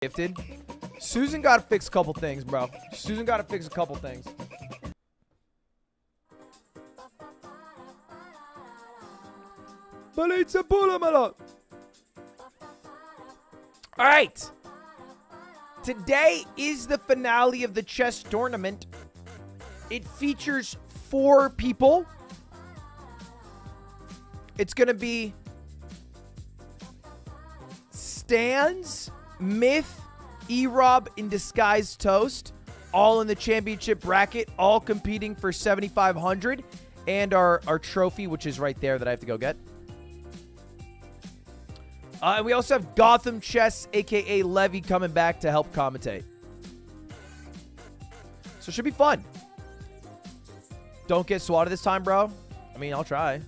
Gifted. Susan got to fix a couple things, bro. Susan got to fix a couple things. All right. Today is the finale of the chess tournament. It features 4 people. It's going to be Stans, Myth, E-Rob, and Disguised Toast, all in the championship bracket, all competing for 7,500 and our trophy, which is right there that I have to go get. And we also have GothamChess, a.k.a. Levy, coming back to help commentate. So it should be fun. Don't get swatted this time, bro. I mean, I'll try.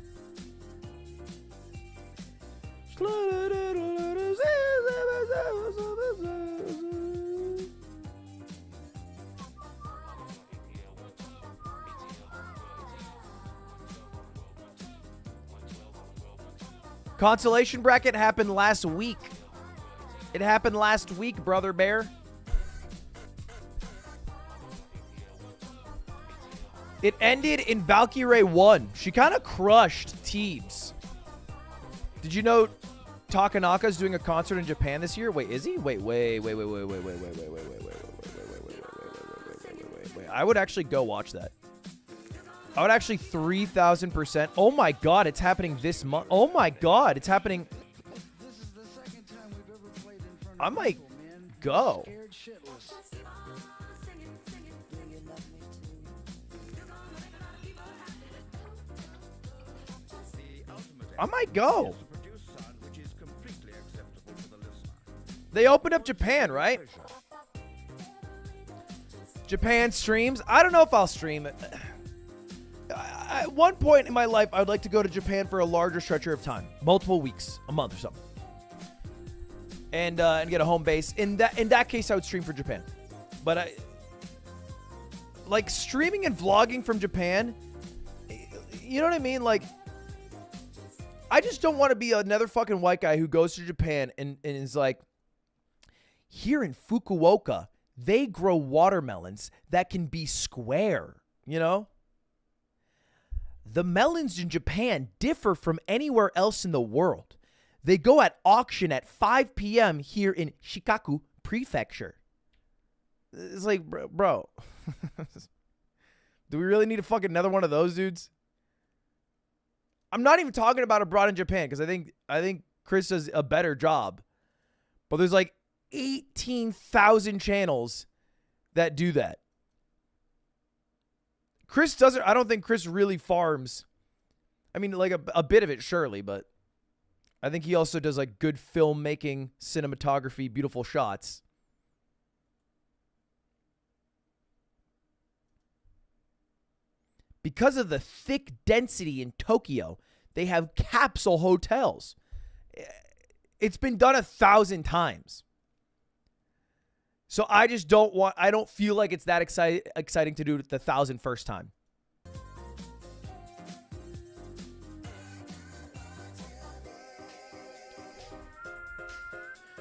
Consolation bracket happened last week. It happened last week, Brother Bear. It ended in Valkyrie 1. She kind of crushed Teebs. Did you know Takanaka's doing a concert in Japan this year? Wait, is he? Wait. I would actually go watch that. I would actually 3,000%. Oh my God, it's happening this month. Oh my God, it's happening. I might go. I might go. They opened up Japan, right? Japan streams. I don't know if I'll stream it. At one point in my life, I would like to go to Japan for a larger stretcher of time, multiple weeks, a month or something, and get a home base. In that case, I would stream for Japan. But like streaming and vlogging from Japan, you know what I mean? Like, I just don't want to be another fucking white guy who goes to Japan and is like, here in Fukuoka, they grow watermelons that can be square, you know? The melons in Japan differ from anywhere else in the world. They go at auction at 5 p.m. here in Shikaku Prefecture. It's like, bro. Do we really need to fucking another one of those dudes? I'm not even talking about abroad in Japan because I think Chris does a better job. But there's like 18,000 channels that do that. Chris doesn't. I don't think Chris really farms. I mean, like a bit of it, surely, but I think he also does like good filmmaking, cinematography, beautiful shots. Because of the thick density in Tokyo, they have capsule hotels. It's been done 1,000 times. So I just I don't feel like it's that exciting to do it the 1,001st time.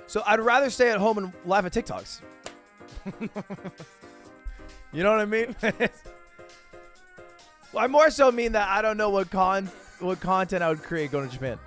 So I'd rather stay at home and laugh at TikToks. You know what I mean? Well, I more so mean that I don't know what content I would create going to Japan.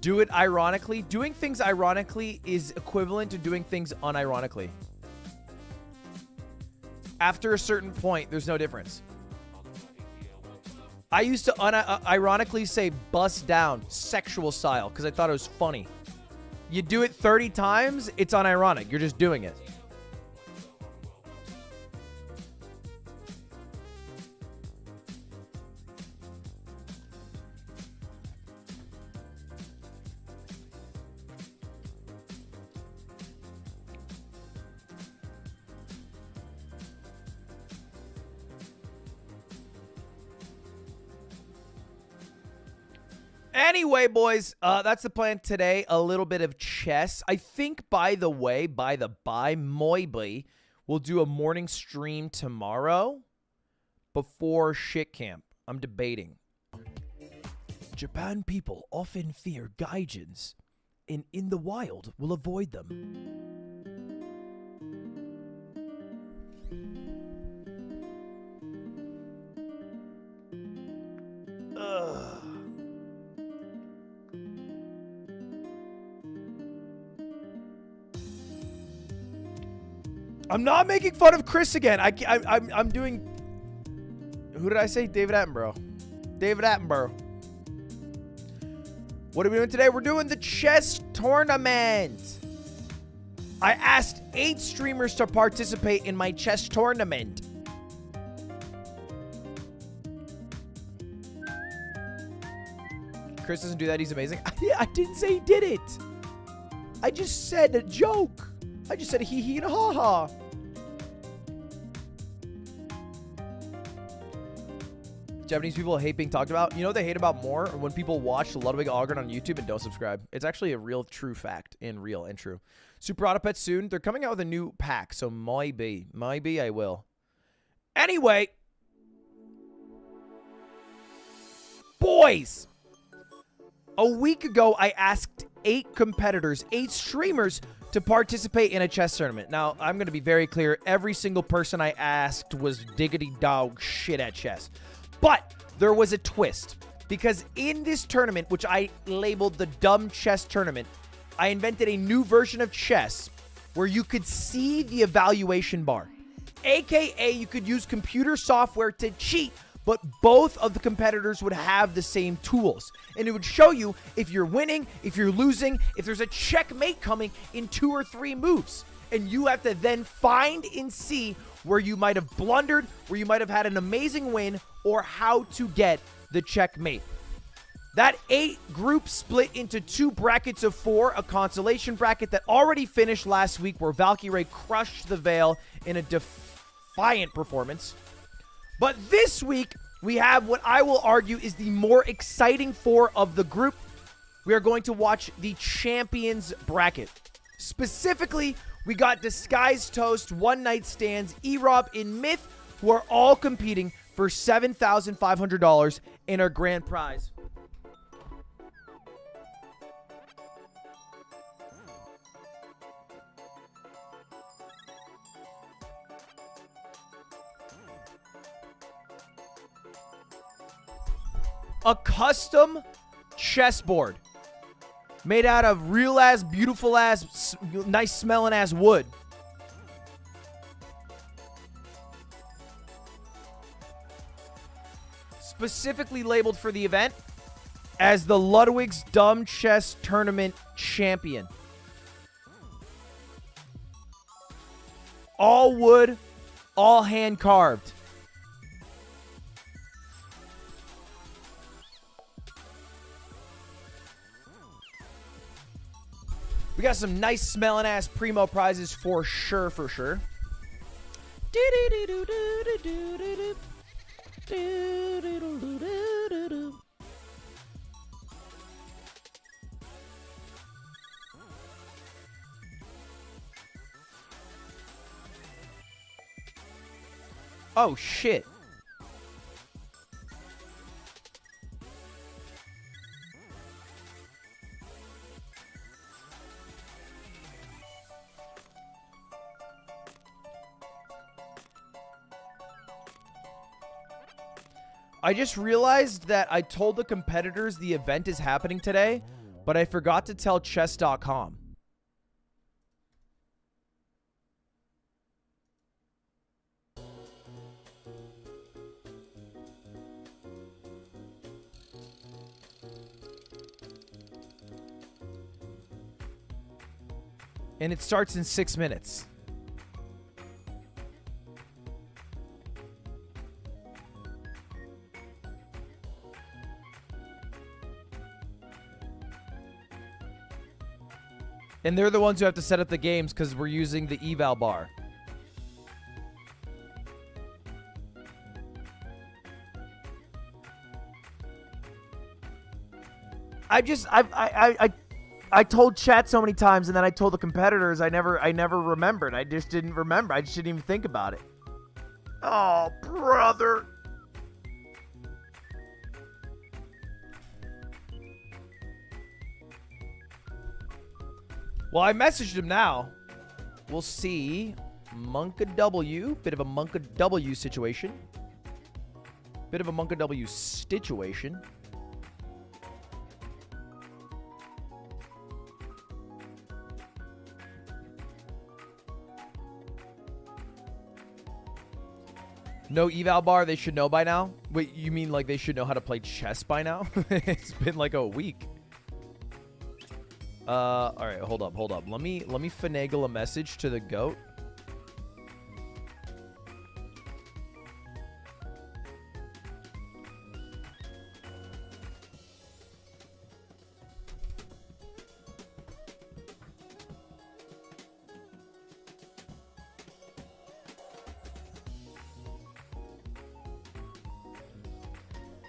Do it ironically. Doing things ironically is equivalent to doing things unironically. After a certain point, there's no difference. I used to ironically say bust down, sexual style, because I thought it was funny. You do it 30 times, it's unironic. You're just doing it. Anyway, boys, that's the plan today. A little bit of chess. I think, by the way, maybe we'll do a morning stream tomorrow before shit camp. I'm debating. Japan people often fear gaijins, and in the wild will avoid them. Ugh. I'm not making fun of Chris again. I'm doing. Who did I say? David Attenborough. David Attenborough. What are we doing today? We're doing the chess tournament. I asked 8 streamers to participate in my chess tournament. Chris doesn't do that. He's amazing. I didn't say he did it. I just said a joke. I just said hee hee and ha ha. Japanese people hate being talked about. You know what they hate about more? When people watch Ludwig Ogren on YouTube and don't subscribe. It's actually a real true fact and real and true. Super Auto Pets soon. They're coming out with a new pack, so maybe I will. Anyway. Boys. A week ago, I asked 8 competitors, 8 streamers to participate in a chess tournament. Now, I'm going to be very clear. Every single person I asked was diggity dog shit at chess. But there was a twist, because in this tournament, which I labeled the Dumb Chess Tournament, I invented a new version of chess where you could see the evaluation bar. AKA, you could use computer software to cheat, but both of the competitors would have the same tools. And it would show you if you're winning, if you're losing, if there's a checkmate coming in 2 or 3 moves. And you have to then find and see where you might have blundered, where you might have had an amazing win, or how to get the checkmate. That 8 group split into 2 brackets of 4, a consolation bracket that already finished last week where Valkyrie crushed the Veil in a defiant performance. But this week, we have what I will argue is the more exciting 4 of the group. We are going to watch the Champions bracket. Specifically, we got Disguised Toast, One Night Stands, E-Rob, and Myth, who are all competing for $7,500 in our grand prize. A custom chessboard made out of real ass, beautiful ass, nice smelling ass wood. Specifically labeled for the event as the Ludwig's Dumb Chess Tournament Champion. All wood, all hand carved. We got some nice smelling ass primo prizes for sure, for sure. Oh shit. I just realized that I told the competitors the event is happening today, but I forgot to tell chess.com. And it starts in 6 minutes. And they're the ones who have to set up the games because we're using the eval bar. I told chat so many times, and then I told the competitors. I never remembered. I just didn't remember. I just didn't even think about it. Oh, brother. Well, I messaged him now. We'll see. Monka W. Bit of a Monka W situation. Bit of a Monka W situation. No eval bar, they should know by now? Wait, you mean like they should know how to play chess by now? It's been like a week. All right, hold up. Let me finagle a message to the GOAT.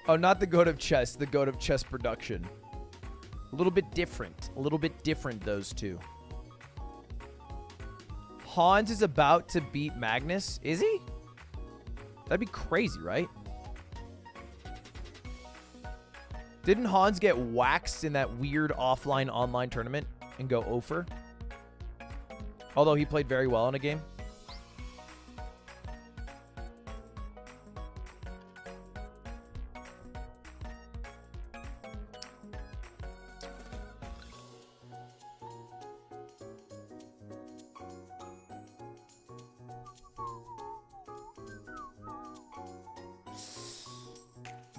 Oh, not the GOAT of chess, the GOAT of chess production. A little bit different. A little bit different, those two. Hans is about to beat Magnus. Is he? That'd be crazy, right? Didn't Hans get waxed in that weird offline online tournament and go over? Although he played very well in a game.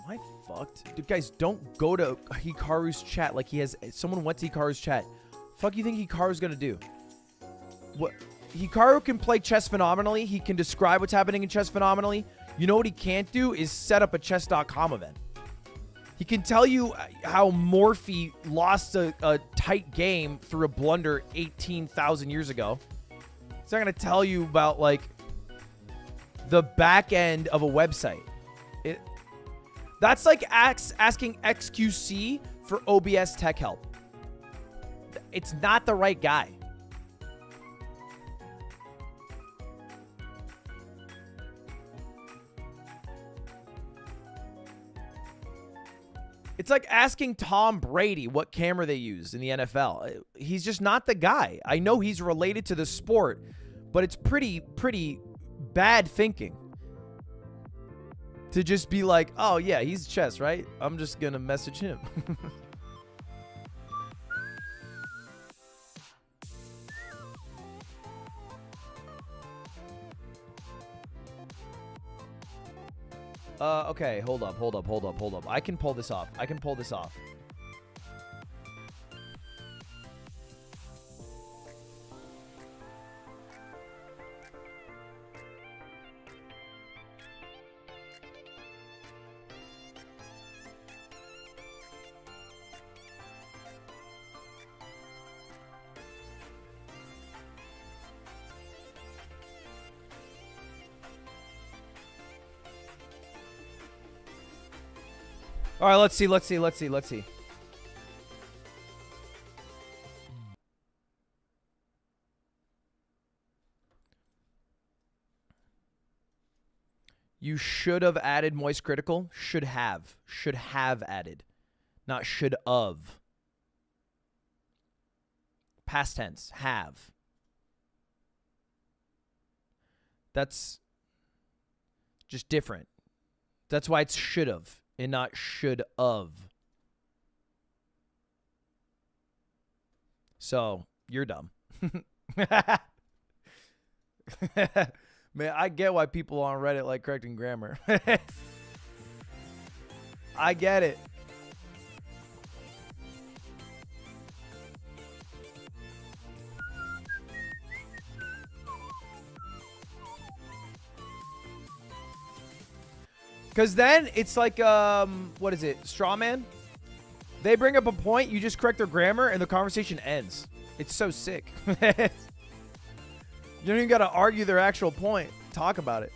Am I fucked? Dude, guys, don't go to Hikaru's chat like he has... Someone went to Hikaru's chat. Fuck you think Hikaru's gonna do? What? Hikaru can play chess phenomenally. He can describe what's happening in chess phenomenally. You know what he can't do is set up a chess.com event. He can tell you how Morphe lost a tight game through a blunder 18,000 years ago. He's not gonna tell you about, like, the back end of a website. That's like asking XQC for OBS tech help. It's not the right guy. It's like asking Tom Brady what camera they use in the NFL. He's just not the guy. I know he's related to the sport, but it's pretty bad thinking. To just be like, oh yeah, he's chess, right? I'm just gonna message him. Okay, hold up. I can pull this off. All right, let's see. You should have added moist critical. Should have added, not should of. Past tense, have. That's just different. That's why it's should have and not should of. So, you're dumb. Man, I get why people on Reddit like correcting grammar. I get it. Because then it's like, what is it? Straw man? They bring up a point, you just correct their grammar, and the conversation ends. It's so sick. You don't even got to argue their actual point. Talk about it.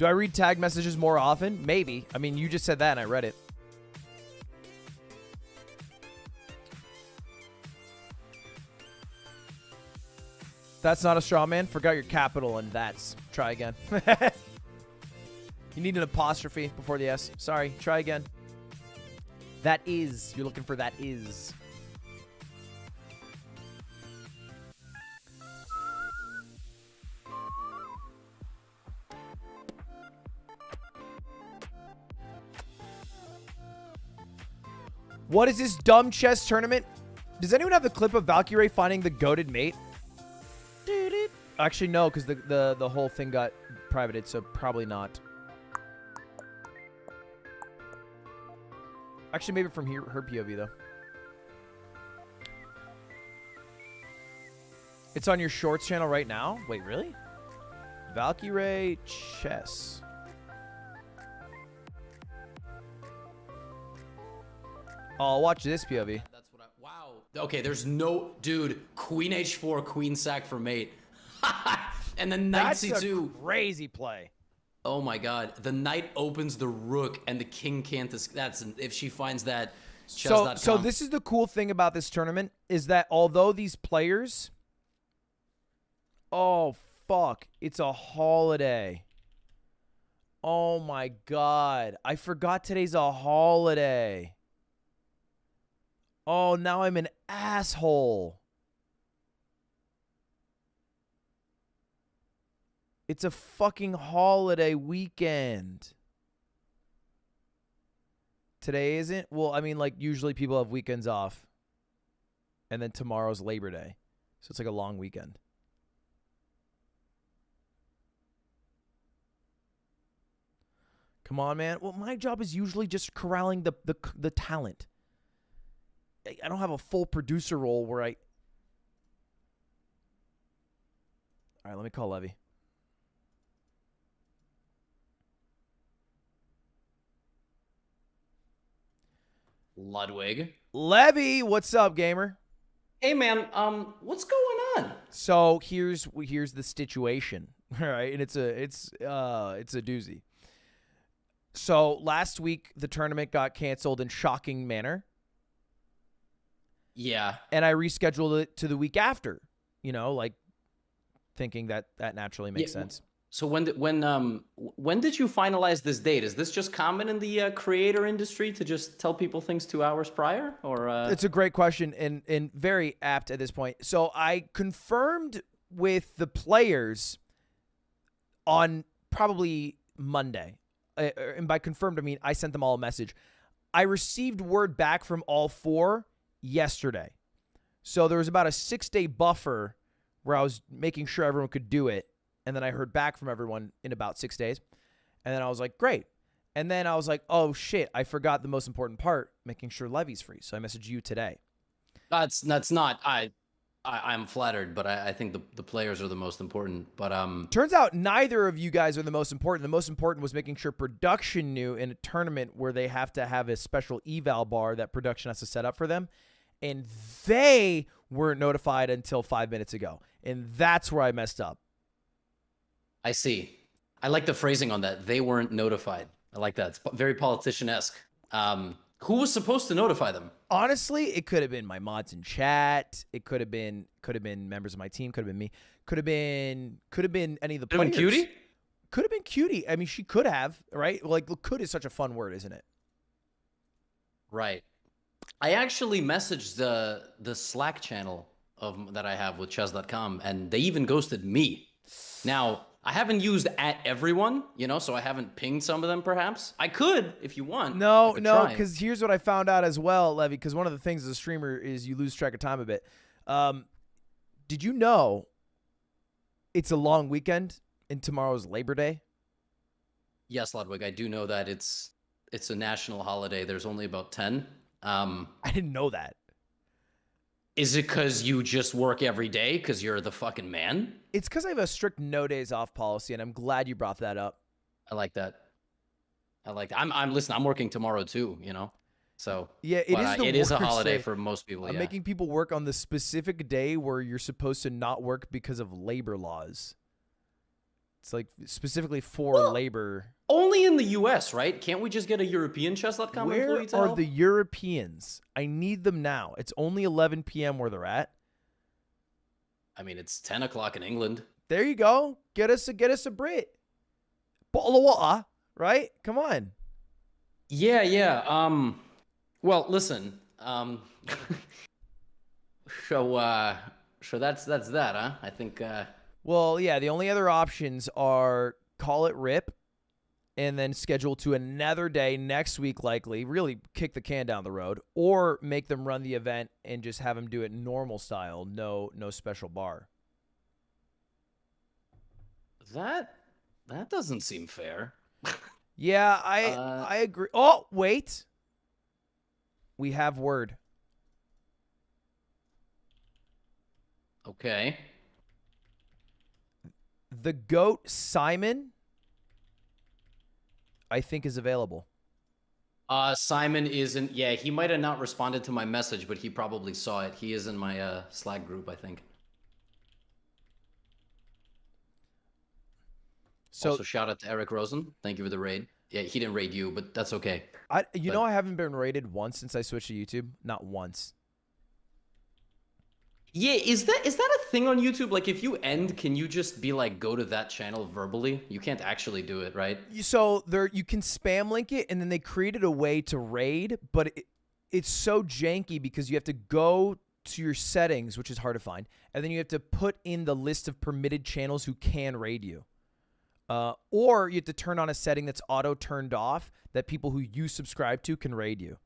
Do I read tag messages more often? Maybe. I mean, you just said that and I read it. That's not a straw man. Forgot your capital and that's. Try again. You need an apostrophe before the S. Sorry. Try again. That is. You're looking for that is. What is this dumb chess tournament? Does anyone have the clip of Valkyrie finding the goated mate? Actually, no, because the whole thing got privated, so probably not. Actually, maybe from her POV, though. It's on your shorts channel right now? Wait, really? Valkyrie chess. Oh, I'll watch this POV. That's what wow. Okay, there's no... Dude, queen h4, queen sack for mate. And then knight c2. That's a crazy play. Oh my god. The knight opens the rook and the king can't... That's... If she finds that... So this is the cool thing about this tournament is that although these players... Oh, fuck. It's a holiday. Oh my god. I forgot today's a holiday. Oh, now I'm an asshole. It's a fucking holiday weekend. Today isn't? Well, I mean, like, usually people have weekends off. And then tomorrow's Labor Day. So it's like a long weekend. Come on, man. Well, my job is usually just corralling the talent. I don't have a full producer role where I... All right, let me call Levy. Ludwig. Levy, what's up, gamer? Hey, man. What's going on? So here's the situation, all right, and it's a doozy. So last week the tournament got canceled in shocking manner. Yeah. And I rescheduled it to the week after, you know, like thinking that naturally makes sense. So when did you finalize this date? Is this just common in the creator industry to just tell people things 2 hours prior, or? It's a great question and very apt at this point. So I confirmed with the players on probably Monday, and by confirmed I mean I sent them all a message. I received word back from all four yesterday. So there was about a 6-day buffer where I was making sure everyone could do it. And then I heard back from everyone in about 6 days. And then I was like, great. And then I was like, oh shit, I forgot the most important part, making sure Levy's free. So I messaged you today. That's not, I'm flattered, but I think the players are the most important. But turns out neither of you guys are the most important. The most important was making sure production knew in a tournament where they have to have a special eval bar that production has to set up for them. And they weren't notified until 5 minutes ago. And that's where I messed up. I see. I like the phrasing on that. They weren't notified. I like that. It's very politician-esque. Who was supposed to notify them? Honestly, it could have been my mods in chat. It could have been members of my team. Could have been me. Could have been any of the players. Could have been Cutie? Could have been Cutie. I mean, she could have, right? Like, could is such a fun word, isn't it? Right. I actually messaged the Slack channel that I have with chess.com, and they even ghosted me. Now, I haven't used @everyone, you know, so I haven't pinged some of them, perhaps. I could, if you want. No, because here's what I found out as well, Levy, because one of the things as a streamer is you lose track of time a bit. Did you know it's a long weekend and tomorrow's Labor Day? Yes, Ludwig, I do know that it's a national holiday. There's only about 10. I didn't know that. Is it because you just work every day because you're the fucking man? It's because I have a strict no days off policy, and I'm glad you brought that up. I like that. Listen, I'm working tomorrow too, you know? So yeah, it is a holiday for most people. I'm making people work on the specific day where you're supposed to not work because of labor laws. It's like specifically for labor. Only in the U.S., right? Can't we just get a European chess.com Where employee to are help? the Europeans? I need them now. It's only 11 p.m. where they're at. I mean, it's 10 o'clock in England. There you go. Get us a Brit. Bottle of water, right? Come on. Yeah, yeah. Well, listen. So that's that, huh? I think. Well, yeah. The only other options are call it rip, and then schedule to another day next week, likely. Really kick the can down the road, or make them run the event and just have them do it normal style, no special bar. That doesn't seem fair. Yeah, I agree. Oh, wait. We have word. Okay. The GOAT Simon, I think, is available. Simon isn't. Yeah, he might have not responded to my message, but he probably saw it. He is in my Slack group, I think. So, also, shout out to Eric Rosen. Thank you for the raid. Yeah, he didn't raid you, but that's okay. I haven't been rated once since I switched to YouTube. Not once. Yeah, is that a thing on YouTube? Like, if you end, can you just be like, go to that channel verbally? You can't actually do it, right? So you can spam link it, and then they created a way to raid, but it's so janky because you have to go to your settings, which is hard to find, and then you have to put in the list of permitted channels who can raid you. Or you have to turn on a setting that's auto turned off that people who you subscribe to can raid you,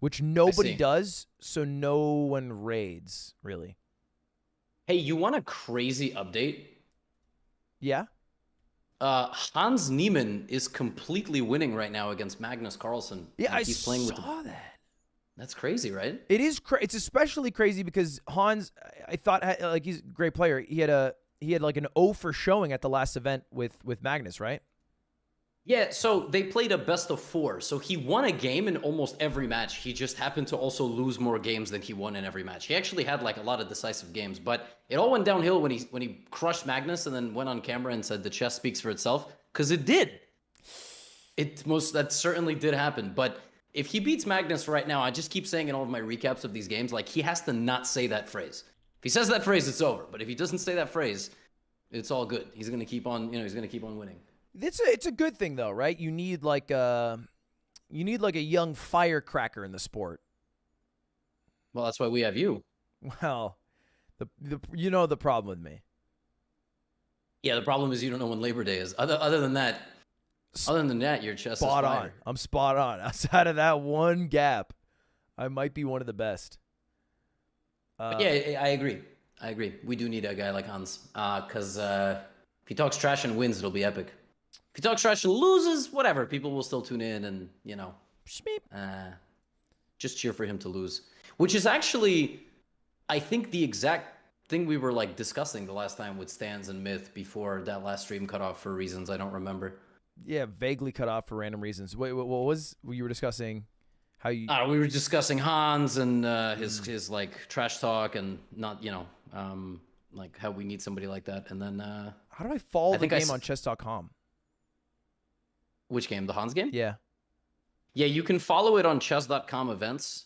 which nobody does, so no one raids, really. Hey, you want a crazy update? Yeah? Hans Niemann is completely winning right now against Magnus Carlsen. Yeah, I he's playing saw that. That's crazy, right? It is. It's especially crazy because Hans, I thought, like, he's a great player. He had like an 0 for showing at the last event with Magnus, right? Yeah, so they played a best of 4. So he won a game in almost every match. He just happened to also lose more games than he won in every match. He actually had like a lot of decisive games, but it all went downhill when he crushed Magnus and then went on camera and said the chess speaks for itself, because it did. That certainly did happen. But if he beats Magnus right now, I just keep saying in all of my recaps of these games, like, he has to not say that phrase. If he says that phrase, it's over. But if he doesn't say that phrase, it's all good. He's gonna keep on, he's gonna keep on winning. It's a good thing though, right? You need like a young firecracker in the sport. Well, that's why we have you. Well, the problem with me. Yeah, the problem is you don't know when Labor Day is. Other than that, your chess is spot fire. on. I'm spot on. Outside of that one gap, I might be one of the best. Yeah, I agree. We do need a guy like Hans, because if he talks trash and wins, it'll be epic. If he talks trash and loses, whatever, people will still tune in and, just cheer for him to lose. Which is actually, I think, the exact thing we were like discussing the last time with Stans and Myth before that last stream cut off for reasons I don't remember. Yeah, vaguely cut off for random reasons. Wait, what was you were discussing? How you? We were discussing Hans and his like trash talk and not, like how we need somebody like that. And then how do I follow the game on chess.com? Which game? The Hans game? Yeah. Yeah, you can follow it on chess.com events.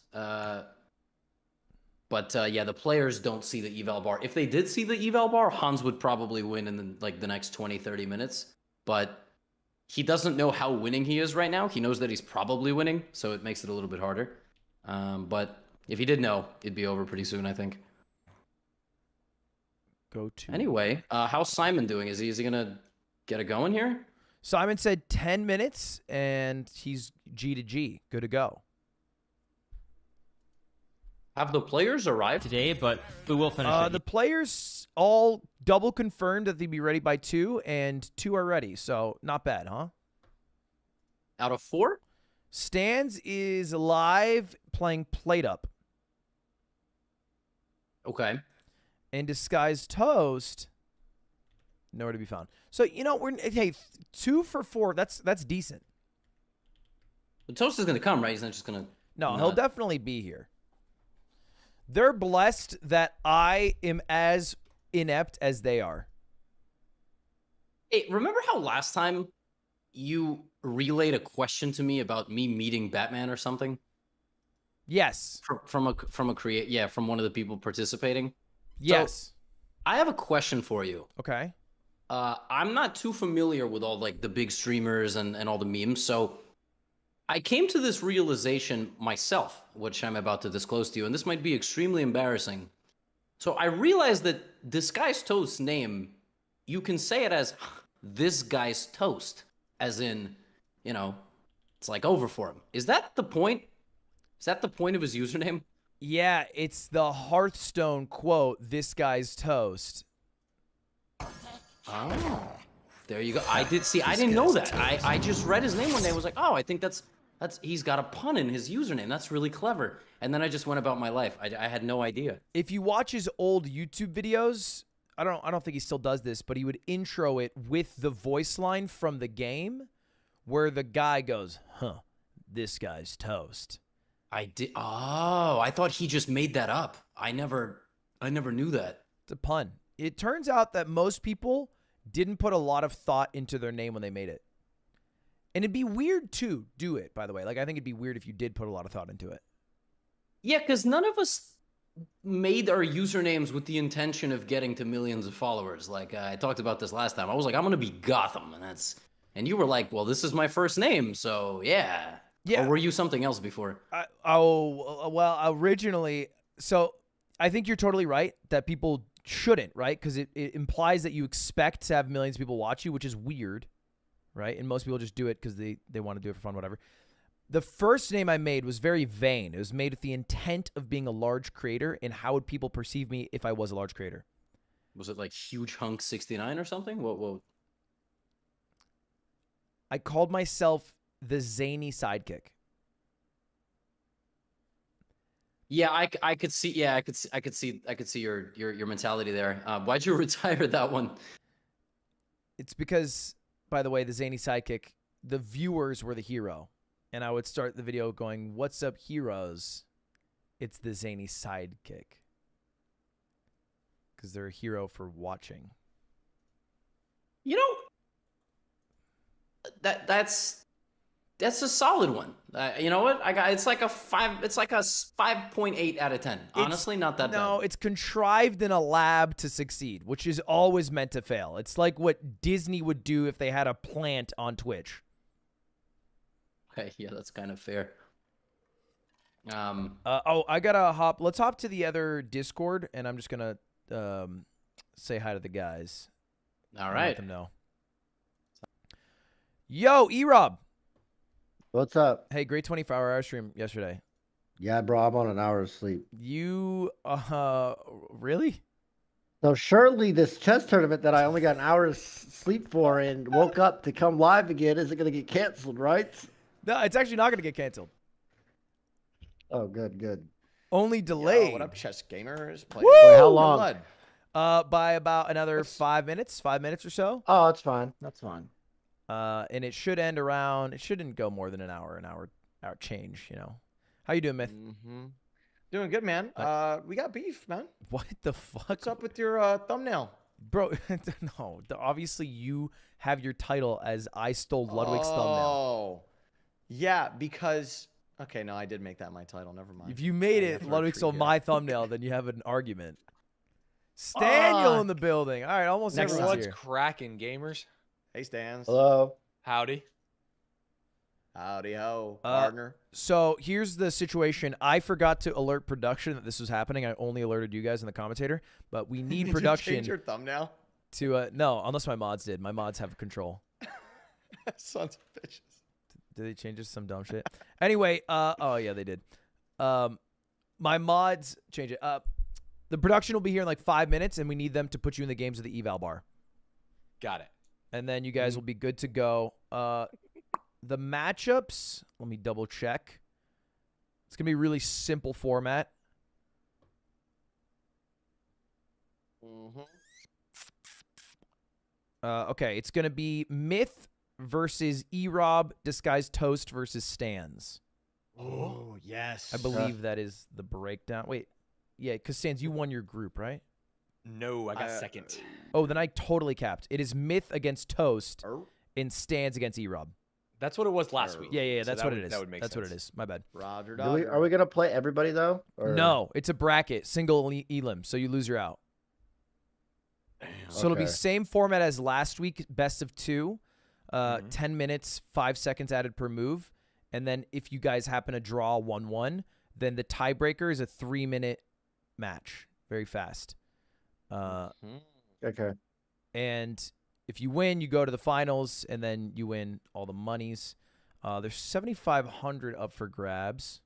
But the players don't see the eval bar. If they did see the eval bar, Hans would probably win in the next 20, 30 minutes. But he doesn't know how winning he is right now. He knows that he's probably winning, so it makes it a little bit harder. But if he did know, it'd be over pretty soon, I think. Anyway, how's Simon doing? Is he gonna get it going here? Simon said 10 minutes, and he's G to G, good to go. Have the players arrived today? But we will finish. The players all double confirmed that they'd be ready by 2, and 2 are ready. So not bad, huh? Out of 4? Stans is live playing Plate Up. Okay. And Disguised Toast, nowhere to be found. So hey, 2 for 4. That's decent. The Toast is gonna come, right? He's not just gonna. No, he'll definitely be here. They're blessed that I am as inept as they are. Hey, remember how last time you relayed a question to me about me meeting Batman or something Yes. from one of the people participating? So Yes. I have a question for you. Okay. I'm not too familiar with all like the big streamers and all the memes, so I came to this realization myself, which I'm about to disclose to you, and this might be extremely embarrassing. So I realized that this guy's toast's name, you can say it as this guy's toast, as in, you know, it's like over for him. Is that the point? Is that the point of his username? Yeah, it's the Hearthstone quote, "This guy's toast." Oh, there you go. I didn't know that. I just read his name one day. I was like, oh, I think that's he's got a pun in his username. That's really clever. And then I just went about my life. I had no idea. If you watch his old YouTube videos, I don't think he still does this, but he would intro it with the voice line from the game where the guy goes, "Huh, this guy's toast." I did. Oh, I thought he just made that up. I never knew that. It's a pun. It turns out that most people didn't put a lot of thought into their name when they made it. And it'd be weird to do it, by the way. Like, I think it'd be weird if you did put a lot of thought into it. Yeah, because none of us made our usernames with the intention of getting to millions of followers. Like I talked about this last time. I was like, I'm gonna be Gotham, and you were like, well, this is my first name, so yeah. Yeah. Or were you something else before? Well, originally, so I think you're totally right that people shouldn't, right? Because it implies that you expect to have millions of people watch you, which is weird, right? And most people just do it because they want to do it for fun, whatever. The first name I made was very vain. It was made with the intent of being a large creator, and how would people perceive me if I was a large creator? Was it like Huge Hunk 69 or something? What? I called myself the zany sidekick. Yeah, I could see. Yeah, I could see your mentality there. Why'd you retire that one? It's because, by the way, the zany sidekick, the viewers were the hero. And I would start the video going, "What's up, heroes? It's the zany sidekick." Because they're a hero for watching. You know, that's a solid one. You know what? it's like a 5.8 out of 10. Honestly, not that bad. No, it's contrived in a lab to succeed, which is always meant to fail. It's like what Disney would do if they had a plant on Twitch. Okay, yeah, that's kind of fair. I gotta hop. Let's hop to the other Discord, and I'm just gonna say hi to the guys. All right. Let them know. Yo, E-Rob. What's up? Hey, great 24-hour stream yesterday. Yeah, bro, I'm on an hour of sleep. You, really? So surely this chess tournament that I only got an hour's sleep for and woke up to come live again isn't going to get canceled, right? No, it's actually not going to get canceled. Oh, good. Only delayed. Yo, what up, chess gamers? Woo! Wait, how long? By about another 5 minutes or so. Oh, that's fine. That's fine. And it should end around. It shouldn't go more than an hour change. You know. How you doing, Myth? Doing good, man. We got beef, man. What the fuck? What's up with your thumbnail? Bro, no. Obviously, you have your title as I stole Ludwig's thumbnail. Oh, yeah, because... Okay, no, I did make that my title. Never mind. If you made it, Ludwig stole my thumbnail, then you have an argument. Staniel in the building. All right, almost everyone's What's here. cracking, gamers? Hey, Stans. Hello. Howdy. Howdy ho, partner. So here's the situation. I forgot to alert production that this was happening. I only alerted you guys in the commentator, but we need Did production you change your thumbnail? to no, unless my mods did. My mods have control. Sons of bitches. Did they change it to some dumb shit? Anyway, oh yeah, they did. My mods change it. The production will be here in like 5 minutes, and we need them to put you in the games of the eval bar. Got it. And then you guys will be good to go. The matchups, let me double check. It's going to be a really simple format. Okay, it's going to be Myth versus E-Rob, Disguised Toast versus Stans. Oh, yes. I believe that is the breakdown. Wait, yeah, because Stans, you won your group, right? No, I got second. Oh, then I totally capped. It is Myth against Toast Er, and Stands against E-Rob. That's what it was last week. Yeah. So That's that what would- it is. That would make That's sense. what it is. My bad. Roger, Do we, Dodger. are we gonna play everybody though? Or? No, it's a bracket, single elim, so you lose, you're out. So it'll be Okay. same format as last week, best of 2, 10 minutes, 5 seconds added per move, and then if you guys happen to draw 1-1, then the tiebreaker is a 3-minute match, very fast. Okay. And if you win, you go to the finals, and then you win all the monies. There's 7,500 up for grabs,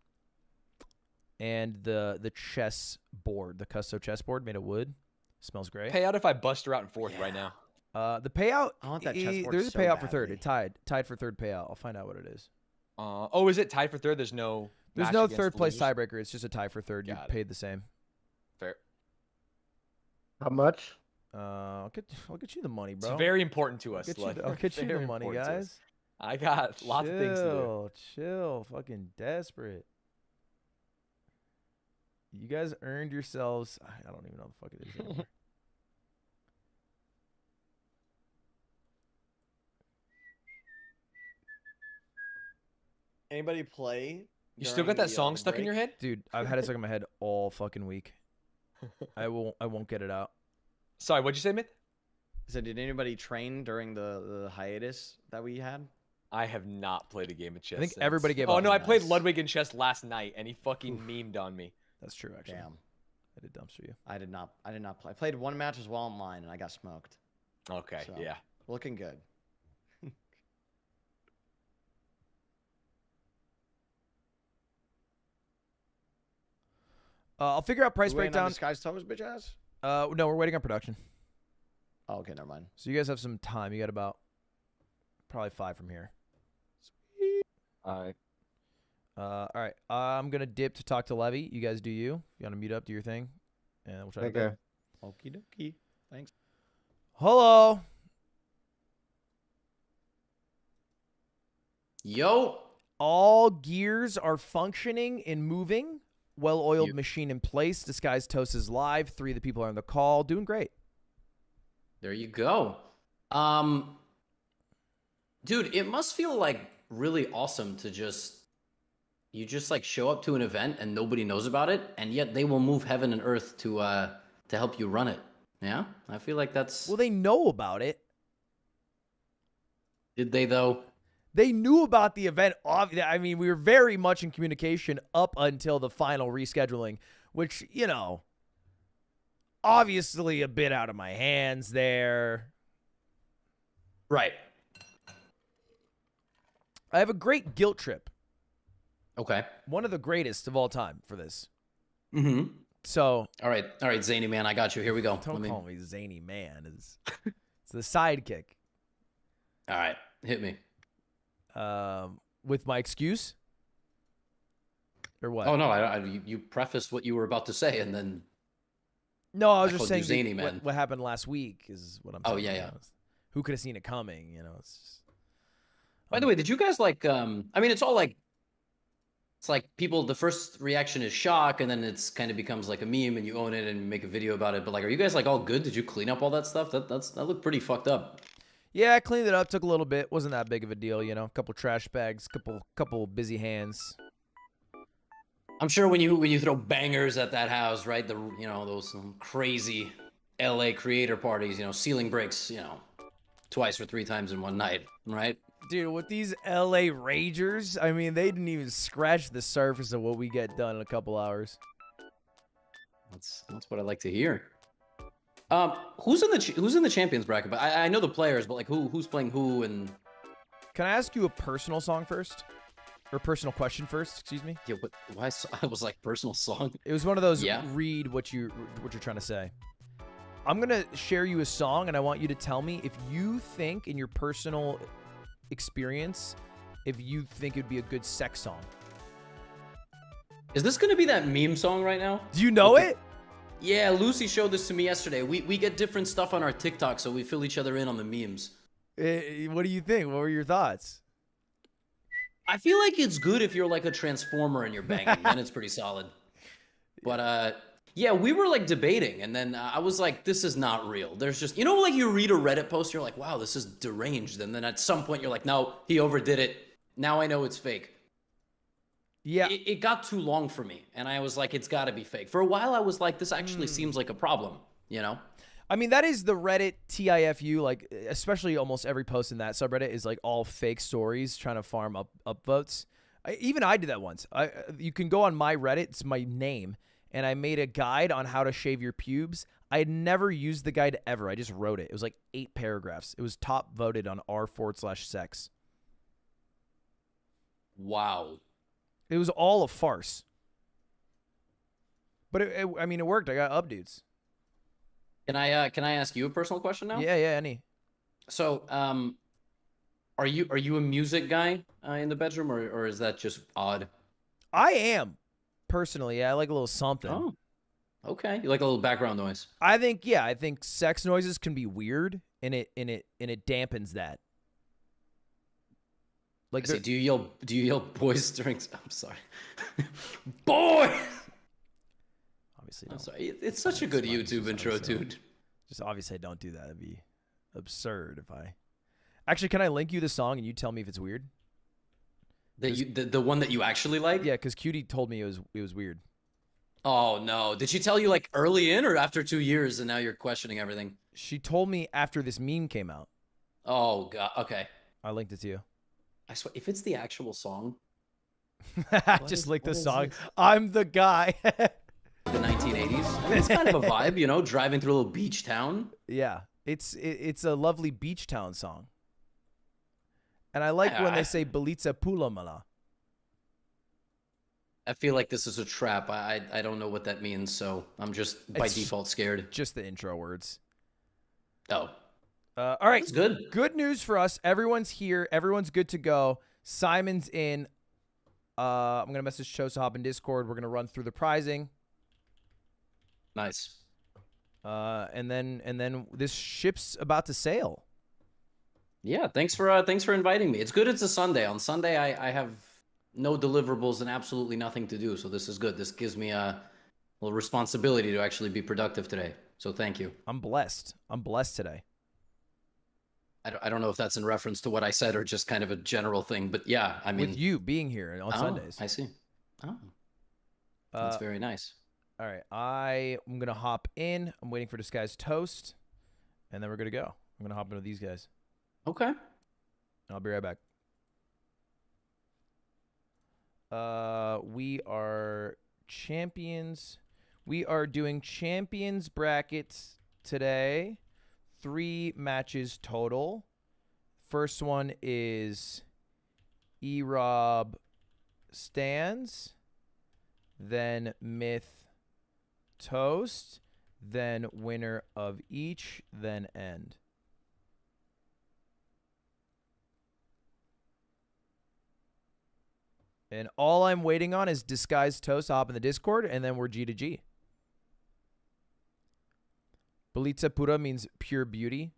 and the chess board, the Custo chess board made of wood, smells great. Pay out if I bust her out in fourth right now. The payout, I want that chessboard there's a so payout for third. badly. It tied for third payout. I'll find out what it is. Oh, is it tied for third? There's no. There's match no against third the place losers? tiebreaker. It's just a tie for third. You're Got it. paid the same. Fair. How much? I'll get you the money, bro. It's very important to us. I'll get you the Very money, important to us. guys. I got lots of things to do. Chill. Fucking desperate. You guys earned yourselves. I don't even know what the fuck it is anymore. Anybody play? You still during got that the, song stuck in break? your head? Dude, I've had it stuck in my head all fucking week. I won't get it out. Sorry, what'd you say, Myth? So did anybody train during the hiatus that we had? I have not played a game of chess. think since. everybody gave Oh up. no, I played Nice. Ludwig in chess last night, and he fucking memed on me. That's true, actually. Damn, I did dumpster you. I did not play. I played one match as well online, and I got smoked. Okay, So, yeah. Looking good. I'll figure out price We waiting on breakdown. Disguised Toes, bitch ass. No, we're waiting on production. Oh, okay, never mind. So you guys have some time. You got about probably 5 from here. Alright. All right. I'm gonna dip to talk to Levy. You guys do you. If you want to mute up, do your thing, and we'll try to. Okay. Okie dokie. Thanks. Hello. Yo. All gears are functioning and moving. Well-oiled Yep. machine in place. Disguised Toast is live. 3 of the people are on the call. Doing great. There you go. Dude, it must feel like really awesome to just like show up to an event and nobody knows about it, and yet they will move heaven and earth to help you run it. Yeah, I feel like that's. Well, they know about it. Did they though? They knew about the event. I mean, we were very much in communication up until the final rescheduling, which, you know, obviously a bit out of my hands there. Right. I have a great guilt trip. Okay. One of the greatest of all time for this. Mm-hmm. So All right, zany man, I got you. Here we go. don't call me zany man. It's the sidekick. All right, hit me. With my excuse? Or what? Oh no, you prefaced what you were about to say, and then. No, I was I just called you saying zany, man. what happened last week is what I'm Oh, saying. yeah, you yeah. know. Who could have seen it coming? You know, it's just. By the way, did you guys like? I mean, it's all like. It's like people. The first reaction is shock, and then it's kind of becomes like a meme, and you own it and make a video about it. But like, are you guys like all good? Did you clean up all that stuff? That looked pretty fucked up. Yeah, I cleaned it up. Took a little bit. Wasn't that big of a deal, you know. A couple trash bags, couple busy hands. I'm sure when you throw bangers at that house, right? Those crazy LA creator parties, ceiling breaks, 2 or 3 times in one night, right? Dude, with these LA Ragers, I mean, they didn't even scratch the surface of what we get done in a couple hours. That's what I like to hear. Who's in the champions bracket? But I know the players, but like who's playing who and. Can I ask you a personal song first? Or personal question first, excuse me? Yeah, but why? I was like personal song. It was one of those Yeah. read what you're trying to say. I'm going to share you a song, and I want you to tell me if you think, in your personal experience, if you think it'd be a good sex song. Is this gonna be that meme song right now? Do you know it? Yeah, Lucy showed this to me yesterday. We get different stuff on our TikTok, so we fill each other in on the memes. What do you think? What were your thoughts? I feel like it's good if you're like a transformer and you're banging, then it's pretty solid. But Yeah, we were like debating, and then I was like, "This is not real." There's just, like you read a Reddit post, you're like, "Wow, this is deranged," and then at some point you're like, "No, he overdid it. Now I know it's fake." Yeah. It got too long for me, and I was like, "It's got to be fake." For a while, I was like, "This actually seems like a problem," I mean, that is the Reddit TIFU, like, especially almost every post in that subreddit is like all fake stories trying to farm up votes. Even I did that once. You can go on my Reddit, it's my name, and I made a guide on how to shave your pubes. I had never used the guide ever. I just wrote it. It was like 8 paragraphs. It was top voted on r/sex. Wow. It was all a farce. But I mean, it worked. I got dudes. Can I ask you a personal question now? Yeah, any. So, are you a music guy in the bedroom, or is that just odd? I am personally. Yeah, I like a little something. Oh, okay. You like a little background noise. I think sex noises can be weird, and it dampens that. Like, Do you yell boys during? I'm sorry, boy. Obviously, I'm don't. sorry. It's such a good YouTube intro, dude. Just obviously, I don't do that. It'd be absurd if I. Actually, can I link you the song and you tell me if it's weird? The one that you actually like? Yeah, because Cutie told me it was weird. Oh no! Did she tell you like early in or after 2 years, and now you're questioning everything? She told me after this meme came out. Oh god. Okay. I linked it to you. I swear, if it's the actual song, Just is- like the what is song. this? I'm the guy. the 1980s. I mean, it's kind of a vibe, driving through a little beach town. Yeah, it's a lovely beach town song. And I like when they say Belitsa Pulamala. I feel like this is a trap. I don't know what that means, so I'm just by It's default scared. Just the intro words. Oh, All right. that's good. Good news for us. Everyone's here. Everyone's good to go. Simon's in. I'm going to message Chose to hop in Discord. We're going to run through the prizing. Nice. And then this ship's about to sail. Yeah, thanks for inviting me. It's good it's a Sunday. On Sunday, I have no deliverables and absolutely nothing to do, so this is good. This gives me a little responsibility to actually be productive today. So thank you. I'm blessed. I'm blessed today. I don't know if that's in reference to what I said or just kind of a general thing, but yeah, I mean, With you being here on Sundays. I see. Oh, that's very nice. All right. I'm going to hop in. I'm waiting for Disguised Toast, and then we're going to go. I'm going to hop into these guys. Okay. I'll be right back. We are champions. We are doing champions brackets today. 3 matches total. First one is E-Rob Stands, then Myth Toast, then winner of each, then end. And all I'm waiting on is Disguised Toast to hop in the Discord, and then we're G to G. Belitsa Pura means pure beauty.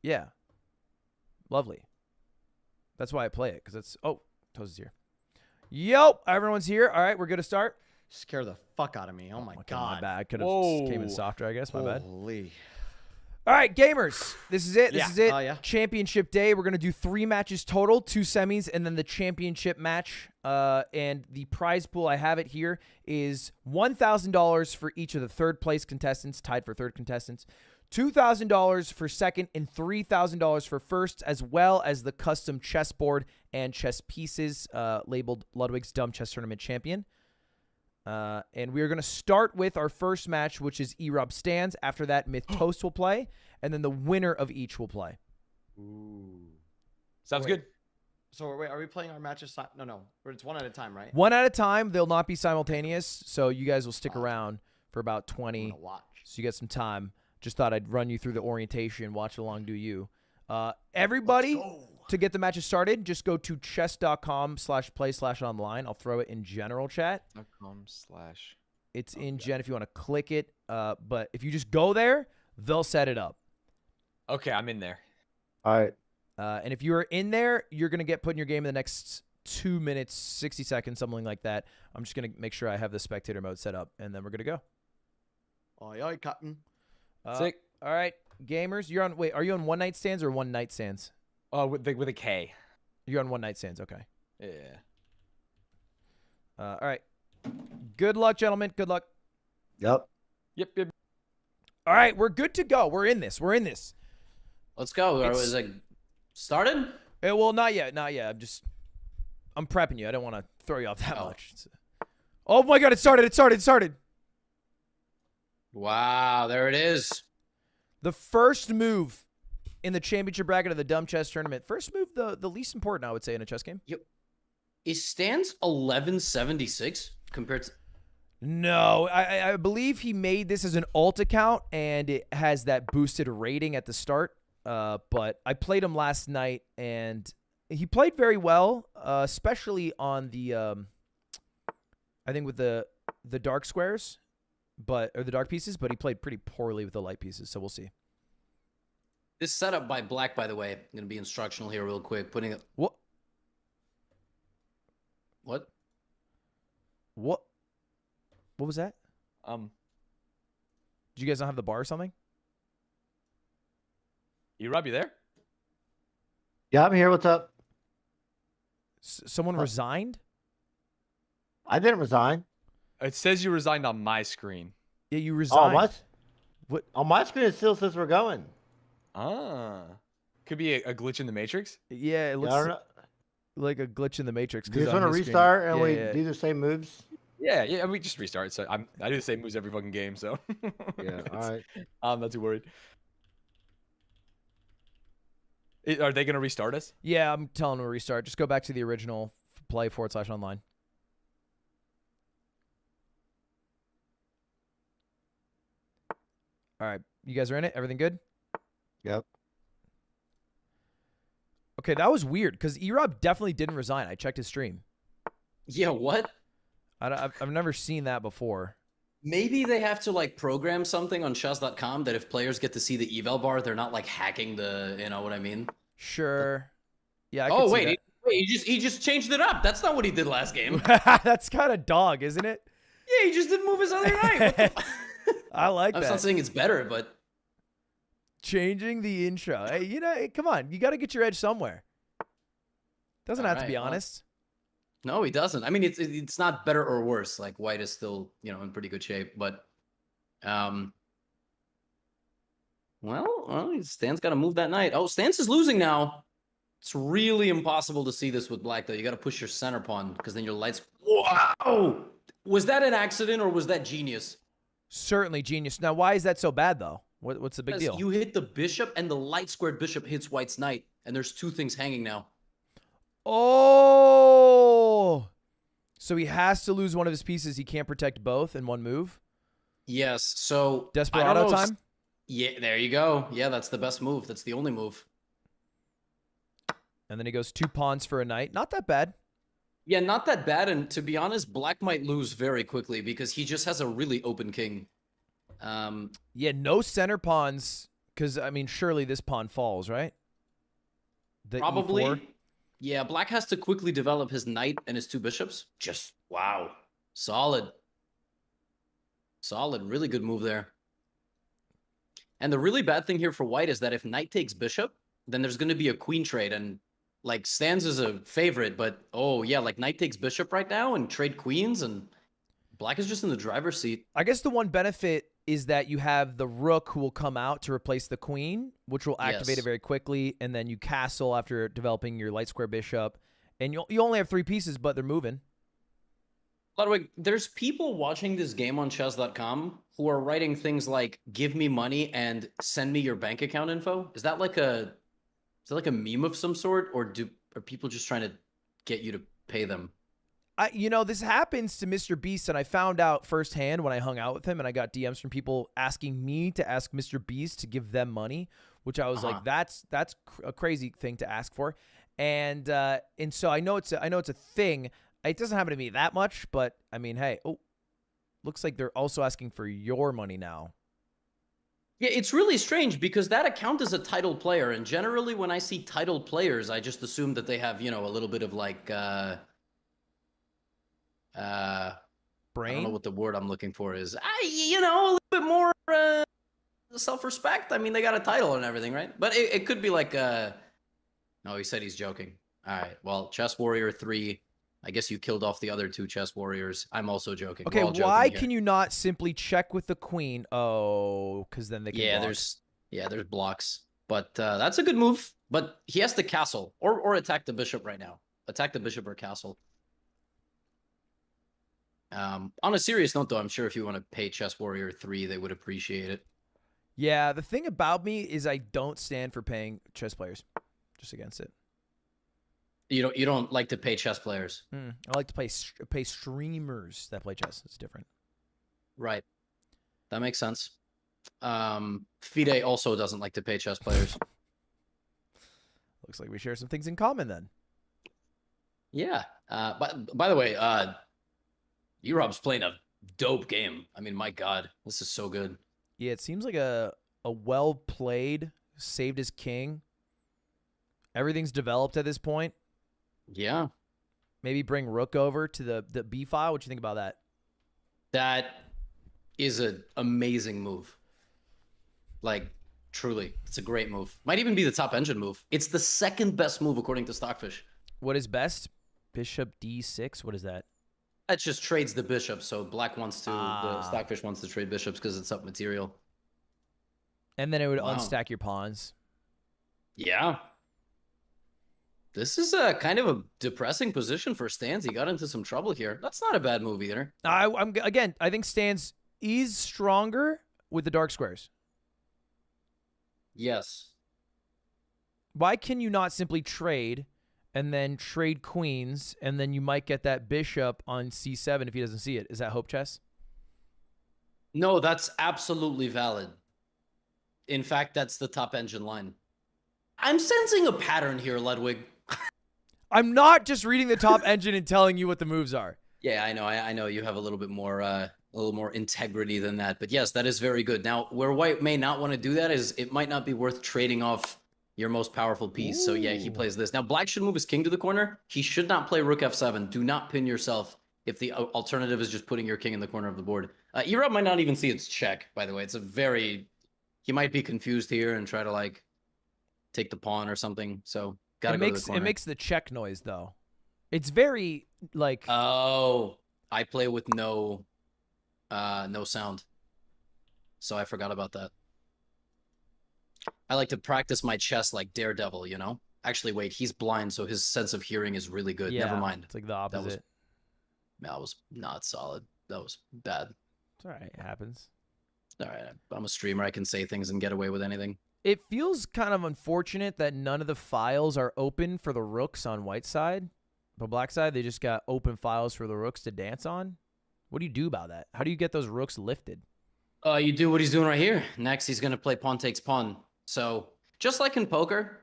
Yeah. Lovely. That's why I play it, because it's... Oh, Toast is here. Yo, everyone's here. All right, we're good to start. Scare the fuck out of me. Oh my Okay, god. my bad. I could have Whoa. came in softer, I guess. My bad. Holy. All right, gamers. This is it. This Yeah. is it. Oh, yeah. Championship day. We're going to do 3 matches total, 2 semis, and then the championship match. And the prize pool, I have it here, is $1,000 for each of the third place contestants, tied for third contestants, $2,000 for second, and $3,000 for first, as well as the custom chessboard and chess pieces labeled Ludwig's Dumb Chess Tournament Champion. And we are going to start with our first match, which is E-Rob Stands. After that, Myth Toast will play, and then the winner of each will play. Ooh. Sounds Wait. good. So wait, are we playing our matches? No. It's one at a time, right? One at a time. They'll not be simultaneous, so you guys will stick around for about I'm 20, gonna watch. so you get some time. Just thought I'd run you through the orientation, watch along, do you. Everybody, to get the matches started, just go to chess.com/play/online. I'll throw it in general chat. .com/. It's in gen if you want to click it. But if you just go there, they'll set it up. Okay, I'm in there. All right. And if you're in there, you're going to get put in your game in the next 2 minutes, 60 seconds, something like that. I'm just going to make sure I have the spectator mode set up, and then we're going to go. Aye, aye, Captain. Sick. All right, gamers. You're on. Wait, are you on one night stands or one night stands? Oh, with a K. You're on one night stands. Okay. Yeah. All right. Good luck, gentlemen. Good luck. Yep. Yep. All right, we're good to go. We're in this. Let's go. Is it started? Well, not yet. Not yet. I'm prepping you. I don't want to throw you off that Oh. much. Oh my God! It started. Wow, there it is. The first move in the championship bracket of the Dumb Chess tournament. First move, the least important, I would say, in a chess game. Is Stan's 1176 compared to... No, I believe he made this as an alt account, and it has that boosted rating at the start. But I played him last night, and he played very well, especially on the, I think with the dark squares, or the dark pieces. But he played pretty poorly with the light pieces. So we'll see. This setup by Black, by the way, I'm going to be instructional here real quick. Putting it... What? What? What was that? Did Did you guys not have the bar or something? Rob, you there? Yeah, I'm here. What's up? Someone resigned? I didn't resign. It says you resigned on my screen. Yeah, you Oh, resigned. what? On my screen, it still says we're going. Ah. Could be a glitch in the Matrix. Yeah, it Yeah, looks I don't know. like a glitch in the Matrix. Do you just on want to his screen- restart and Yeah, we yeah. do the same moves? Yeah, we just restart. So I do the same moves every fucking game, so Yeah, all right. I'm not too worried. Are they gonna restart us? Yeah, I'm telling them to restart. Just go back to the original play/online. All right, you guys are in it? Everything good? Yep. Okay, that was weird because E-Rob definitely didn't resign. I checked his stream. Yeah, what? I've never seen that before. Maybe they have to like program something on chess.com that if players get to see the eval bar, they're not like hacking the, you know what I mean? Sure. Yeah. I Oh, could see wait, he just changed it up. That's not what he did last game. that. That's kind of dog, isn't it? Yeah, he just didn't move his other night. What the I like I'm that. not saying it's better, but Changing the intro. Hey, come on. You got to get your edge somewhere. Doesn't have to be Alright, well. honest. no, he doesn't. I mean, it's not better or worse. Like White is still, in pretty good shape, but well, Stan's got to move that knight. Oh, Stan's is losing now. It's really impossible to see this with Black though. You got to push your center pawn because then your lights. Wow! Was that an accident or was that genius? Certainly genius. Now, why is that so bad though? What's the big Because deal? you hit the bishop and the light squared bishop hits White's knight, and there's two things hanging now. Oh, so he has to lose one of his pieces. He can't protect both in one move. Yes. So I don't Desperado know if- time. Yeah, there you go. Yeah, that's the best move. That's the only move. And then he goes 2 pawns for a knight. Not that bad. Yeah, not that bad. And to be honest, Black might lose very quickly because he just has a really open king. Yeah, no center pawns. Because, I mean, surely this pawn falls, right? The Probably. E4. Yeah, Black has to quickly develop his knight and his two bishops. Just, wow. Solid. Solid. Really good move there. And the really bad thing here for White is that if knight takes bishop, then there's going to be a queen trade. And, like, Stans is a favorite, but, oh, yeah, like, knight takes bishop right now and trade queens, and Black is just in the driver's seat. I guess the one benefit is that you have the rook who will come out to replace the queen, which will activate Yes. it very quickly, and then you castle after developing your light square bishop, and you only have 3 pieces, but they're moving. Ludwig, there's people watching this game on chess.com who are writing things like "Give me money and send me your bank account info." Is that like a meme of some sort, or are people just trying to get you to pay them? This happens to Mr. Beast, and I found out firsthand when I hung out with him, and I got DMs from people asking me to ask Mr. Beast to give them money, which I was like, that's a crazy thing to ask for, and so I know it's a thing. It doesn't happen to me that much, but I mean, hey, looks like they're also asking for your money now. Yeah, it's really strange because that account is a titled player, and generally when I see titled players, I just assume that they have a little bit of like I don't know Brain? what the word I'm looking for is. A little bit more self-respect. I mean, they got a title and everything, right? But it could be like, no, he said he's joking. All right, well, Chess Warrior 3, I guess you killed off the other 2 Chess Warriors. I'm also joking. Okay, We're all why joking here. can you not simply check with the queen? Oh, because then they can Yeah, block. there's blocks. But that's a good move. But he has to castle or attack the bishop right now. Attack the bishop or castle. On a serious note, though, I'm sure if you want to pay Chess Warrior 3, they would appreciate it. Yeah, the thing about me is I don't stand for paying chess players. Just against it. You don't like to pay chess players. I like to pay streamers that play chess. It's different. Right. That makes sense. Fide also doesn't like to pay chess players. Looks like we share some things in common then. Yeah. But by the way, E-Rob's playing a dope game. I mean, my God, this is so good. Yeah, it seems like a well played, saved his king. Everything's developed at this point. Yeah. Maybe bring rook over to the b file. What do you think about that? That is an amazing move. Like, truly, it's a great move. Might even be the top engine move. It's the second best move according to Stockfish. What is best? Bishop d6. What is that? That just trades the bishop. So black wants to, the Stockfish wants to trade bishops because it's up material. And then it would Wow. unstack your pawns. Yeah. This is a kind of a depressing position for Stans. He got into some trouble here. That's not a bad move either. I think Stans is stronger with the dark squares. Yes. Why can you not simply trade and then trade queens, and then you might get that bishop on c7 if he doesn't see it? Is that hope chess? No, that's absolutely valid. In fact, that's the top engine line. I'm sensing a pattern here, Ludwig. I'm not just reading the top engine and telling you what the moves are. Yeah, I know. I know you have a little bit more, integrity than that. But yes, that is very good. Now, where White may not want to do that is it might not be worth trading off your most powerful piece. Ooh. So yeah, he plays this. Now, Black should move his king to the corner. He should not play Rook F7. Do not pin yourself if the alternative is just putting your king in the corner of the board. E-Rob might not even see its check, by the way. It's a very... He might be confused here and try to, like, take the pawn or something. So, gotta go to the corner. It makes the check noise, though. It's very, like... Oh, I play with no sound. So I forgot about that. I like to practice my chess like Daredevil, you know? Actually, wait, he's blind, so his sense of hearing is really good. Yeah, never mind. It's like the opposite. That was not solid. That was bad. It's all right. It happens. All right, I'm a streamer. I can say things and get away with anything. It feels kind of unfortunate that none of the files are open for the rooks on white side. But black side, they just got open files for the rooks to dance on. What do you do about that? How do you get those rooks lifted? You do what he's doing right here. Next, he's going to play pawn takes pawn. So, just like in poker,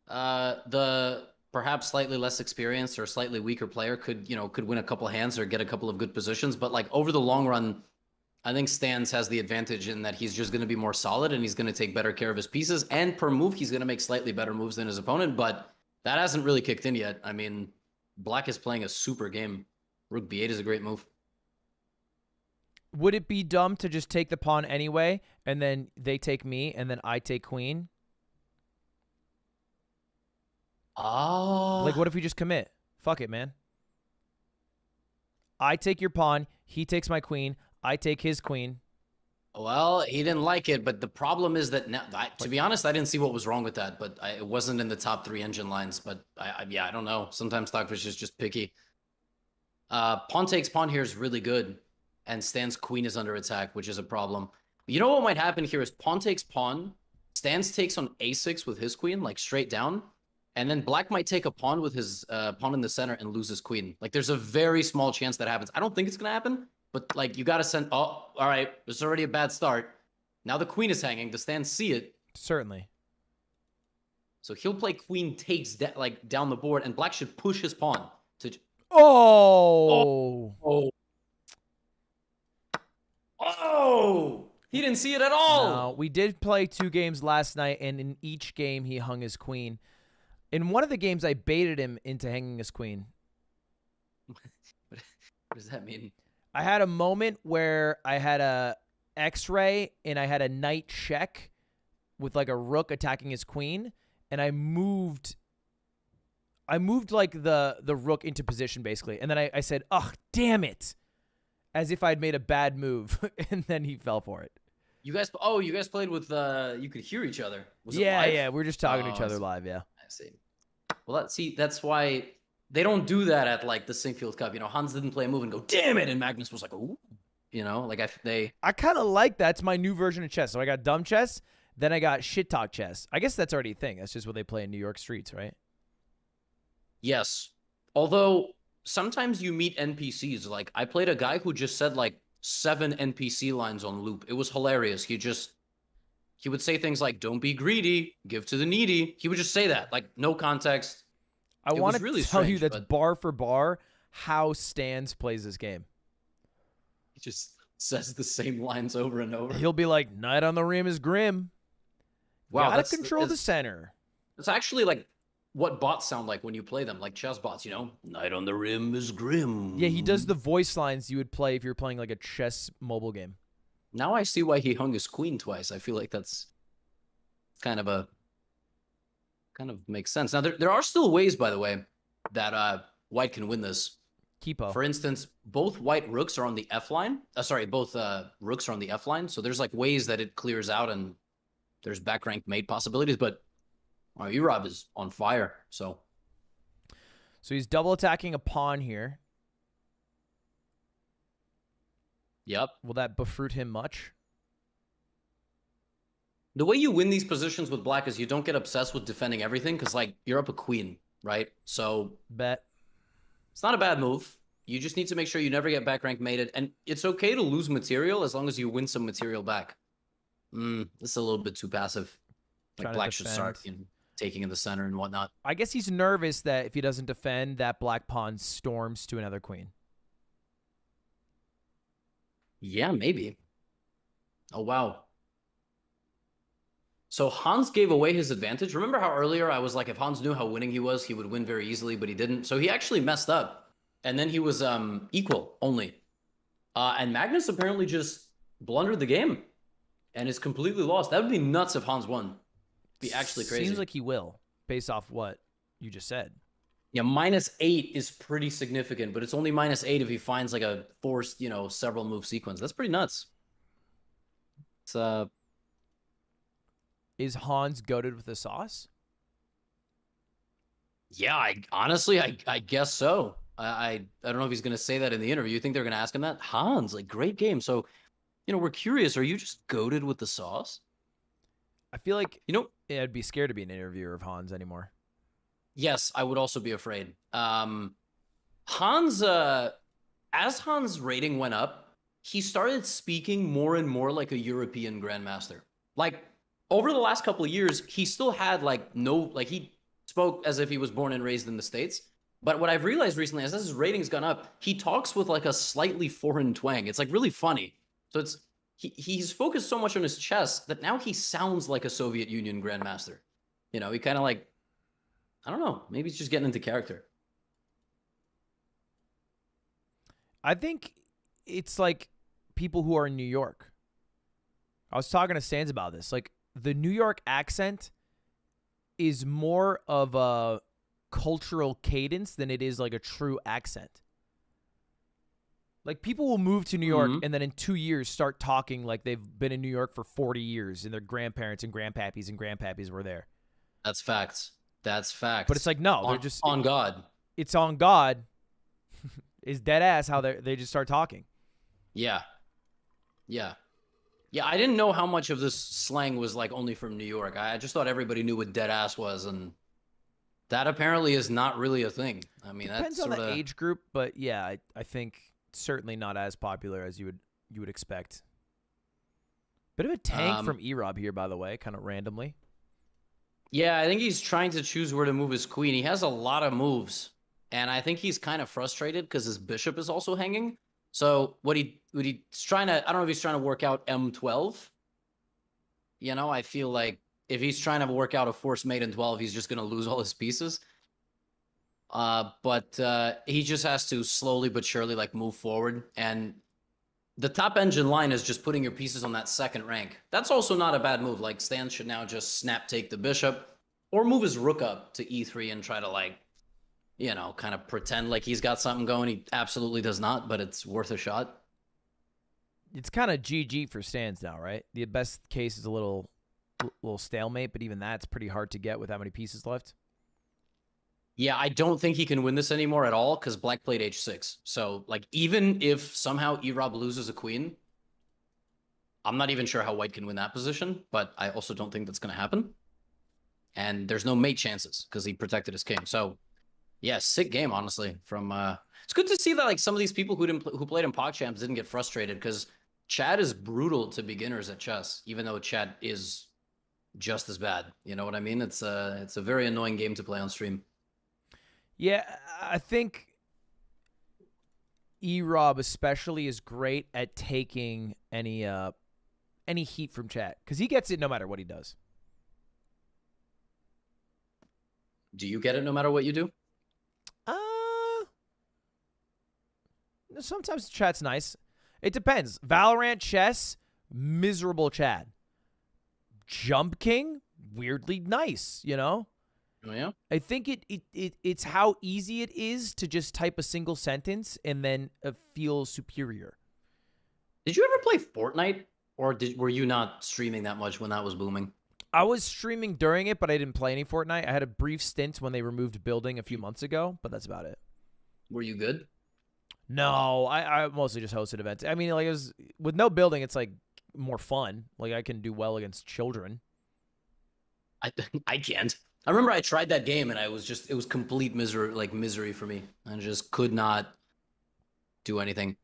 the perhaps slightly less experienced or slightly weaker player could win a couple hands or get a couple of good positions. But like over the long run, I think Stans has the advantage in that he's just going to be more solid and he's going to take better care of his pieces. And per move, he's going to make slightly better moves than his opponent. But that hasn't really kicked in yet. I mean, Black is playing a super game. Rook B8 is a great move. Would it be dumb to just take the pawn anyway, and then they take me, and then I take queen? Like, what if we just commit? Fuck it, man. I take your pawn, he takes my queen, I take his queen. Well, he didn't like it, but the problem is that, now, to be honest, I didn't see what was wrong with that, but it wasn't in the top 3 engine lines, but I don't know. Sometimes Stockfish is just picky. Pawn takes pawn here is really good, and Stan's queen is under attack, which is a problem. You know what might happen here is pawn takes pawn, Stan's takes on a6 with his queen, like straight down, and then Black might take a pawn with his pawn in the center and lose his queen. Like, there's a very small chance that happens. I don't think it's going to happen, but, like, you got to send... Oh, all right. This is already a bad start. Now the queen is hanging. Does Stan see it? Certainly. So he'll play queen takes, down the board, and Black should push his pawn to... Oh! He didn't see it at all! No, we did play 2 games last night, and in each game, he hung his queen. In one of the games, I baited him into hanging his queen. What does that mean? I had a moment where I had a X-ray and I had a knight check with like a rook attacking his queen, and I moved like the rook into position basically, and then I said, "Ugh, damn it," as if I'd made a bad move, and then he fell for it. You guys played with you could hear each other. Was it Yeah, live? yeah, we're just talking to Oh, each I other see. live. Yeah. I see. Well, that's why they don't do that at like the Sinkfield Cup. You know, Hans didn't play a move and go, "Damn it," and Magnus was like, "Ooh," you know, like they. I kind of like that. It's my new version of chess. So I got dumb chess, then I got shit talk chess. I guess that's already a thing. That's just what they play in New York streets, right? Yes. Although sometimes you meet NPCs. Like I played a guy who just said like 7 NPC lines on loop. It was hilarious. He would say things like, "Don't be greedy, give to the needy." He would just say that, like no context. I want to really tell you strange, that's but- bar for bar how Stans plays this game. He just says the same lines over and over. He'll be like, "Knight on the rim is grim. Wow, Gotta control the center." It's actually like what bots sound like when you play them, like chess bots, you know? "Knight on the rim is grim." Yeah, he does the voice lines you would play if you're playing like a chess mobile game. Now I see why he hung his queen twice. I feel like that's kind of makes sense. Now there are still ways, by the way, that white can win this. Keepo. For instance, both white rooks are on the F line. Both rooks are on the F line. So there's like ways that it clears out and there's back rank mate possibilities, but Erob is on fire. So he's double attacking a pawn here. yep. Will that befruit him much? The way you win these positions with black is you don't get obsessed with defending everything because like you're up a queen, right? So Bet. it's not a bad move. You just need to make sure you never get back rank mated, and it's okay to lose material as long as you win some material back. This is a little bit too passive. Like Trying to black should start defend. taking in the center and whatnot. I guess he's nervous that if he doesn't defend, that black pawn storms to another queen. Yeah, maybe. Oh, wow. So Hans gave away his advantage. Remember how earlier I was like, if Hans knew how winning he was, he would win very easily, but he didn't. So he actually messed up. And then he was equal only. And Magnus apparently just blundered the game and is completely lost. That would be nuts if Hans won. Be actually crazy. Seems like he will, based off what you just said. Yeah, -8 is pretty significant, but it's only -8 if he finds like a forced, several move sequence. That's pretty nuts. It's Is Hans goated with the sauce? yeah, I guess so. I don't know if he's gonna say that in the interview. You think they're gonna ask him that? Hans, like great game. So, we're curious. Are you just goated with the sauce? I feel like I'd be scared to be an interviewer of Hans anymore. Yes, I would also be afraid. Hans, as Hans' rating went up, he started speaking more and more like a European grandmaster. Like over the last couple of years, he still had he spoke as if he was born and raised in the States. But what I've realized recently is as his rating's gone up, he talks with like a slightly foreign twang. It's like really funny. So he's focused so much on his chess that now he sounds like a Soviet Union grandmaster. He kind of like, I don't know, maybe he's just getting into character. I think it's like people who are in New York. I was talking to Stans about this. Like the New York accent is more of a cultural cadence than it is like a true accent. Like people will move to New York and then in 2 years start talking like they've been in New York for 40 years and their grandparents and grandpappies were there. That's facts. That's facts. But it's like, no, they're just on God. It's on God. Is dead ass how they just start talking. Yeah. I didn't know how much of this slang was like only from New York. I just thought everybody knew what dead ass was, and that apparently is not really a thing. I mean, Depends that's on sort the of age group, but yeah, I think certainly not as popular as you would expect. Bit of a tank from Erob here, by the way, kind of randomly. Yeah, I think he's trying to choose where to move his queen. He has a lot of moves, and I think he's kind of frustrated because his bishop is also hanging. So what he's trying to, I don't know if he's trying to work out M12. I feel like if he's trying to work out a forced mate in 12, he's just going to lose all his pieces. But he just has to slowly but surely like move forward. And The top engine line is just putting your pieces on that second rank. That's also not a bad move. Like Stan should now just snap take the bishop or move his rook up to e3 and try to like, you know, kind of pretend like he's got something going. He absolutely does not, but it's worth a shot. It's kind of GG for Stans now, right? The best case is a little stalemate, but even that's pretty hard to get with how many pieces left. Yeah, I don't think he can win this anymore at all because Black played h6. So, like, even if somehow Erob loses a queen, I'm not even sure how White can win that position, but I also don't think that's going to happen. And there's no mate chances because he protected his king. So, yeah, sick game, honestly. From it's good to see that like some of these people who played in PogChamps didn't get frustrated because Chad is brutal to beginners at chess, even though Chad is just as bad. You know what I mean? It's a very annoying game to play on stream. Yeah, I think Erob especially is great at taking any heat from chat because he gets it no matter what he does. Do you get it no matter what you do? Sometimes chat's nice. It depends. Valorant, chess, miserable Chad. Jump King, weirdly nice, you know? Oh, yeah? I think it's how easy it is to just type a single sentence and then feel superior. Did you ever play Fortnite? Or were you not streaming that much when that was booming? I was streaming during it, but I didn't play any Fortnite. I had a brief stint when they removed building a few months ago, but that's about it. Were you good? No, I mostly just hosted events. I mean, like it was with no building, it's like more fun. Like I can do well against children. I can't. I remember I tried that game and it was complete misery for me. I just could not do anything.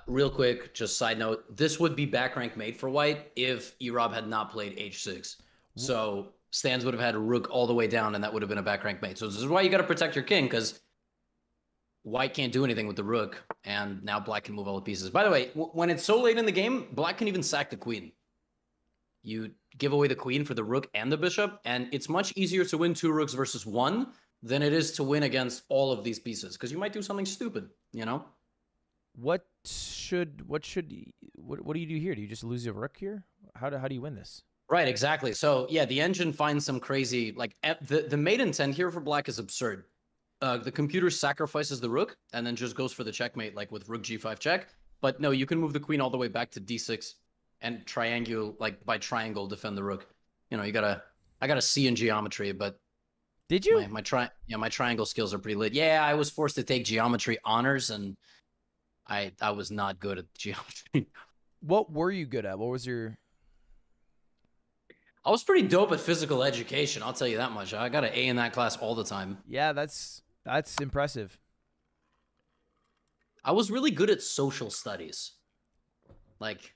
Real quick, just side note, this would be back rank mate for White if Erob had not played h6. So Stans would have had a rook all the way down and that would have been a back rank mate. So this is why you got to protect your king because White can't do anything with the rook, and now Black can move all the pieces. By the way, when it's so late in the game, Black can even sack the queen. You give away the queen for the rook and the bishop, and it's much easier to win 2 rooks versus 1 than it is to win against all of these pieces, because you might do something stupid, you know? What do you do here? Do you just lose your rook here? How do you win this? Right, exactly. So, yeah, the engine finds some crazy... Like, the mate intent here for Black is absurd. The computer sacrifices the rook and then just goes for the checkmate, like with rook g5 check. But no, you can move the queen all the way back to d6 and by triangle defend the rook. You know, I got a C in geometry, but did you? My triangle skills are pretty lit. Yeah, I was forced to take geometry honors, and I was not good at geometry. What were you good at? What was your? I was pretty dope at physical education. I'll tell you that much. I got an A in that class all the time. Yeah, that's impressive. I was really good at social studies, like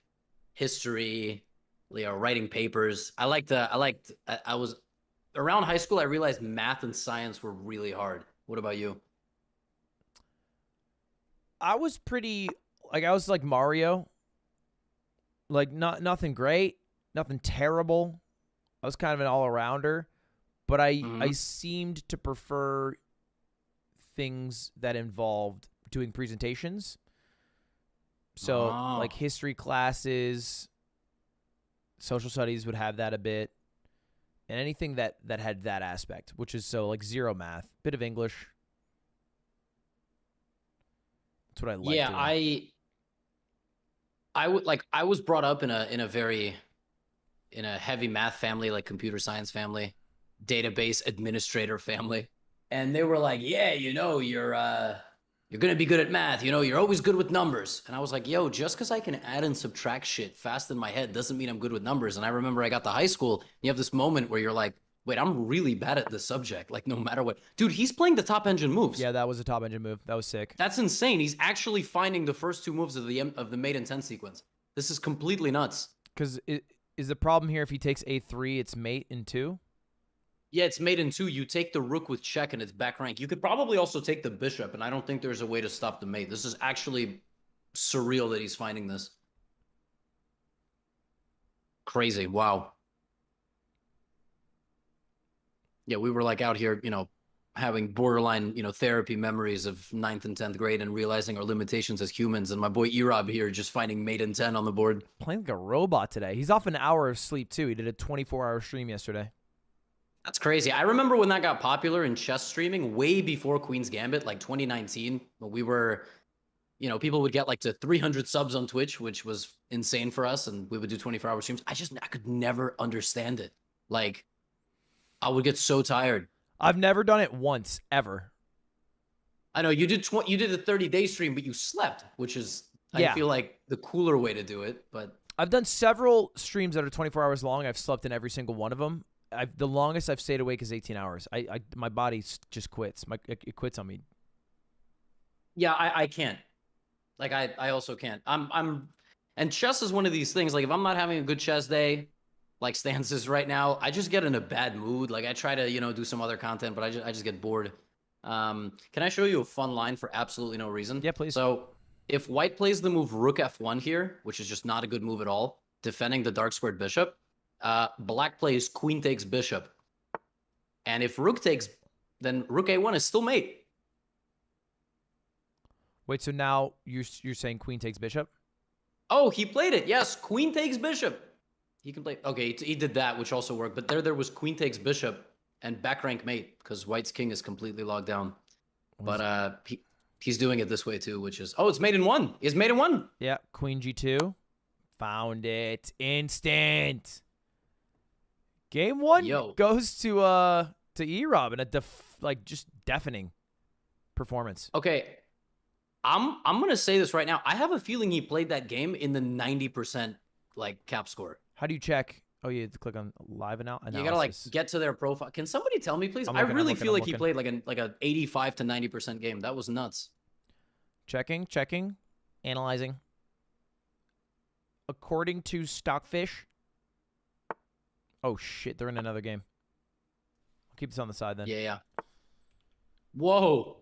history, writing papers. I was around high school. I realized math and science were really hard. What about you? I was pretty I was like Mario. Like nothing great, nothing terrible. I was kind of an all-arounder, but I seemed to prefer things that involved doing presentations. So like history classes, social studies would have that a bit, and anything that had that aspect, which is so like zero math, bit of English. That's what I like. Yeah, I was brought up in a heavy math family, like computer science family, database administrator family. And they were like, yeah, you know, you're going to be good at math. You know, you're always good with numbers. And I was like, yo, just because I can add and subtract shit fast in my head doesn't mean I'm good with numbers. And I remember I got to high school, you have this moment where you're like, wait, I'm really bad at this subject. Like, no matter what. Dude, he's playing the top engine moves. Yeah, that was a top engine move. That was sick. That's insane. He's actually finding the first 2 moves of the mate in 10 sequence. This is completely nuts. Because is the problem here if he takes a3, it's mate in 2? Yeah, it's mate in 2. You take the rook with check and it's back rank. You could probably also take the bishop, and I don't think there's a way to stop the mate. This is actually surreal that he's finding this. Crazy. Wow. Yeah, we were like out here, you know, having borderline, therapy memories of 9th and 10th grade and realizing our limitations as humans. And my boy Erob here just finding mate in 10 on the board. Playing like a robot today. He's off an hour of sleep, too. He did a 24-hour stream yesterday. That's crazy. I remember when that got popular in chess streaming way before Queen's Gambit, like 2019, when we were, people would get like to 300 subs on Twitch, which was insane for us. And we would do 24-hour streams. I could never understand it. Like, I would get so tired. I've never done it once, ever. I know you did a 30-day stream, but you slept, which is, I feel like, the cooler way to do it. But I've done several streams that are 24 hours long. I've slept in every single one of them. The longest I've stayed awake is 18 hours. My body just quits. It quits on me. Yeah, I can't. Like, I also can't. And chess is one of these things. Like, if I'm not having a good chess day, like stances right now, I just get in a bad mood. Like, I try to, do some other content, but I just get bored. Can I show you a fun line for absolutely no reason? Yeah, please. So, if white plays the move rook f1 here, which is just not a good move at all, defending the dark squared bishop, black plays queen takes bishop. And if rook takes, then rook a1 is still mate. Wait, so now you're saying queen takes bishop? Oh, he played it. Yes, queen takes bishop. He can play. Okay, he did that, which also worked. But there was queen takes bishop and back rank mate because white's king is completely locked down. But he's doing it this way too, which is, it's mate in one. He's mate in one. Yeah, queen g2. Found it. Instant. Game one goes to Erob in a just deafening performance. Okay, I'm gonna say this right now. I have a feeling he played that game in the 90% like cap score. How do you check? Oh, you have to click on live analysis. You gotta like get to their profile. Can somebody tell me, please? I really feel like he played like a 85 to 90% game. That was nuts. Checking, analyzing. According to Stockfish. Oh shit, they're in another game. I'll keep this on the side then. Yeah. Whoa.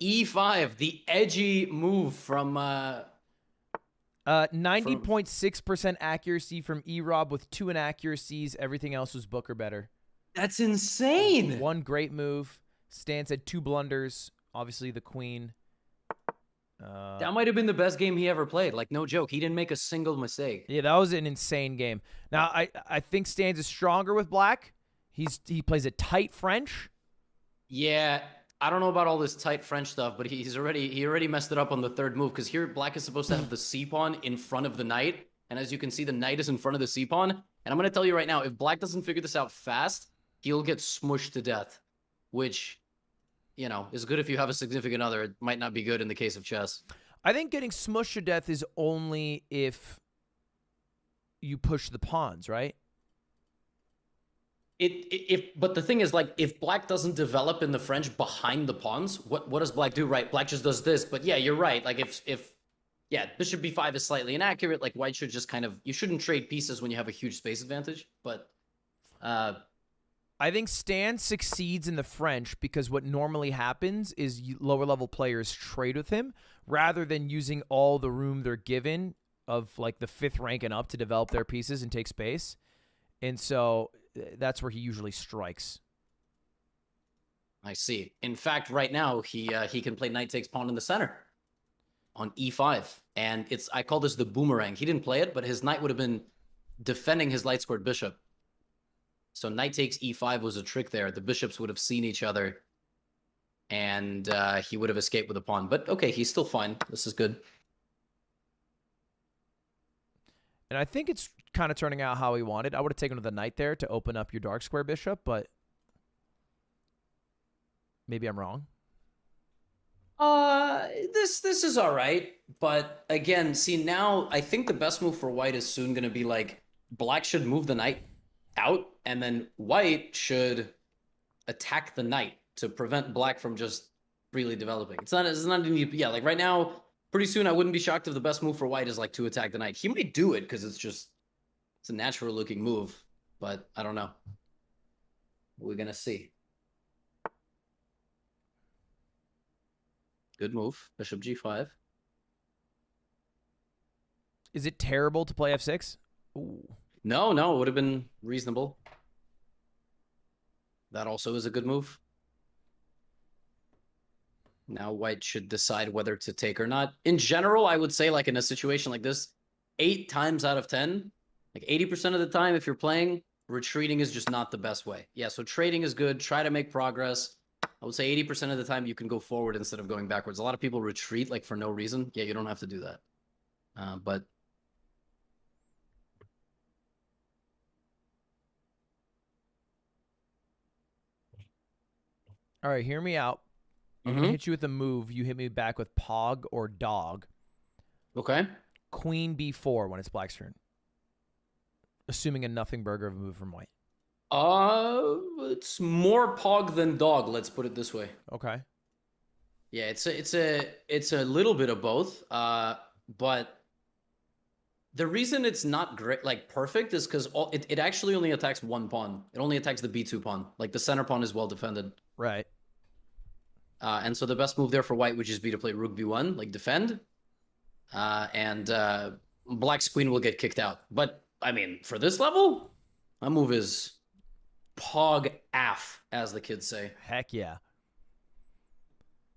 E5, the edgy move from 90.6% accuracy from Erob with 2 inaccuracies. Everything else was book or better. That's insane. One great move. Stance had 2 blunders. Obviously the queen. That might have been the best game he ever played. Like, no joke. He didn't make a single mistake. Yeah, that was an insane game. Now, I think Stans is stronger with black. He plays a tight French. Yeah, I don't know about all this tight French stuff, but he already messed it up on the third move because here black is supposed to have the c pawn in front of the knight, and as you can see, the knight is in front of the c pawn. And I'm gonna tell you right now, if black doesn't figure this out fast, he'll get smushed to death, which, is good if you have a significant other. It might not be good in the case of chess. I think getting smushed to death is only if you push the pawns, right? But the thing is, like, if black doesn't develop in the French behind the pawns, what does black do? Right, black just does this. But yeah, you're right. Like if bishop b5 is slightly inaccurate, like white should just you shouldn't trade pieces when you have a huge space advantage. But I think Stan succeeds in the French because what normally happens is lower level players trade with him rather than using all the room they're given of like the 5th rank and up to develop their pieces and take space. And so that's where he usually strikes. I see. In fact, right now he can play knight takes pawn in the center on e5, and I call this the boomerang. He didn't play it, but his knight would have been defending his light squared bishop. So knight takes e5 was a trick there. The bishops would have seen each other, and he would have escaped with a pawn. But okay, he's still fine. This is good. And I think it's kind of turning out how he wanted. I would have taken with the knight there to open up your dark square bishop, but maybe I'm wrong. This is all right, but again, see, now I think the best move for white is soon going to be like black should move the knight out, and then white should attack the knight to prevent black from just really developing. It's not yeah, like right now, pretty soon I wouldn't be shocked if the best move for white is like to attack the knight. He might do it because it's a natural looking move, but I don't know. We're gonna see. Good move, bishop g5. Is it terrible to play f6? Ooh. No, it would have been reasonable. That also is a good move. Now white should decide whether to take or not. In general, I would say like in a situation like this, 8 times out of 10, like 80% of the time, if you're playing, retreating is just not the best way. Yeah, so trading is good. Try to make progress. I would say 80% of the time you can go forward instead of going backwards. A lot of people retreat like for no reason. Yeah, you don't have to do that. But All right, hear me out. I'm gonna hit you with a move. You hit me back with Pog or Dog. Okay. Queen B4 when it's black's turn. Assuming a nothing burger of a move from white. It's more Pog than Dog. Let's put it this way. Okay. Yeah, it's a little bit of both. But the reason it's not great, like perfect, is because it actually only attacks one pawn. It only attacks the B2 pawn. Like the center pawn is well defended. Right. And so the best move there for white would just be to play Rook B1, like defend. And black's queen will get kicked out. But, I mean, for this level, my move is Pog AF, as the kids say. Heck yeah.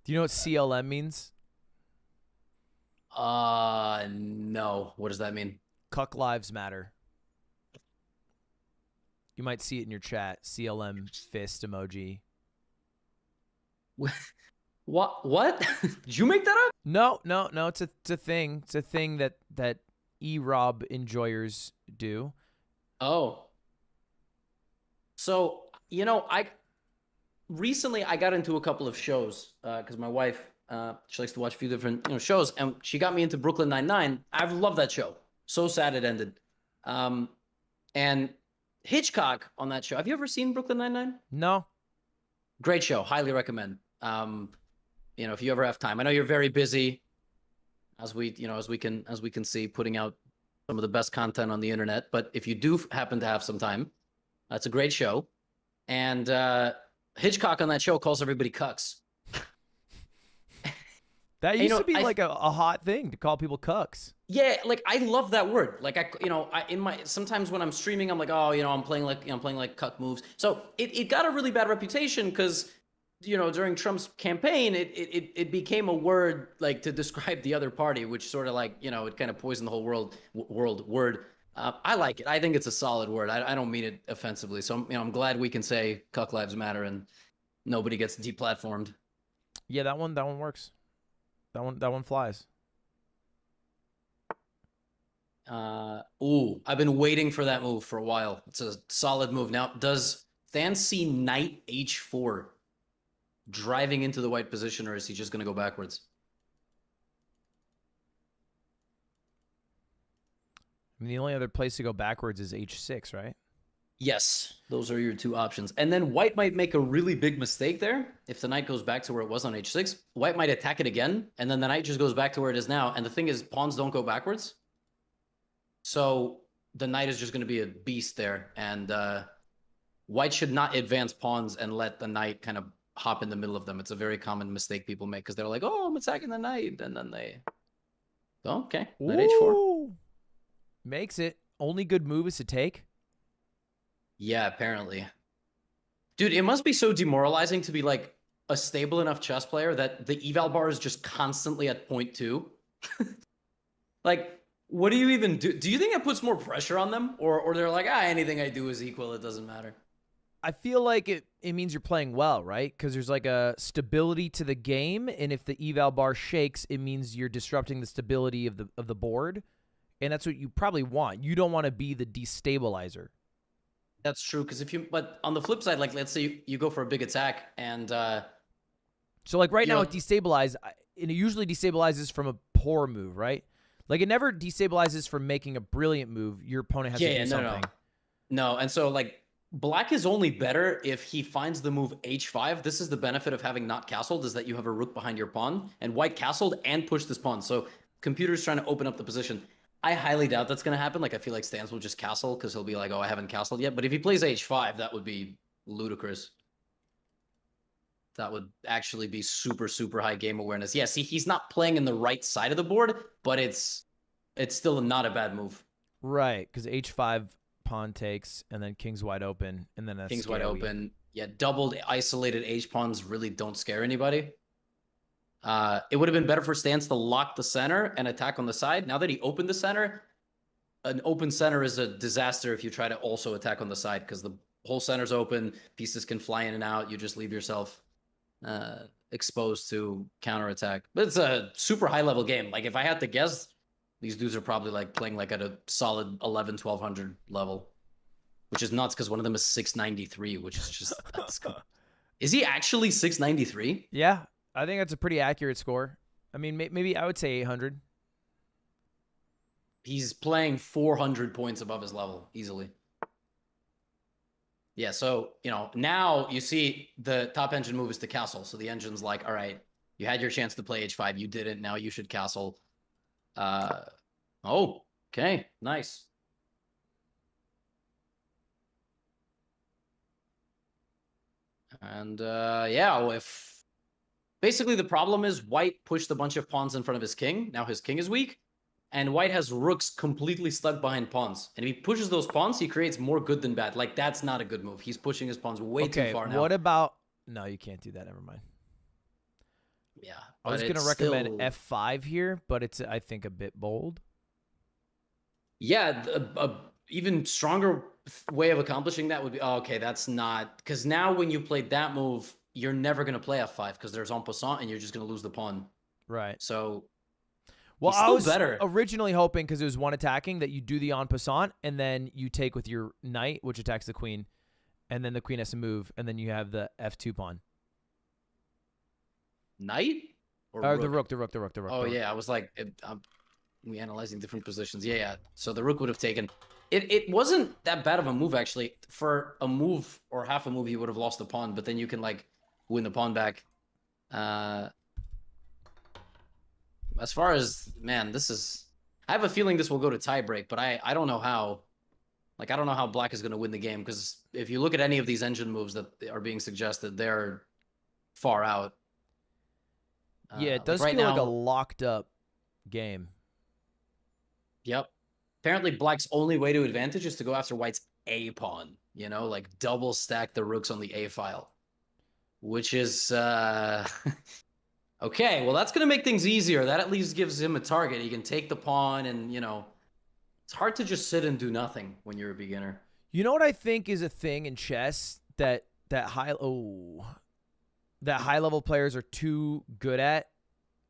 Do you know what CLM means? No. What does that mean? Cuck Lives Matter. You might see it in your chat. CLM fist emoji. What? Did you make that up? No. It's a thing. It's a thing that E-Rob enjoyers do. Oh. So, recently I got into a couple of shows because my wife, she likes to watch a few different shows, and she got me into Brooklyn Nine-Nine. I've loved that show. So sad it ended. And Hitchcock on that show. Have you ever seen Brooklyn Nine-Nine? No. Great show. Highly recommend. If you ever have time. I know you're very busy, as we can see, putting out some of the best content on the internet. But if you do happen to have some time, that's a great show. And Hitchcock on that show calls everybody cucks. That used to be like a hot thing to call people cucks. Yeah, like I love that word. Like sometimes when I'm streaming, I'm like, oh, I'm playing like cuck moves. So it got a really bad reputation because during Trump's campaign, it became a word like to describe the other party, which sort of like it kind of poisoned the whole word. I like it. I think it's a solid word. I don't mean it offensively. So I'm glad we can say cuck lives matter and nobody gets deplatformed. Yeah, that one works. That one flies. I've been waiting for that move for a while. It's a solid move. Now, does Stan see knight h4 driving into the white position, or is he just going to go backwards? I mean, the only other place to go backwards is h6, right? Yes, those are your two options. And then white might make a really big mistake there. If the knight goes back to where it was on h6, white might attack it again, and then the knight just goes back to where it is now. And the thing is, pawns don't go backwards. So the knight is just going to be a beast there. And white should not advance pawns and let the knight kind of hop in the middle of them. It's a very common mistake people make because they're like, oh, I'm attacking the knight. And then they... Oh, okay, knight h4. Makes it. Only good move is to take? Yeah, apparently. Dude, it must be so demoralizing to be like a stable enough chess player that the eval bar is just constantly at 0.2. Like, what do you even do? Do you think it puts more pressure on them? Or they're like, anything I do is equal, it doesn't matter? I feel like it means you're playing well, right? Because there's like a stability to the game, and if the eval bar shakes, it means you're disrupting the stability of the board, and that's what you probably want. You don't want to be the destabilizer. That's true, because but on the flip side, like let's say you go for a big attack and so like right now it destabilizes, and it usually destabilizes from a poor move, right? Like it never destabilizes from making a brilliant move. Your opponent has to do something. No, and so like black is only better if he finds the move h5. This is the benefit of having not castled, is that you have a rook behind your pawn, and white castled and pushed this pawn. So computer's trying to open up the position. I highly doubt that's going to happen. Like, I feel like Stans will just castle because he'll be like, oh, I haven't castled yet. But if he plays h5, that would be ludicrous. That would actually be super, super high game awareness. Yeah, see, he's not playing in the right side of the board, but it's still not a bad move. Right, because h5 pawn takes, and then king's wide open, and then king's wide open. Yeah, doubled isolated h-pawns really don't scare anybody. It would have been better for Stance to lock the center and attack on the side. Now that he opened the center, an open center is a disaster if you try to also attack on the side because the whole center's open. Pieces can fly in and out. You just leave yourself exposed to counterattack. But it's a super high level game. Like if I had to guess, these dudes are probably like playing like at a solid 11, 1200 level, which is nuts because one of them is 693, which is just that's Is he actually 693? Yeah, I think that's a pretty accurate score. I mean, maybe I would say 800. He's playing 400 points above his level easily. Yeah, so, now you see the top engine move is to castle. So the engine's like, all right, you had your chance to play h5. You didn't. Now you should castle. Oh, okay. Nice. And, if basically the problem is white pushed a bunch of pawns in front of his king. Now his king is weak. And white has rooks completely stuck behind pawns. And if he pushes those pawns, he creates more good than bad. Like, that's not a good move. He's pushing his pawns way too far now. What about... No, you can't do that. Never mind. Yeah. I was going to recommend F5 here, but it's, I think, a bit bold. Yeah, a even stronger way of accomplishing that would be... Oh, okay, that's not... Because now when you played that move, you're never going to play F5 because there's en passant and you're just going to lose the pawn. Right. So... Well, I was better. Originally hoping, because it was one attacking, that you do the en passant, and then you take with your knight, which attacks the queen, and then the queen has to move, and then you have the F2 pawn. Knight? Or the rook. Oh, yeah. I was like, we analyzing different positions. Yeah. So the rook would have taken... It wasn't that bad of a move, actually. For a move or half a move, you would have lost the pawn, but then you can, like, win the pawn back. As far as, man, this is... I have a feeling this will go to tiebreak, but I don't know how. Like, I don't know how black is going to win the game, because if you look at any of these engine moves that are being suggested, they're far out. Yeah, it does feel like a locked up game. Yep. Apparently, black's only way to advantage is to go after white's A pawn. Like double stack the rooks on the A file. Which is... Okay, well, that's going to make things easier. That at least gives him a target. He can take the pawn and, it's hard to just sit and do nothing when you're a beginner. You know what I think is a thing in chess that high level players are too good at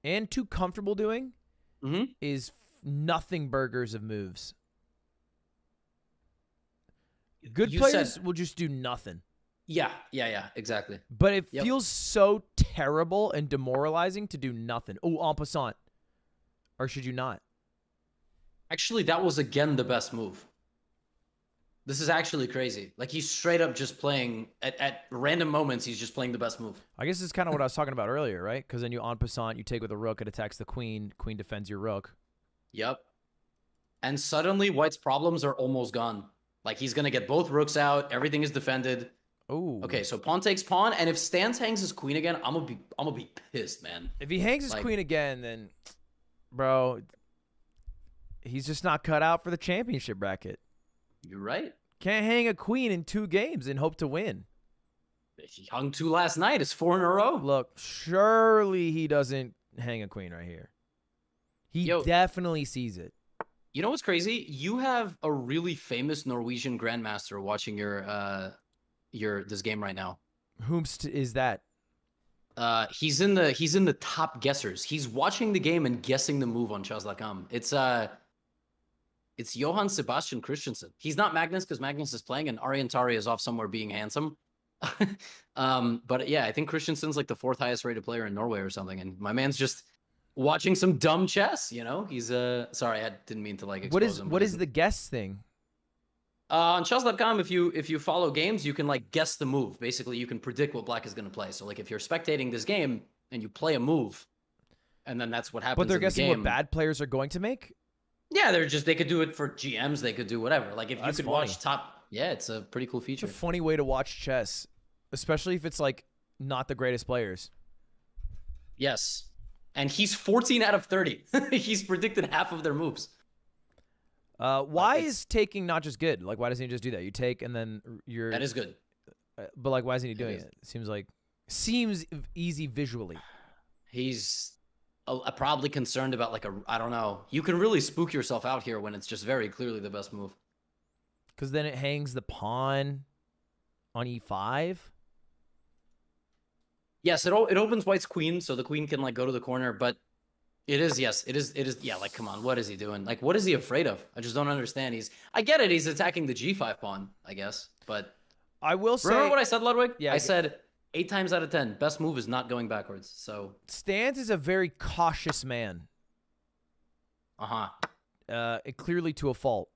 and too comfortable doing is nothing burgers of moves. Good players will just do nothing. Yeah, exactly. But it feels so terrible and demoralizing to do nothing. Oh, en passant. Or should you not? Actually, that was, again, the best move. This is actually crazy. Like, he's straight up just playing, at random moments, he's just playing the best move. I guess it's kind of what I was talking about earlier, right? Because then you en passant, you take with a rook, it attacks the queen. Queen defends your rook. Yep. And suddenly, white's problems are almost gone. Like, he's going to get both rooks out. Everything is defended. Oh. Okay, so pawn takes pawn, and if Stance hangs his queen again, I'm gonna be pissed, man. If he hangs his queen again, then, bro, he's just not cut out for the championship bracket. You're right. Can't hang a queen in 2 games and hope to win. He hung 2 last night. It's 4 in a row. Look, surely he doesn't hang a queen right here. He definitely sees it. You know what's crazy? You have a really famous Norwegian grandmaster watching this game right now. Whomst is that? He's in the top guessers. He's watching the game and guessing the move on chess.com. It's Johann Sebastian Christensen. He's not Magnus because Magnus is playing and Ariantari is off somewhere being handsome. But yeah, I think Christensen's like the 4th highest rated player in Norway or something, and my man's just watching some dumb chess. He's sorry, I didn't mean to like expose him. What is the guess thing? On chess.com, if you follow games, you can like guess the move. Basically, you can predict what black is going to play. So like if you're spectating this game and you play a move, and then that's what happens. But they're guessing what bad players are going to make? Yeah, they could do it for GMs, they could do whatever. Like if you could watch top, it's a pretty cool feature. It's a funny way to watch chess, especially if it's like not the greatest players. Yes. And he's 14 out of 30. He's predicted half of their moves. Why is taking not just good? Like, why doesn't he just do that? You take and then you're... That is good. But, like, why isn't he doing it? It seems easy visually. He's probably concerned about like I don't know. You can really spook yourself out here when it's just very clearly the best move. Because then it hangs the pawn on e5. Yes, it opens white's queen, so the queen can like go to the corner, but it is, yeah, like, come on, what is he doing? Like, what is he afraid of? I just don't understand. I get it, he's attacking the g5 pawn, I guess, but... I will say... Remember what I said, Ludwig? Yeah, I said 8 times out of 10, best move is not going backwards, so... Stans is a very cautious man. Uh-huh. Clearly to a fault.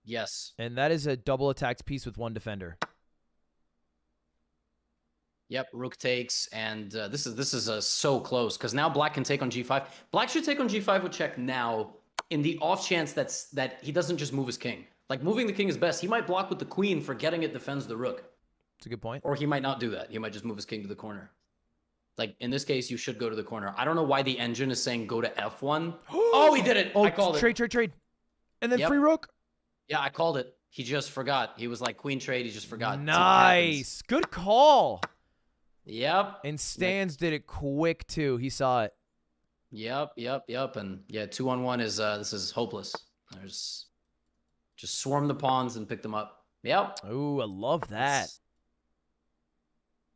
Yes. And that is a double attacked piece with one defender. Yep, rook takes, and this is so close, because now black can take on g5. Black should take on g5 with check now, in the off chance that he doesn't just move his king. Like, moving the king is best. He might block with the queen, forgetting it defends the rook. That's a good point. Or he might not do that. He might just move his king to the corner. Like, in this case, you should go to the corner. I don't know why the engine is saying go to f1. Oh, he did it! Oh, I called it. Trade. And then Yep. free rook. Yeah, I called it. He just forgot. He was like, queen trade, he just forgot. Nice. Good call. Yep. And Stans did it quick, too. He saw it. Yep. And yeah, 2-on-1 is, this is hopeless. There's just swarm the pawns and pick them up. Yep. Oh, I love that.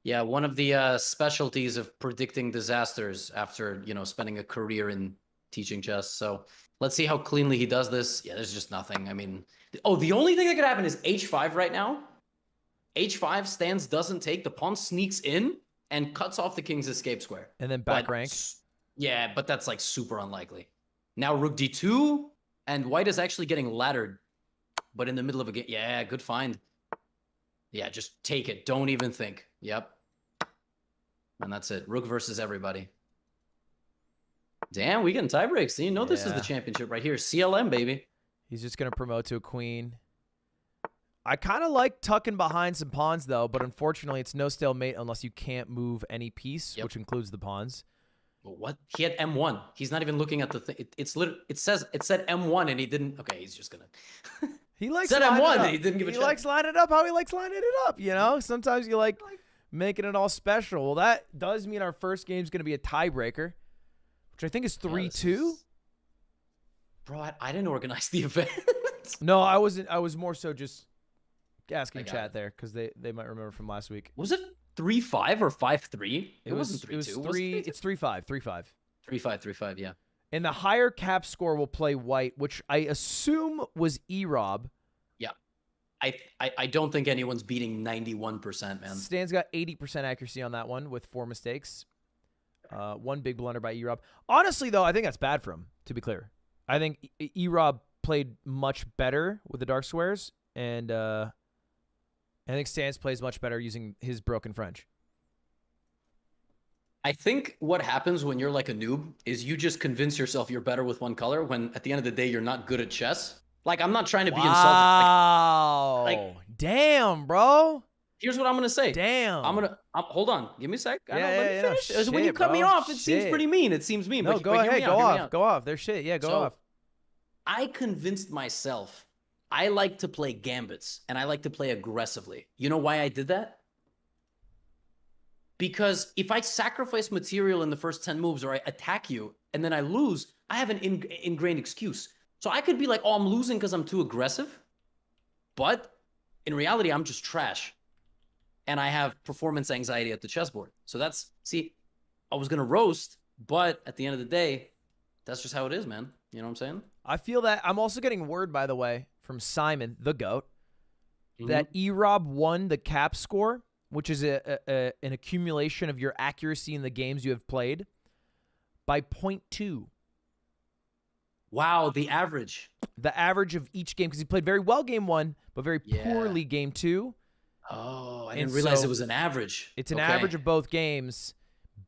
Yeah, one of the specialties of predicting disasters after, spending a career in teaching chess. So let's see how cleanly he does this. Yeah, there's just nothing. I mean, the only thing that could happen is h5 right now. h5 Stans doesn't take. The pawn sneaks in and cuts off the king's escape square. And then back rank. Yeah, but that's like super unlikely. Now rook d2, and white is actually getting laddered, but in the middle of a game. Yeah, good find. Yeah, just take it. Don't even think. Yep. And that's it. Rook versus everybody. Damn, we getting tie breaks. You know this is the championship right here. CLM, baby. He's just going to promote to a queen. I kind of like tucking behind some pawns, though, but unfortunately, it's no stalemate unless you can't move any piece, which includes the pawns. What? He had M1. He's not even looking at the thing. It said M1, and he didn't. Okay, he's just gonna. He likes said M1, and he didn't give a check. He likes lining it up how he likes lining it up. Sometimes you like making it all special. Well, that does mean our first game is going to be a tiebreaker, which I think is 3-2. Bro, I didn't organize the event. No, I wasn't. I was more so just asking chat it. there because they might remember from last week. Was it 3-5 or 5-3? It wasn't 3-2. It was 3. It's 3-5. 3-5. 3-5. Yeah. And the higher cap score will play white, which I assume was E-Rob. Yeah. I don't think anyone's beating 91%, man. Stan's got 80% accuracy on that one with 4 mistakes. One big blunder by E-Rob. Honestly, though, I think that's bad for him, to be clear. I think E-Rob played much better with the dark squares, and I think Stans plays much better using his broken French. I think what happens when you're like a noob is you just convince yourself you're better with one color when at the end of the day you're not good at chess. Like, I'm not trying to be insulting. Wow. Like, damn, bro. Here's what I'm going to say. Damn. Hold on. Give me a sec. Let me finish. Shit, when you cut me off, it seems Shit. pretty mean. It seems mean. No, but go hear ahead. me Go out, hear me off. out. Go off. Their shit. Yeah, go off. I convinced myself I like to play gambits, and I like to play aggressively. You know why I did that? Because if I sacrifice material in the first 10 moves or I attack you and then I lose, I have an ingrained excuse. So I could be like, oh, I'm losing because I'm too aggressive. But in reality, I'm just trash. And I have performance anxiety at the chessboard. So I was going to roast, but at the end of the day, that's just how it is, man. You know what I'm saying? I feel that. I'm also getting word, by the way, from Simon, the GOAT, that E-Rob won the cap score, which is an accumulation of your accuracy in the games you have played, by 0.2. Wow, the average. The average of each game, because he played very well game 1, but very poorly game 2. Oh, I didn't realize it was an average. It's an average of both games,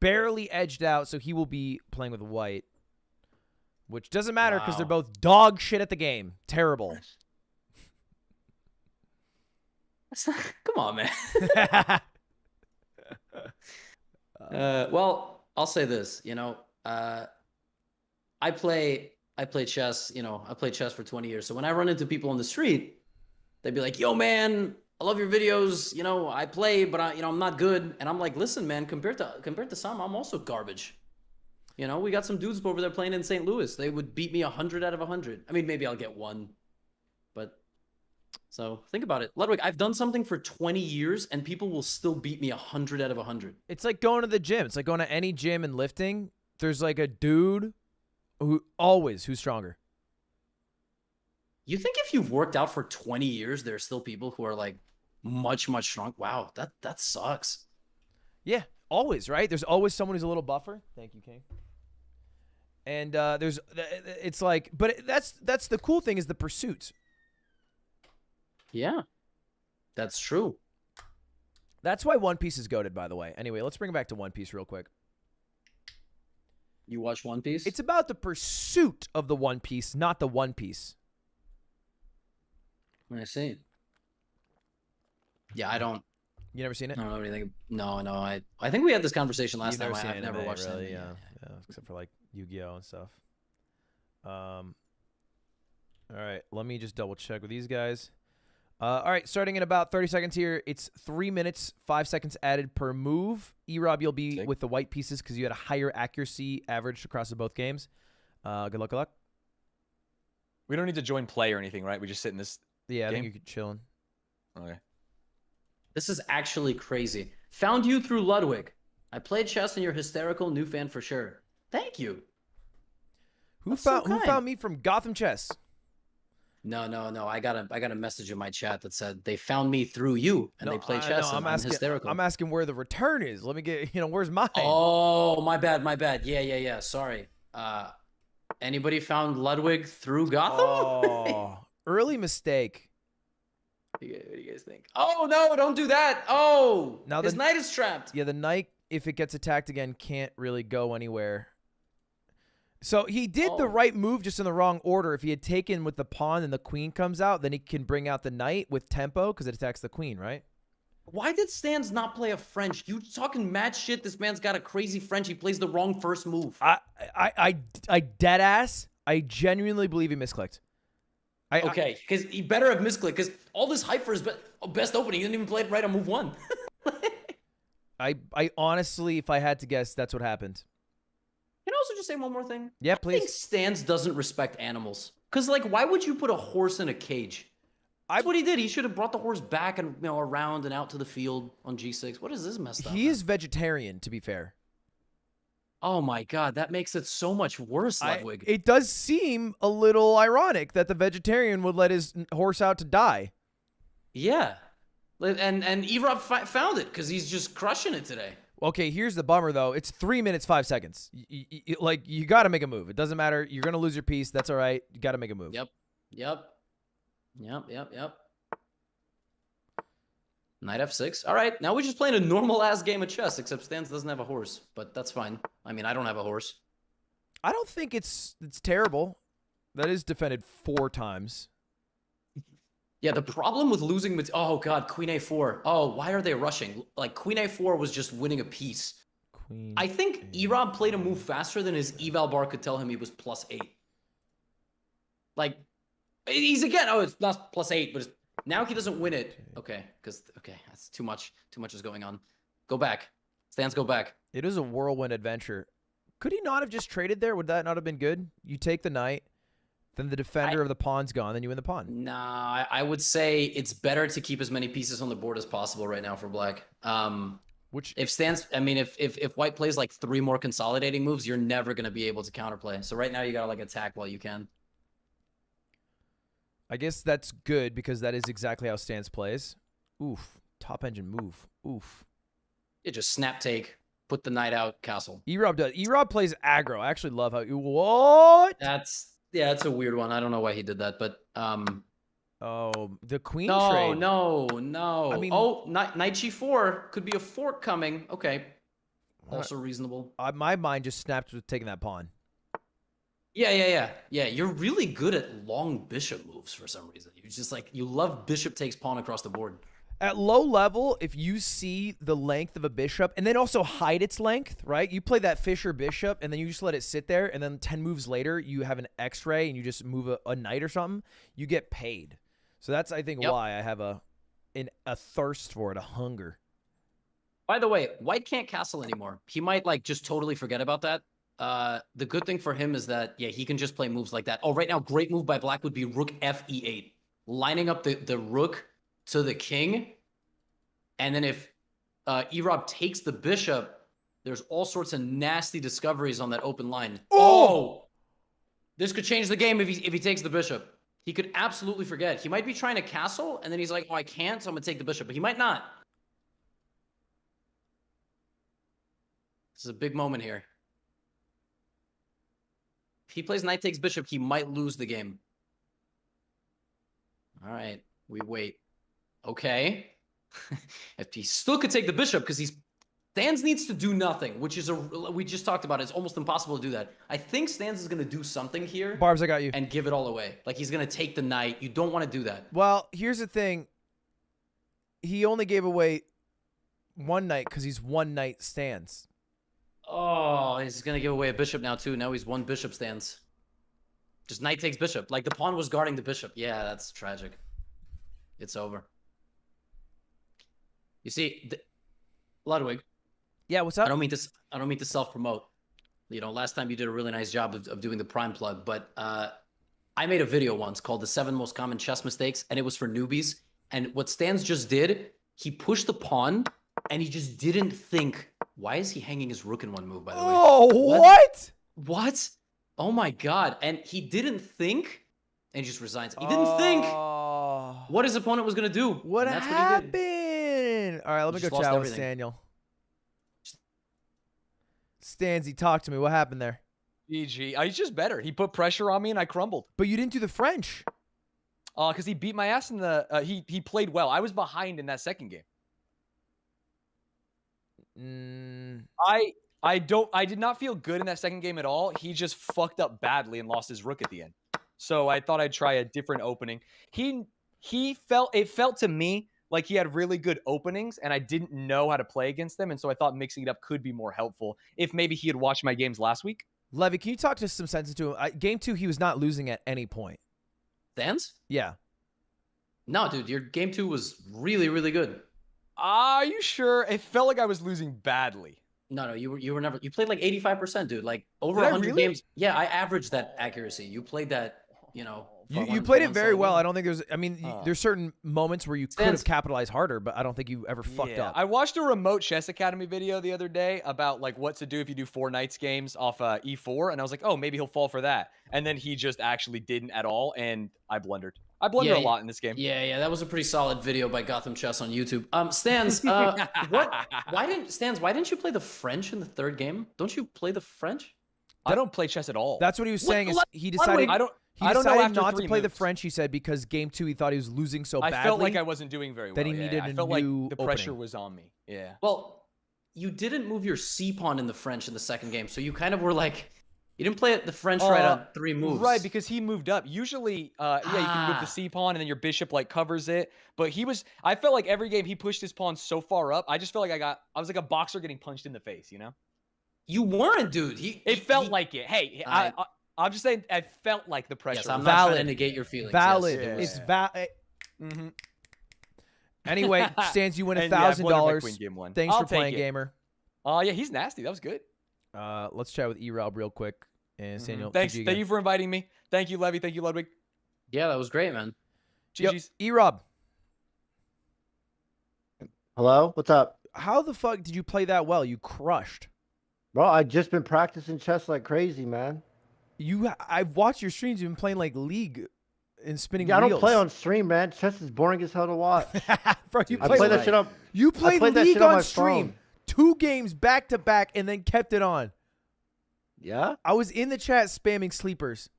barely edged out, so he will be playing with white, which doesn't matter because they're both dog shit at the game. Terrible. Come on, man. Well, I'll say this. I play chess. I played chess for 20 years. So when I run into people on the street, they'd be like, "Yo, man, I love your videos. You know, I play, but I'm not good. And I'm like, listen, man, compared to some, I'm also garbage. You know, we got some dudes over there playing in St. Louis. They would beat me 100 out of 100. I mean, maybe I'll get one, but so think about it. Ludwig, I've done something for 20 years and people will still beat me 100 out of 100. It's like going to the gym. It's like going to any gym and lifting. There's like a dude who's stronger. You think if you've worked out for 20 years, there's still people who are like much stronger? Wow, that sucks. Yeah, always, right? There's always someone who's a little buffer. Thank you, King. And it's like, but that's the cool thing is the pursuit. Yeah, that's true. That's why One Piece is goated, by the way. Anyway, let's bring it back to One Piece real quick. You watch One Piece? It's about the pursuit of the One Piece, not the One Piece. I see. Yeah, I don't. You never seen it? I don't know anything. No. I think we had this conversation last time. I've never anime, watched really, it. yeah, except for like Yu-Gi-Oh and stuff. All right, let me just double check with these guys. All right, starting in about 30 seconds here. It's 3 minutes, 5 seconds added per move. E-Rob, you'll be with the white pieces because you had a higher accuracy average across the both games. Good luck, good luck. We don't need to join play or anything, right? We just sit in this. Yeah, I game? think you could chillin'. Okay. This is actually crazy. Found you through Ludwig. I played chess and you're hysterical. New fan for sure. Thank you. Who found me from GothamChess? No. I got a message in my chat that said they found me through you and they play chess. I'm hysterical. I'm asking where the return is. Let me get. Where's mine? Oh, my bad. Yeah. Sorry. Anybody found Ludwig through Gotham? Oh, early mistake. What do you guys think? Oh no! Don't do that. Oh, now his knight is trapped. Yeah, the knight, if it gets attacked again, can't really go anywhere. So he did the right move, just in the wrong order. If he had taken with the pawn and the queen comes out, then he can bring out the knight with tempo because it attacks the queen, right? Why did Stans not play a French? You talking mad shit? This man's got a crazy French. He plays the wrong first move. I dead ass. I genuinely believe he misclicked. Okay, because he better have misclicked. Because all this hype for his best opening, he didn't even play it right on move one. I honestly, if I had to guess, that's what happened. Can I also just say one more thing? Yeah, please. I think Stans doesn't respect animals. Because, like, why would you put a horse in a cage? That's what he did. He should have brought the horse back and around and out to the field on G6. What is this messed up? He is vegetarian, to be fair. Oh my god, that makes it so much worse, Ludwig. It does seem a little ironic that the vegetarian would let his horse out to die. Yeah. And E-Rob found it because he's just crushing it today. Okay, here's the bummer, though. It's 3 minutes, 5 seconds. You got to make a move. It doesn't matter. You're going to lose your piece. That's all right. You got to make a move. Yep. Knight F6. All right, now we're just playing a normal-ass game of chess, except Stans doesn't have a horse. But that's fine. I mean, I don't have a horse. I don't think it's terrible. That is defended 4 times. Yeah, the problem with losing... Oh, God, Queen A4. Oh, why are they rushing? Like, Queen A4 was just winning a piece. I think E-Rob played a move faster than his eval bar could tell him he was +8. Like, he's again... Oh, it's not +8, but now he doesn't win it. Okay, that's too much. Too much is going on. Go back. Stans, go back. It is a whirlwind adventure. Could he not have just traded there? Would that not have been good? You take the knight, then the defender of the pawn's gone, then you win the pawn. Nah, I would say it's better to keep as many pieces on the board as possible right now for black. If Stans, I mean, if white plays like 3 more consolidating moves, you're never going to be able to counterplay. So right now you got to like attack while you can. I guess that's good because that is exactly how Stans plays. Oof. Top engine move. Oof. It just snap take, put the knight out, castle. E-Rob does. E-Rob plays aggro. I actually love how... What? That's a weird one. I don't know why he did that, but... Oh, the queen trade. No. I mean... Oh, knight G4. Could be a fork coming. Okay. Also reasonable. My mind just snapped with taking that pawn. Yeah. You're really good at long bishop moves for some reason. You're just like, you love bishop takes pawn across the board. At low level, if you see the length of a bishop and then also hide its length, right? You play that Fisher bishop and then you just let it sit there and then 10 moves later, you have an X-ray and you just move a knight or something, you get paid. So that's, I think, why I have a a thirst for it, a hunger. By the way, White can't castle anymore. He might like just totally forget about that. The good thing for him is that yeah, he can just play moves like that. Oh, right now, great move by Black would be Rook Fe8, lining up the Rook to the King, and then if Erob takes the Bishop, there's all sorts of nasty discoveries on that open line. Oh, this could change the game if he takes the Bishop. He could absolutely forget. He might be trying to castle, and then he's like, oh, I can't, so I'm going to take the Bishop. But he might not. This is a big moment here. If he plays Knight takes Bishop, he might lose the game. All right, we wait. Okay. If he still could take the Bishop, because Stans needs to do nothing, which is we just talked about it. It's almost impossible to do that. I think Stans is going to do something here. Barbs, I got you. And give it all away. Like he's going to take the knight. You don't want to do that. Well, here's the thing. He only gave away one knight because he's one knight Stans. Oh, he's going to give away a bishop now too. Now he's one bishop Stans. Just knight takes bishop. Like the pawn was guarding the bishop. Yeah, that's tragic. It's over. You see, Ludwig. Yeah, what's up? I don't mean to self-promote. You know, last time you did a really nice job of doing the prime plug, but I made a video once called The 7 Most Common Chess Mistakes, and it was for newbies. And what Stans just did, he pushed the pawn, and he just didn't think, why is he hanging his rook in one move, by the way? Oh, what? What? Oh, my God. And he didn't think, and he just resigns. He didn't think what his opponent was going to do. What and that's happened? What he did. All right, let me He go just lost chat with everything. Daniel. Stansy, talk to me. What happened there? GG. He's just better. He put pressure on me and I crumbled. But you didn't do the French. Because he beat my ass in the. He played well. I was behind in that second game. I did not feel good in that second game at all. He just fucked up badly and lost his rook at the end. So I thought I'd try a different opening. It felt to me like he had really good openings, and I didn't know how to play against them, and so I thought mixing it up could be more helpful if maybe he had watched my games last week. Levy, can you talk to some sense into him? Game 2, he was not losing at any point. Stans? Yeah. No, dude, your game 2 was really, really good. Are you sure? It felt like I was losing badly. No, you were never. You played like 85%, dude. Like over Did I 100 really? games. Yeah, I averaged that accuracy. You played that, you know. You played it very well. I don't think there's. I mean, there's certain moments where you could have Stans. capitalized harder, but I don't think you ever fucked up. I watched a remote chess academy video the other day about like what to do if you do 4 knights games off E4, and I was like, oh, maybe he'll fall for that. And then he just actually didn't at all, and I blundered. I blunder a lot in this game. Yeah, that was a pretty solid video by GothamChess on YouTube. Stans, why didn't you play the French in the third game? Don't you play the French? I don't play chess at all. That's what he was saying. Is he decided? Ludwig, I don't know decided after not to 3 play the moves. French. He said because game 2 he thought he was losing so badly. I felt like I wasn't doing very well. that he needed I a felt new like the pressure opening. was on me. Yeah. Well, you didn't move your C pawn in the French in the second game, so you kind of were like, you didn't play the French right on 3 moves. Right, because he moved up. Usually, you can move the C pawn and then your bishop like covers it. But I felt like every game he pushed his pawn so far up. I just felt like I was like a boxer getting punched in the face, you know? You weren't, dude. It felt like it. Hey, I'm just saying, I felt like the pressure. Yes, I'm was not valid. trying to negate your feelings. Valid. Yes, it was. It's valid. Mm-hmm. Anyway, Stans, you win And, yeah, I blundered my $1,000. queen game one. Thanks I'll for playing, take it. gamer. Yeah, he's nasty. That was good. Let's chat with Erob real quick. And Daniel, Thanks. GG Thank again. you for inviting me. Thank you, Levy. Thank you, Ludwig. Yeah, that was great, man. Yep. GG's. Erob, Hello, what's up? how the fuck did you play that well? You crushed. Bro, I just been practicing chess like crazy, man. I've watched your streams. You've been playing like League and spinning Yeah, I wheels. don't play on stream, man. Chess is boring as hell to watch. Bro, you I play play that right. shit up. You I played played that League shit on on my stream. phone. 2 games back to back and then kept it on. Yeah? I was in the chat spamming sleepers.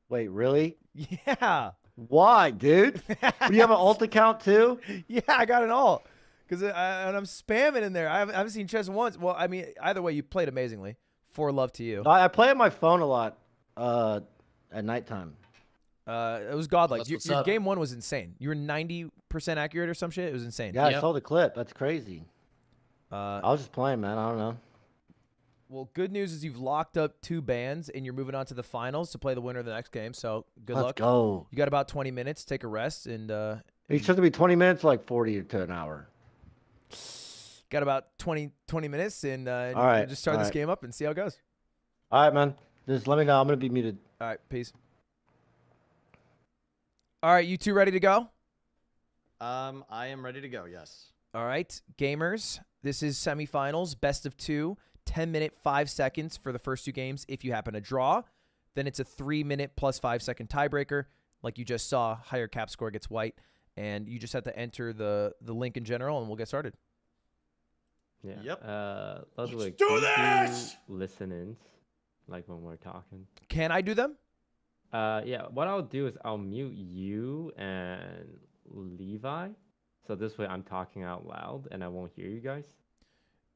Wait, really? Yeah. Why, dude? Do you have an alt account too? Yeah, I got it all. And I'm spamming in there. I haven't seen chess once. Well, I mean, either way, you played amazingly. For love to you. I play on my phone a lot at nighttime. It was godlike. That's Your what's up. game 1 was insane. You were 90% accurate or some shit. It was insane. Yeah, Yep. I saw the clip. That's crazy. Uh, I was just playing, man. I don't know. well, good news is you've locked up 2 bands and you're moving on to the finals to play the winner of the next game. So good Let's luck. go. You got about 20 minutes. Take a rest and It's supposed to be 20 minutes, like 40 to an hour. Got about 20 minutes, and All right, just start all this right. game up and see how it goes. All right, man. Just let me know. I'm gonna be muted. All right, peace. All right, you two ready to go? I am ready to go. Yes. All right, gamers. This is semifinals, best of 2, 10-minute, 5 seconds for the first 2 games. If you happen to draw, then it's a 3-minute plus 5-second tiebreaker. Like you just saw, higher cap score gets white, and you just have to enter the link in general, and we'll get started. Yeah. Yep. Ludwig, do can you this! listen-ins, like when we're talking. Can I do them? Yeah. What I'll do is I'll mute you and Levi, so this way I'm talking out loud and I won't hear you guys.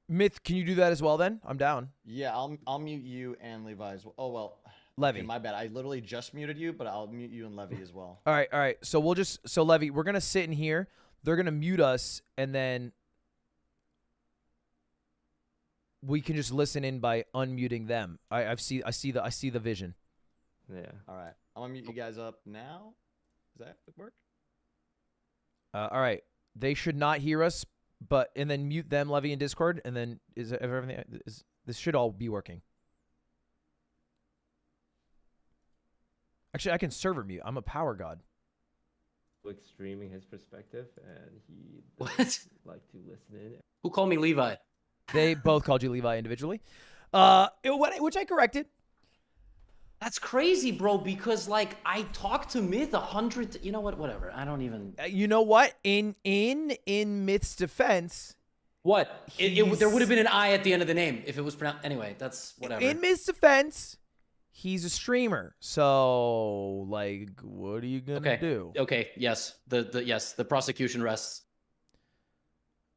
Myth, can you do that as well then? I'm down. Yeah, I'll mute you and Levi as well. Oh well. Levy. Okay, my bad. I literally just muted you, but I'll mute you and Levy as well. All right. So Levy, we're gonna sit in here. They're gonna mute us, and then we can just listen in by unmuting them. I see the vision. Yeah. All right. I'm gonna mute you guys up now. Does that work? All right. They should not hear us, and then mute them, Levy, in Discord, and then this should all be working. Actually, I can server mute. I'm a power god. Like streaming his perspective, and he What? doesn't like to listen in. Who called me Levi? They both called you Levi individually, which I corrected. That's crazy, bro. Because like I talked to Myth 100. You know what? Whatever. I don't even. You know what? In Myth's defense, What? There would have been an I at the end of the name if it was pronounced. Anyway, that's whatever. in Myth's defense, he's a streamer. So, like, what are you gonna do? Okay. Yes. The prosecution rests.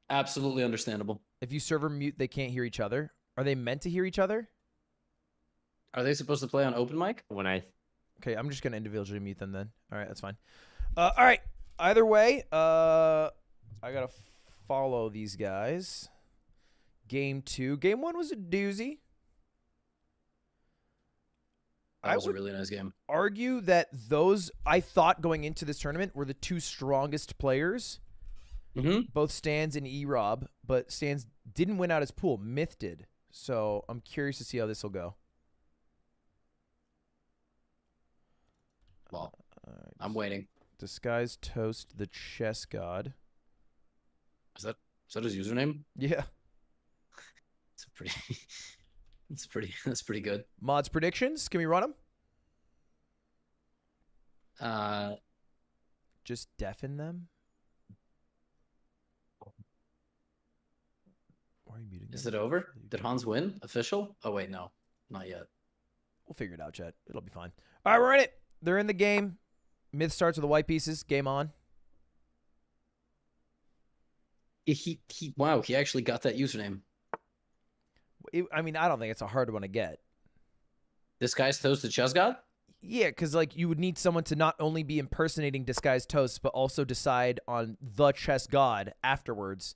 Absolutely understandable. If you server mute, they can't hear each other. Are they meant to hear each other? Are they supposed to play on open mic? When I Okay, I'm just gonna individually mute them then. All right, that's fine. All right. Either way, I gotta follow these guys. Game 2. Game 1 was a doozy. That I was a would really nice game. argue that those I thought going into this tournament were the 2 strongest players. Mm-hmm. Both Stans and E-Rob, but Stans didn't win out his pool. Myth did. So I'm curious to see how this will go. Well, All right. I'm waiting. Disguise Toast, the chess god. Is that his username? Yeah. It's pretty. That's pretty good. Mods predictions. Can we run them? Just deafen them. Why are you muting Is them? it over? Did Hans win? Official? Oh wait, no, not yet. We'll figure it out, chat. It'll be fine. All right, we're in it. They're in the game. Myth starts with the white pieces. Game on. Wow, he actually got that username. I mean, I don't think it's a hard one to get. This guy's Toast the Chess God? Yeah, because like you would need someone to not only be impersonating Disguised Toast, but also decide on the chess god afterwards.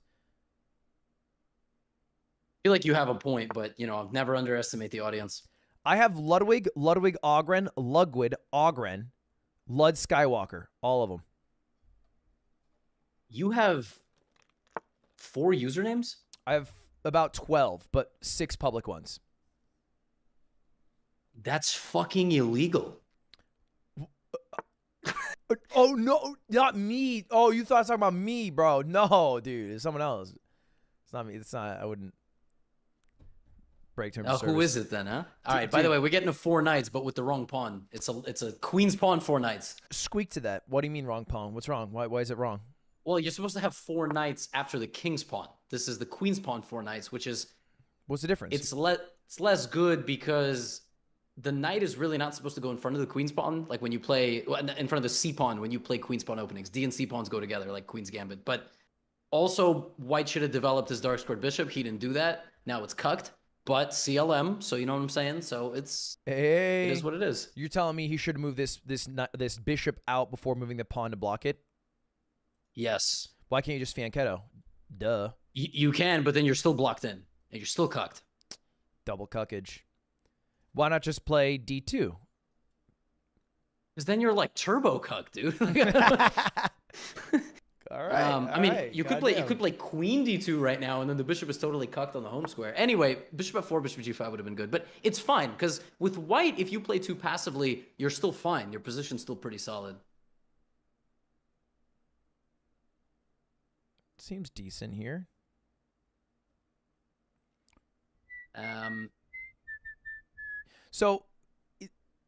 I feel like you have a point, but you know, never underestimate the audience. I have Ludwig Ogren, Lud Skywalker, all of them. You have 4 usernames? I have about 12, but 6 public ones. That's fucking illegal. Oh, no, not me. Oh, you thought I was talking about me, bro. No, dude, it's someone else. It's not me. It's not, I wouldn't break terms of service. Who is it then, huh? All right, by the way, we're getting to 4 knights, but with the wrong pawn. It's a queen's pawn, 4 knights. Squeak to that. What do you mean wrong pawn? What's wrong? Why is it wrong? Well, you're supposed to have 4 knights after the king's pawn. This is the queen's pawn, 4 knights, which is... What's the difference? It's less good because the knight is really not supposed to go in front of the queen's pawn, like when you play in front of the c pawn when you play queen's pawn openings. D and c pawns go together like queen's gambit. But also, white should have developed his dark squared bishop. He didn't do that. Now it's cucked, but CLM. So you know what I'm saying. So it is what it is. You're telling me he should move this bishop out before moving the pawn to block it? Yes, Why can't you just Fianchetto? Duh. you can, but then you're still blocked in and you're still cucked. Double cuckage. Why not just play D2? Because then you're like turbo cuck, dude. All right. I mean, you could play queen d2 right now, and then the bishop is totally cucked on the home square. Anyway, bishop f4, bishop g5 would have been good, but it's fine because with white, if you play too passively, you're still fine. Your position's still pretty solid. Seems decent here. So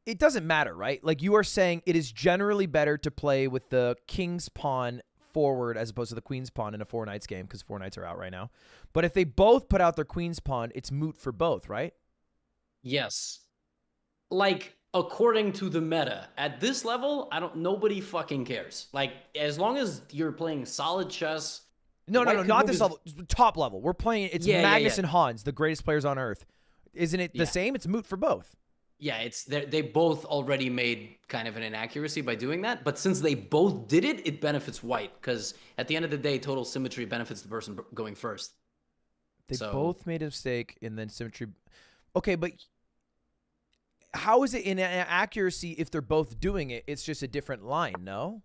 it doesn't matter, right? Like you are saying it is generally better to play with the king's pawn forward as opposed to the queen's pawn in a 4 knights game because 4 knights are out right now. But if they both put out their queen's pawn, it's moot for both, right? Yes. Like, according to the meta, at this level, nobody fucking cares. Like, as long as you're playing solid chess. No, not this level. Top level. We're playing. It's Magnus and Hans, the greatest players on earth. Isn't it the same? It's moot for both. Yeah, they both already made kind of an inaccuracy by doing that. But since they both did it, it benefits white because at the end of the day, total symmetry benefits the person going first. They both made a mistake and then symmetry. Okay, but how is it in accuracy if they're both doing it? It's just a different line, no?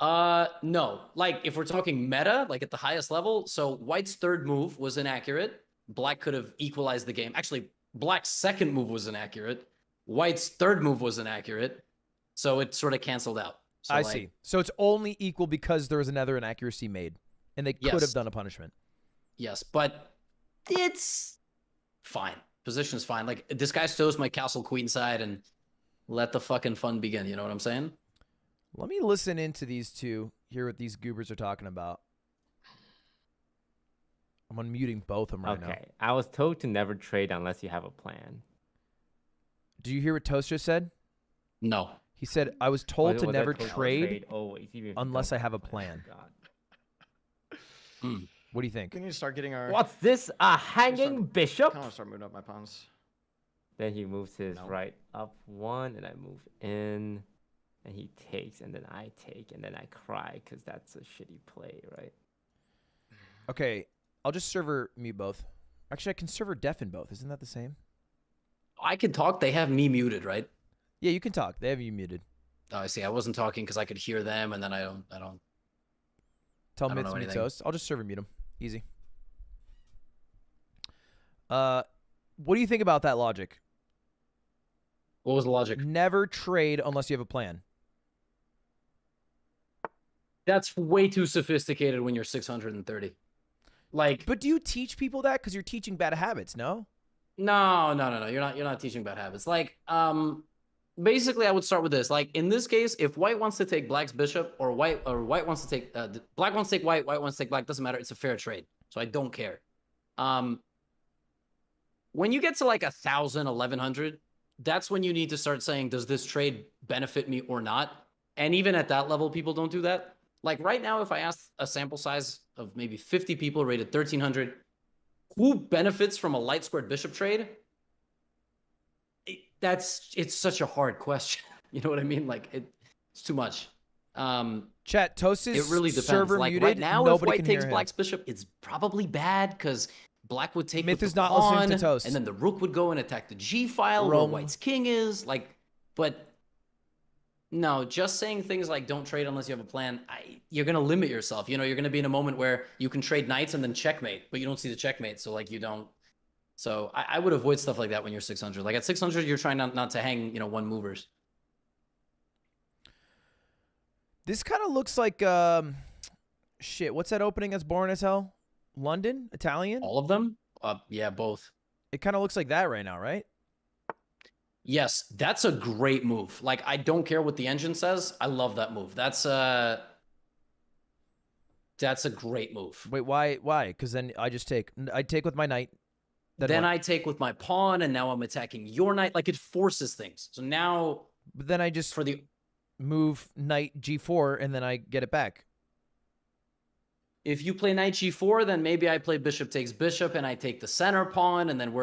No. Like, if we're talking meta, like at the highest level, so white's third move was inaccurate. Black could have equalized the game. Actually, black's second move was inaccurate. White's third move was inaccurate. So it sort of canceled out. So I see. So it's only equal because there was another inaccuracy made, and they could have done a punishment. Yes, but it's fine. Position's fine. Like, this guy stows my castle queenside and let the fucking fun begin. You know what I'm saying? Let me listen into these two, hear what these goobers are talking about. I'm unmuting both of them right now. Okay, I was told to never trade unless you have a plan. Do you hear what Toast just said? No. He said, I was told to never trade always, even unless I have a plan. Hmm. What do you think? We need to start getting our. What's this? A hanging bishop? I want to start moving up my pawns. Then he moves his right up one, and I move in, and he takes, and then I take, and then I cry because that's a shitty play, right? Okay, I'll just server mute both. Actually, I can server deafen both. Isn't that the same? I can talk. They have me muted, right? Yeah, you can talk. They have you muted. Oh, I see. I wasn't talking because I could hear them, and then I don't. Tell I don't Mitz know mute anything. Toast. I'll just server mute him. Easy. What do you think about that logic? What was the logic? Never trade unless you have a plan. That's way too sophisticated when you're 630. Like, But do you teach people that? Because you're teaching bad habits, no? no. You're not teaching bad habits. Like, basically, I would start with this. Like, in this case, if white wants to take black's bishop, or white wants to take black wants to take white wants to take black, doesn't matter. It's a fair trade, so I don't care. When you get to like 1,000, 1,100, that's when you need to start saying, does this trade benefit me or not? And even at that level, people don't do that. Like right now, if I ask a sample size of maybe 50 people rated 1,300, who benefits from a light squared bishop trade? It's such a hard question. You know what I mean? Like it's too much. Chat, Toast is It really depends. server Like muted. right now, if Nobody white can takes hear him. black's bishop, it's probably bad because black would take Myth with is the not listening pawn, to Toast. and then the rook would go and attack the G file where Rome. white's king is. Like, but no, just saying things like don't trade unless you have a plan. You're gonna limit yourself. You know, you're gonna be in a moment where you can trade knights and then checkmate, but you don't see the checkmate, so like you don't. So I would avoid stuff like that when you're 600. Like at 600, you're trying not to hang, one movers. This kind of looks like shit. What's that opening that's boring as hell? London? Italian? All of them? Yeah, both. It kind of looks like that right now, right? Yes, that's a great move. Like, I don't care what the engine says. I love that move. That's a great move. Wait, why? Because then I take with my knight. Then what? I take with my pawn, and now I'm attacking your knight. Like, it forces things. So now, But then I just for the move knight g4 and then I get it back. if you play knight g4, then maybe I play bishop takes bishop, and I take the center pawn, and then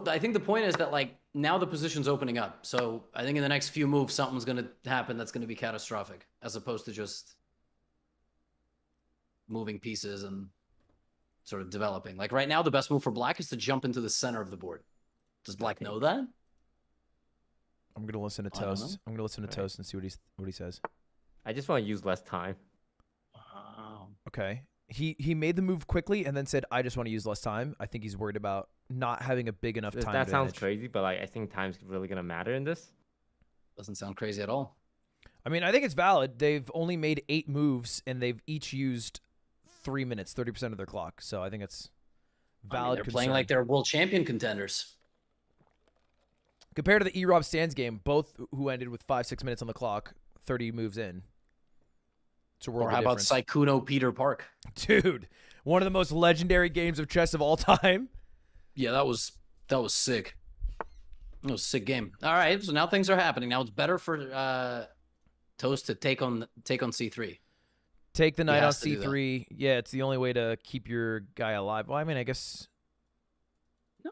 I think the point is that like now the position's opening up. So I think in the next few moves, something's gonna happen that's gonna be catastrophic, as opposed to just moving pieces and sort of developing. Like right now, the best move for black is to jump into the center of the board. Does black know that? I'm gonna listen to I don't Toast. know. I'm gonna listen to Right. Toast and see what he says. I just want to use less time. Wow. Okay. He made the move quickly and then said, "I just want to use less time." I think he's worried about not having a big enough time That sounds advantage. crazy, but like I think time's really gonna matter in this. Doesn't sound crazy at all. I mean, I think it's valid. They've only made 8 moves and they've each used 3 minutes, 30% of their clock. So I think it's valid. They're playing like they're world champion contenders. Compared to the E-Rob Stands game, both who ended with 5-6 minutes on the clock, 30 moves in. It's a world Or of how about difference. Saikuno Peter Park? Dude, one of the most legendary games of chess of all time. Yeah, that was sick. It was a sick game. All right, so now things are happening. Now it's better for Toast to take on C3. Take the knight on has to do that. C3. Yeah, it's the only way to keep your guy alive. Well, I mean, I guess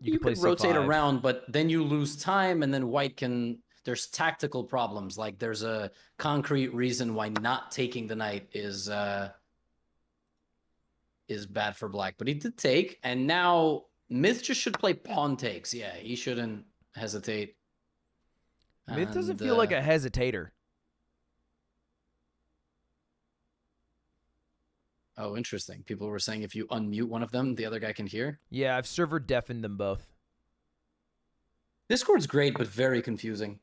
You could play could rotate C5. around, but then you lose time, and then White can. There's tactical problems. Like there's a concrete reason why not taking the knight is bad for Black. But he did take, and now Myth just should play pawn takes. Yeah, he shouldn't hesitate. Myth doesn't And, feel like a hesitator. Oh, interesting. People were saying if you unmute one of them, the other guy can hear. Yeah, I've server deafened them both. Discord's great, but very confusing.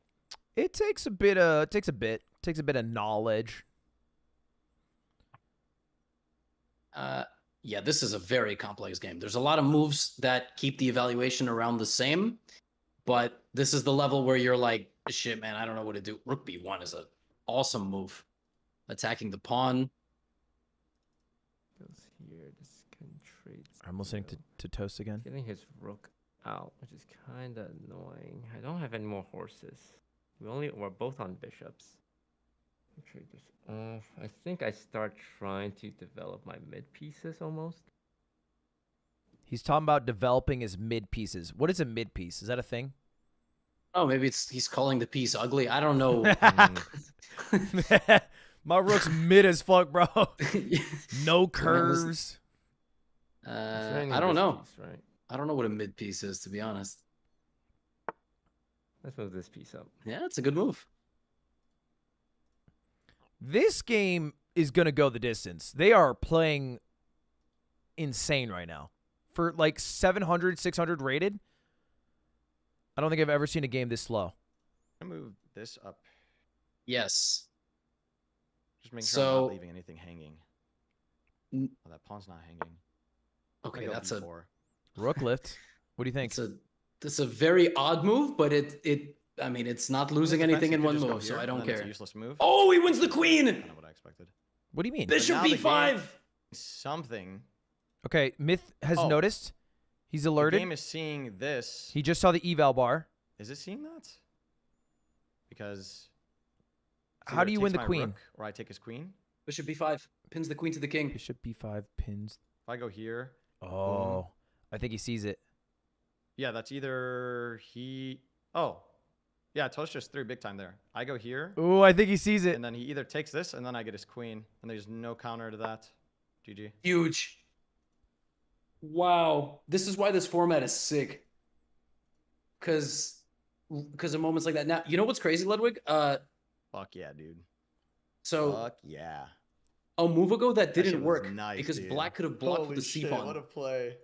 It takes a bit of knowledge. Yeah, this is a very complex game. There's a lot of moves that keep the evaluation around the same, but this is the level where you're like, shit, man, I don't know what to do. Rook B1 is an awesome move. Attacking the pawn. Goes here. This can trade. I'm listening to Toast again. Getting his rook out, which is kind of annoying. I don't have any more horses. We're both on bishops. Trade this off. I think I start trying to develop my mid pieces almost. He's talking about developing his mid pieces. What is a mid piece? Is that a thing? Oh, maybe he's calling the piece ugly. I don't know. My rook's mid as fuck, bro. No curves. I don't know. Right. I don't know what a mid piece is, to be honest. Let's move this piece up. Yeah, it's a good move. This game is going to go the distance. They are playing insane right now. For like 700, 600 rated, I don't think I've ever seen a game this slow. I'm gonna move this up. Yes. Just making sure I'm So- not leaving anything hanging. N- Oh, that pawn's not hanging. I'm Okay, gonna go that's a B4. Rook lift. What do you think? it's a very odd move, but I mean, it's not losing Defense, anything you in could one just go move, so here, I don't and then it's care. a useless move. Oh, he wins the queen. Kind of what I expected. What do you mean? Bishop now the B5. Something. Okay, Myth has Oh. noticed. He's The alerted. game is seeing this. He just saw the eval bar. Is it seeing that? Because. it's How either do it you win takes the my queen? rook Or I take his queen. Bishop B5 pins the queen to the king. Bishop B5 pins. If I go here. Oh, I think he sees it. Yeah, that's either he. Oh. Yeah, Toast just threw big time there. I go here. Oh, I think he sees it. And then he either takes this and then I get his queen. And there's no counter to that. GG. Huge. Wow. This is why this format is sick. Because of moments like that. Now, you know what's crazy, Ludwig? Fuck yeah, dude. So Fuck yeah. a move ago that That didn't shit was work nice, because dude. Black could have blocked with the C pawn. play.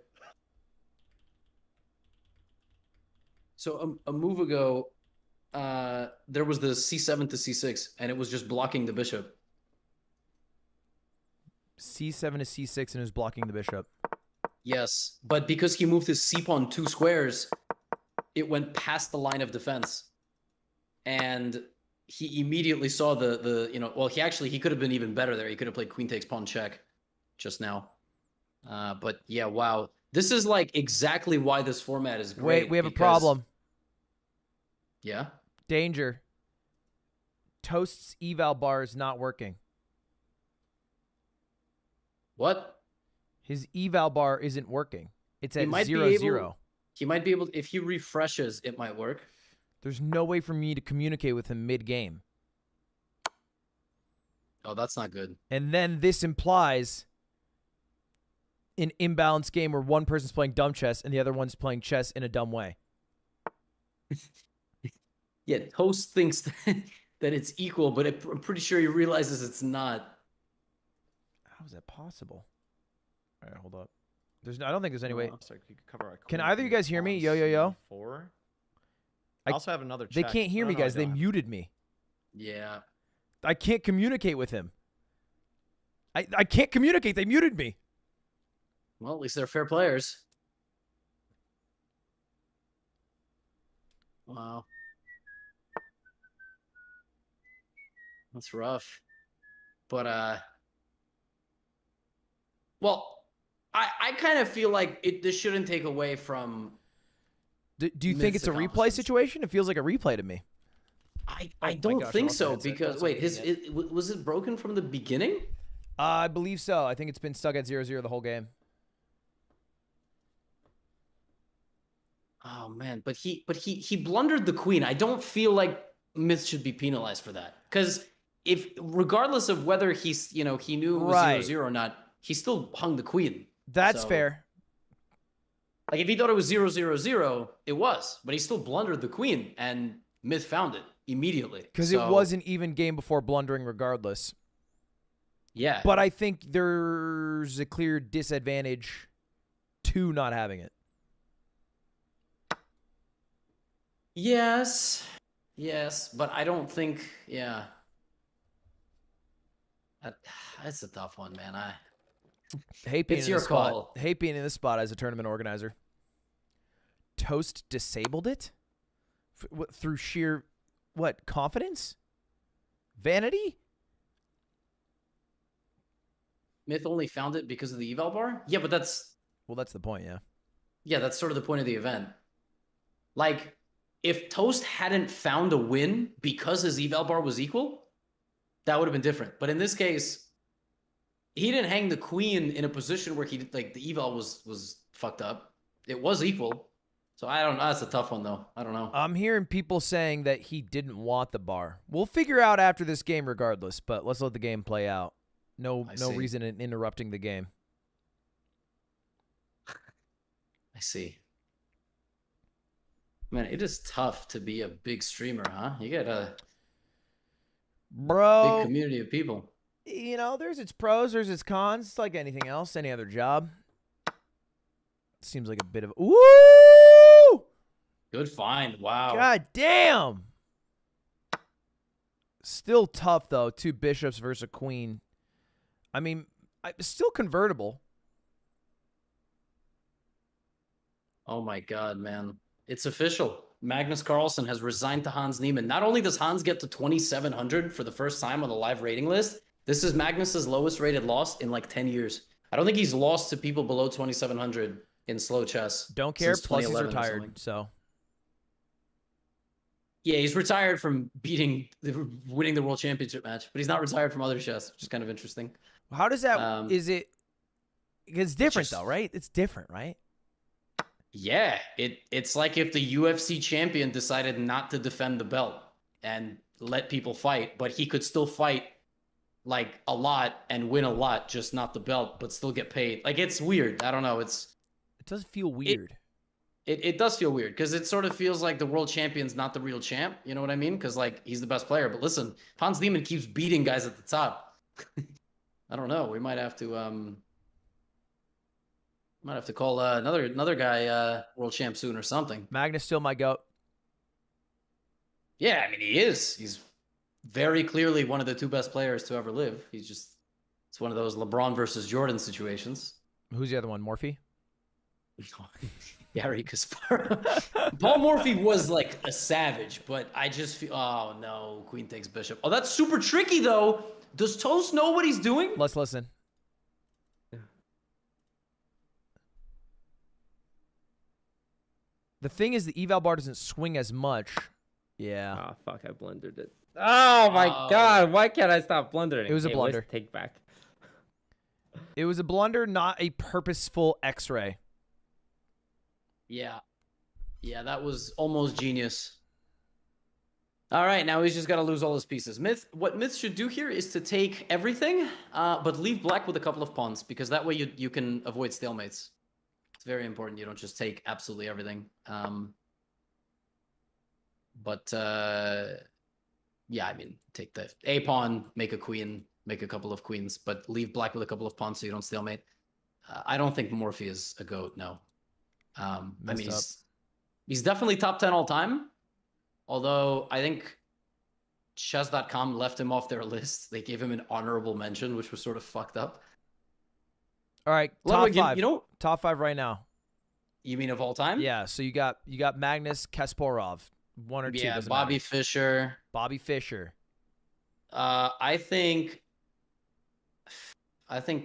So a move ago, there was the C7 to C6, and it was just blocking the bishop. C7 to C6 and is blocking the bishop. Yes, but because he moved his C pawn 2 squares, it went past the line of defense, and he immediately saw well, he could have been even better there. He could have played queen takes pawn check just now. But yeah, wow, this is like exactly why this format is great. Wait, we have a because- problem. Yeah. Danger. Toast's eval bar is not working. What? His eval bar isn't working. It's He at might be 0, able- 0. He might be able. If he refreshes, it might work. There's no way for me to communicate with him mid-game. Oh, that's not good. And then this implies an imbalanced game where one person's playing dumb chess and the other one's playing chess in a dumb way. Yeah, Toast thinks that it's equal, but I'm pretty sure he realizes it's not. How is that possible? All right, hold up. I don't think there's any way. So you could cover a Can queen either of you from guys hear me? pawn Yo, yo, yo. C4. I- I also have another They check. can't hear Oh, me, no, I guys. They don't. muted me. Yeah. I can't communicate with him. I can't communicate. They muted me. Well, at least they're fair players. Wow. That's rough. But well, I kind of feel like this shouldn't take away from Do you think Myth's it's a replay accomplishments. situation? It feels like a replay to me. I my don't gosh, I think lost so my headset. because That's wait, amazing. was it broken from the beginning? I believe so. I think it's been stuck at 0-0 the whole game. Oh man, but he blundered the queen. I don't feel like Myth should be penalized for that. Because if regardless of whether he knew it was Right. 0-0 or not, he still hung the queen. That's So, fair. Like if he thought it was 0-0-0, it was, but he still blundered the queen and Myth found it immediately. Because it was an even game before blundering regardless. Yeah. But I think there's a clear disadvantage to not having it. Yes, but I don't think. Yeah, that's a tough one, man. Hate being It's in your this spot. call. Hate being in this spot as a tournament organizer. Toast disabled it through sheer confidence, vanity. Myth only found it because of the eval bar. Yeah, but that's the point. that's sort of the point of the event. Like, if Toast hadn't found a win because his eval bar was equal, that would have been different. But in this case, he didn't hang the queen in a position where the eval was fucked up. It was equal. So I don't know. That's a tough one, though. I don't know. I'm hearing people saying that he didn't want the bar. We'll figure out after this game regardless, but let's let the game play out. No see. reason in interrupting the game. I see. Man, it is tough to be a big streamer, huh? You get a big Bro, community of people. there's its pros, there's its cons. It's like anything else, any other job. Seems like a bit of ooh! Good find. Wow. God damn. Still tough though. 2 bishops versus a queen. I mean, still convertible. Oh my God, man. It's official. Magnus Carlsen has resigned to Hans Niemann. Not only does Hans get to 2,700 for the first time on the live rating list, this is Magnus's lowest rated loss in like 10 years. I don't think he's lost to people below 2,700 in slow chess. Don't care. since Plus he's 2011 or retired. something. So Yeah, he's retired from winning the world championship match, but he's not retired from other chess, which is kind of interesting. how does that? Is it? It's different just- though, right? It's different, right? Yeah, it's like if the UFC champion decided not to defend the belt and let people fight, but he could still fight like a lot and win a lot, just not the belt, but still get paid. Like, it's weird. I don't know. It does feel weird. It does feel weird because it sort of feels like the world champion's not the real champ. You know what I mean? Because like he's the best player. But listen, Hans Niemann keeps beating guys at the top. I don't know. We might have to call another guy world champ soon or something. Magnus still my goat. Yeah, I mean he is. He's very clearly one of the 2 best players to ever live. It's one of those LeBron versus Jordan situations. Who's the other one? Morphe? Gary Kasparov. Paul Morphy was like a savage, but I just feel, oh no, queen takes bishop. Oh, that's super tricky though. Does Toast know what he's doing? Let's listen. The thing is, the eval bar doesn't swing as much. Yeah. Oh, fuck, I blundered it. Oh, my Oh. God. Why can't I stop blundering? It was a Hey, blunder. where's Take back. It was a blunder, not a purposeful X-ray. Yeah. Yeah, that was almost genius. All right, now he's just got to lose all his pieces. What Myth should do here is to take everything, but leave black with a couple of pawns, because that way you can avoid stalemates. It's very important you don't just take absolutely everything. But yeah, I mean, take the a pawn, make a queen, make a couple of queens, but leave black with a couple of pawns so you don't stalemate. I don't think Morphe is a goat. No. I Messed mean, up. he's definitely top 10 all time. Although I think chess.com left him off their list. They gave him an honorable mention, which was sort of fucked up. All right, top Ludwig, five. you know, Top 5 right now. you mean of all time? Yeah, so you got Magnus Kasparov, 1 or 2. Yeah, doesn't Bobby matter. Fischer. Bobby Fischer. I think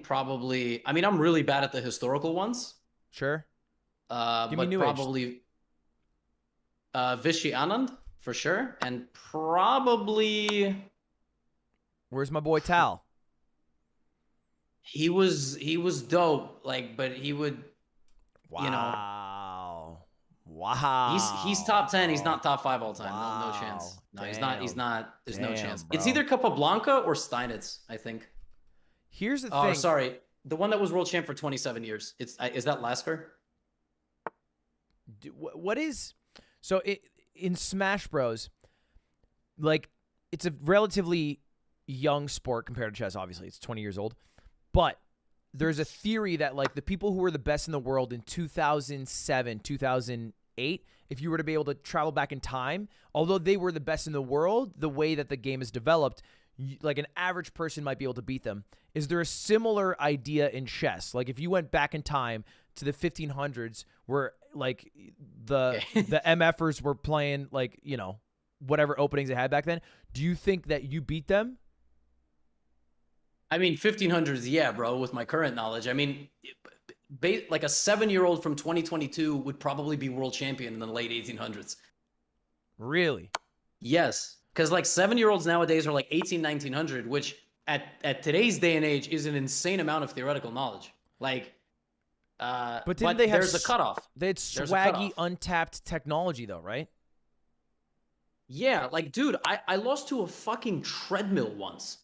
probably. I mean, I'm really bad at the historical ones. Sure. Give me But new age. probably Vishy Anand for sure, and probably Where's my boy Tal? he was dope. Like, but he would. Wow. You know, Wow. he's top 10. He's not top 5 all time. No, no Wow. chance. No, he's not. He's not. There's no Damn, chance. bro. It's either Capablanca or Steinitz, I think. Here's the Oh, thing. sorry. The one that was world champ for 27 years. Is that Lasker? What is so in Smash Bros, like, it's a relatively young sport compared to chess. Obviously, it's 20 years old, but there's a theory that, like, the people who were the best in the world in 2007, 2008, if you were to be able to travel back in time, although they were the best in the world, the way that the game is developed, like, an average person might be able to beat them. Is there a similar idea in chess? Like, if you went back in time to the 1500s, where, like, the MFers were playing, like, you know, whatever openings they had back then, do you think that you beat them? I mean, 1500s, yeah, bro, with my current knowledge. I mean, like a 7-year-old from 2022 would probably be world champion in the late 1800s. Really? Yes. Because, like, 7-year-olds nowadays are like 1900, which at today's day and age is an insane amount of theoretical knowledge. Like, But didn't they have there's a cutoff. They had There's a swaggy, cutoff. untapped technology, though, right? Yeah, like, dude, I lost to a fucking treadmill once.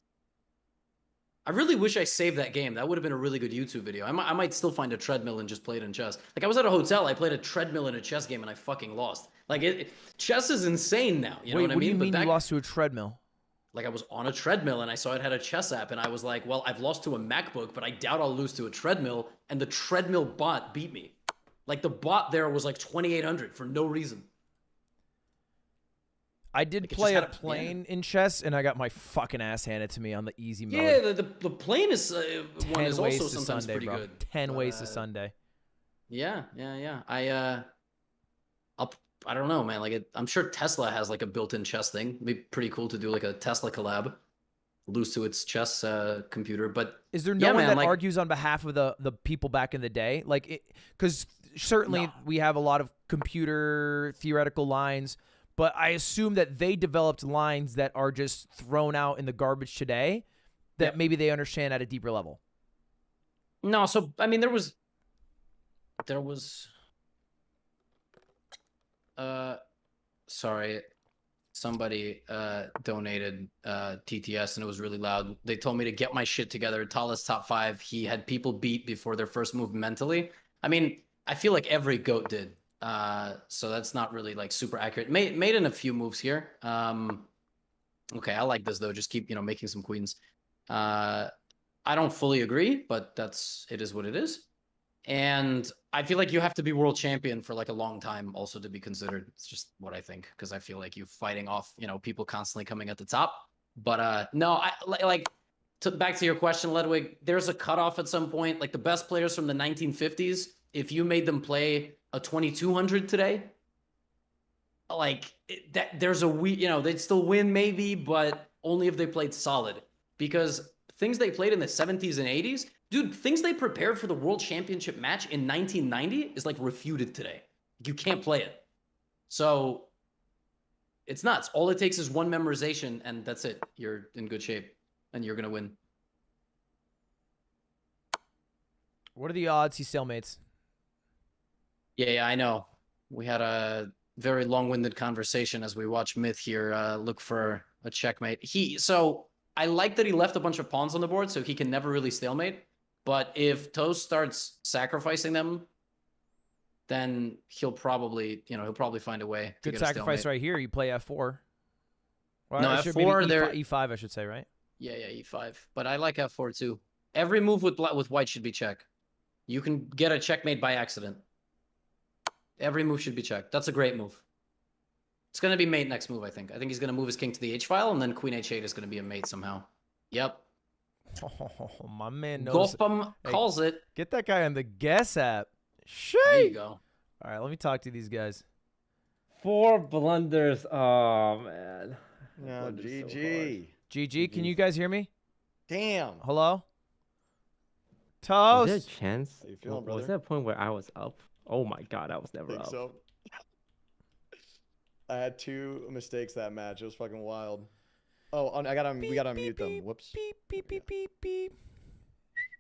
I really wish I saved that game. That would have been a really good YouTube video. I might still find a treadmill and just play it in chess. Like, I was at a hotel, I played a treadmill in a chess game, and I fucking lost. Like, chess is insane now. You know what I mean? What do you But mean you lost to a treadmill? like, I was on a treadmill, and I saw it had a chess app, and I was like, well, I've lost to a MacBook, but I doubt I'll lose to a treadmill, and the treadmill bot beat me. Like, the bot there was like 2,800 for no reason. I did Like, it play just a had a- plane in chess, and I got my fucking ass handed to me on the easy mode. Yeah, the plane is one 10 is ways also to sometimes Sunday, pretty bro. good. 10 But, ways to Sunday. Yeah. I don't know, man. Like, I'm sure Tesla has like a built-in chess thing. It'd be pretty cool to do like a Tesla collab, lose to its chess computer. But Is there no yeah, one man, that like, argues on behalf of the people back in the day? Like, because certainly No. we have a lot of computer theoretical lines, but I assume that they developed lines that are just thrown out in the garbage today that Yep. maybe they understand at a deeper level. No, so I mean, there was sorry, somebody donated TTS and it was really loud. They told me to get my shit together. Tallest top 5. He had people beat before their first move mentally. I mean, I feel like every GOAT did. So that's not really like super accurate. Made in a few moves here. Okay, I like this though. Just keep, making some queens. I don't fully agree, but it is what it is. And I feel like you have to be world champion for like a long time also to be considered. It's just what I think, because I feel like you fighting off, people constantly coming at the top. But no, back to your question, Ludwig, there's a cutoff at some point. Like the best players from the 1950s, if you made them play a 2200 today, like there's they'd still win maybe, but only if they played solid. Because things they played in the 70s and 80s, dude, things they prepared for the world championship match in 1990 is like refuted today. You can't play it. So it's nuts. All it takes is one memorization and that's it. You're in good shape and you're going to win. What are the odds he stalemates? Yeah, I know. We had a very long-winded conversation as we watch Myth here look for a checkmate. So I like that he left a bunch of pawns on the board so he can never really stalemate. But if Toast starts sacrificing them, then he'll probably find a way to Good get a sacrifice stalemate. right here. You play F4. Well, No, it should be F4 E5, there. E5, I should say, right? Yeah, E5. But I like F4 too. Every move with white should be check. You can get a checkmate by accident. Every move should be checked. That's a great move. It's going to be mate next move, I think. I think he's going to move his king to the H file, and then queen H8 is going to be a mate somehow. Yep. Oh, my man knows. Gotham calls it. Get that guy on the guess app. There you Shit. go. All right, let me talk to these guys. 4 blunders. Oh man. No, Blundered so GG. GG, can you guys hear me? Damn. Hello? hard. Was there a Toast. chance? How you feeling, Was brother? there a point where I was up? Oh my god, I was never think up. so. I had 2 mistakes that match. It was fucking wild. Oh, we gotta unmute them. Whoops. Beep, beep, beep, beep, beep.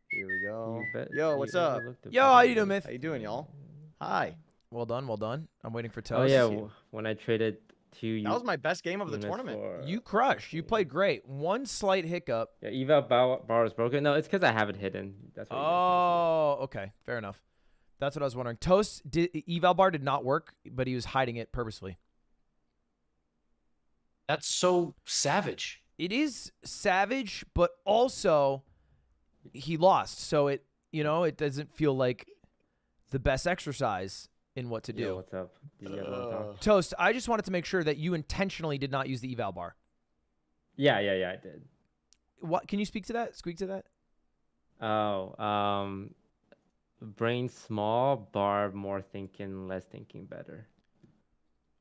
Here we go. You bet- Yo, you what's up? overlooked the Yo, how you button. doing, Myth? How you doing, y'all? Hi. Well done, well done. I'm waiting for Oh Toast. yeah, when I traded 2 That was my best game of the units tournament. for- You crushed. You played great. One slight hiccup. Yeah, eval bar is broken. No, it's because I have it hidden. That's what you guys Oh, okay. Fair enough. That's what I was wondering. Toast, eval bar did not work, but he was hiding it purposely. That's so savage. It is savage, but also he lost. So it doesn't feel like the best exercise in what to Yeah, do. what's up? Do you guys want to talk? Toast, I just wanted to make sure that you intentionally did not use the eval bar. Yeah, I did. What can you speak to that? Speak to that? Oh, brain small, bar more thinking, less thinking better.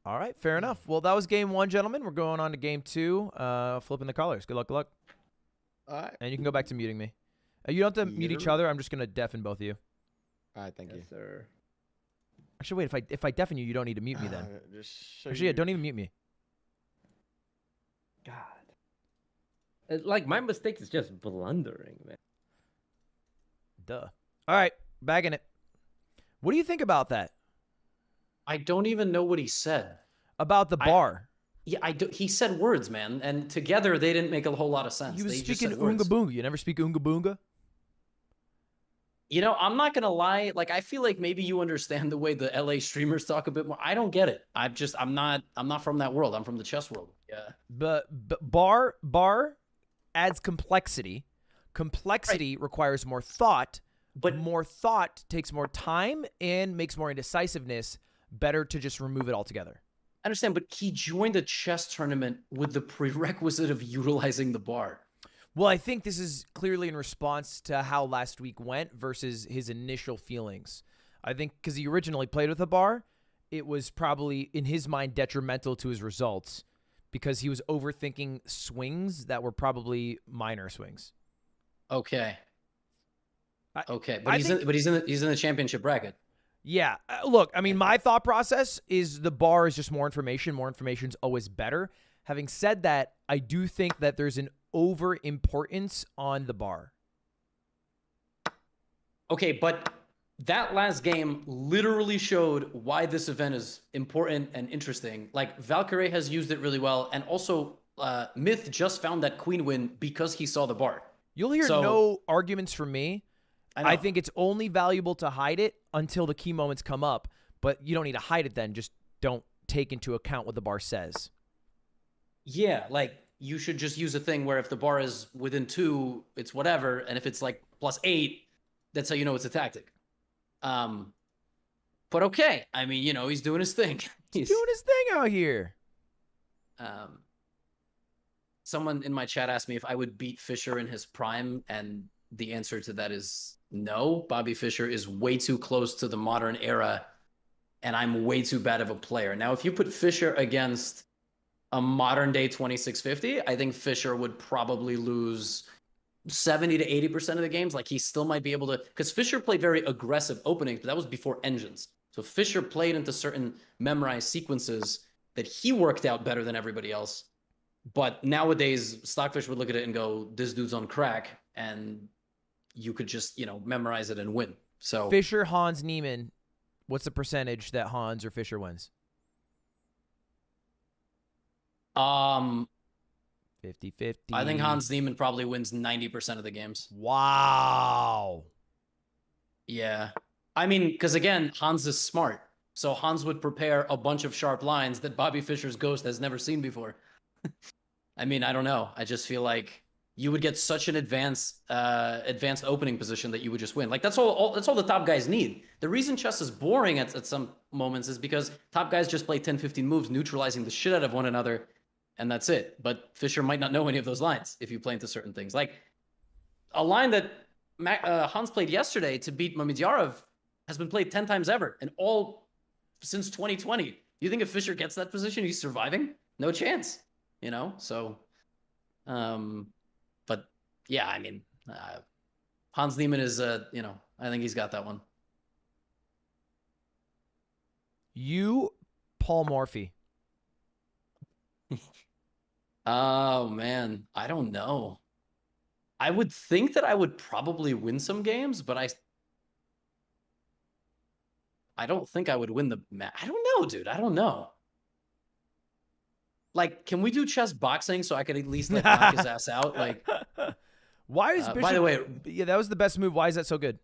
All right, fair enough. Well, that was game 1, gentlemen. We're going on to game 2. Flipping the colors. Good luck, good luck. All right. And you can go back to muting me. You don't have to mute each Yeah. other. I'm just gonna deafen both of you. All right, thank you. Yes, sir. Actually, wait. If I deafen you, you don't need to mute me then. Just so Actually, yeah, you- don't even mute me. God. Like my mistake is just blundering, man. Duh. All right, bagging it. What do you think about that? I don't even know what he said. About the bar? Yeah, he said words, man, and together they didn't make a whole lot of sense. He was They just speaking said words. Oonga Boonga. You never speak Oonga Boonga? You know, I'm not gonna lie. Like, I feel like maybe you understand the way the LA streamers talk a bit more. I don't get it. I'm not from that world. I'm from the chess world. Yeah. But bar adds complexity. Complexity requires more thought. But more thought takes more time and makes more indecisiveness. Better to just remove it altogether. I understand, but he joined a chess tournament with the prerequisite of utilizing the bar. Well, I think this is clearly in response to how last week went versus his initial feelings. I think because he originally played with a bar, it was probably, in his mind, detrimental to his results because he was overthinking swings that were probably minor swings. Okay. Okay, I but he's in the championship bracket. Yeah. Look, I mean, my thought process is the bar is just more information. More information is always better. Having said that, I do think that there's an over importance on the bar. Okay, but that last game literally showed why this event is important and interesting. Like, Valkyrie has used it really well, and also Myth just found that queen win because he saw the bar. You'll hear no arguments from me. I think it's only valuable to hide it until the key moments come up, but you don't need to hide it then. Just don't take into account what the bar says. Yeah, like, you should just use a thing where if the bar is within 2, it's whatever, and if it's like +8, that's how you know it's a tactic. But okay, I mean, you know, he's doing his thing. He's doing his thing out here. Someone in my chat asked me if I would beat Fischer in his prime, and the answer to that is no. Bobby Fischer is way too close to the modern era, and I'm way too bad of a player. Now, if you put Fischer against a modern day 2650, I think Fischer would probably lose 70 to 80% of the games. Like, he still might be able to, because Fischer played very aggressive openings, but that was before engines. So Fischer played into certain memorized sequences that he worked out better than everybody else. But nowadays, Stockfish would look at it and go, this dude's on crack, and you could just, you know, memorize it and win. So Fischer, Hans, Niemann, what's the percentage that Hans or Fischer wins? 50-50. I think Hans Niemann probably wins 90% of the games. Wow. Yeah. I mean, because again, Hans is smart. So Hans would prepare a bunch of sharp lines that Bobby Fischer's ghost has never seen before. I mean, I don't know. I just feel like you would get such an advanced opening position that you would just win. Like that's all the top guys need. The reason chess is boring at some moments is because top guys just play 10, 15 moves, neutralizing the shit out of one another, and that's it. But Fischer might not know any of those lines if you play into certain things. Like a line that Hans played yesterday to beat Mamedyarov has been played 10 times ever, and all since 2020. You think if Fischer gets that position, he's surviving? No chance. You know? So, but yeah, I mean, Hans Niemann is, you know, I think he's got that one. You, Paul Morphy. Oh, man. I don't know. I would think that I would probably win some games, but I don't think I would win the match. I don't know, dude. I don't know. Like, can we do chess boxing so I could at least like knock his ass out? Like, why is Bishop? by the way, yeah, that was the best move. Why is that so good?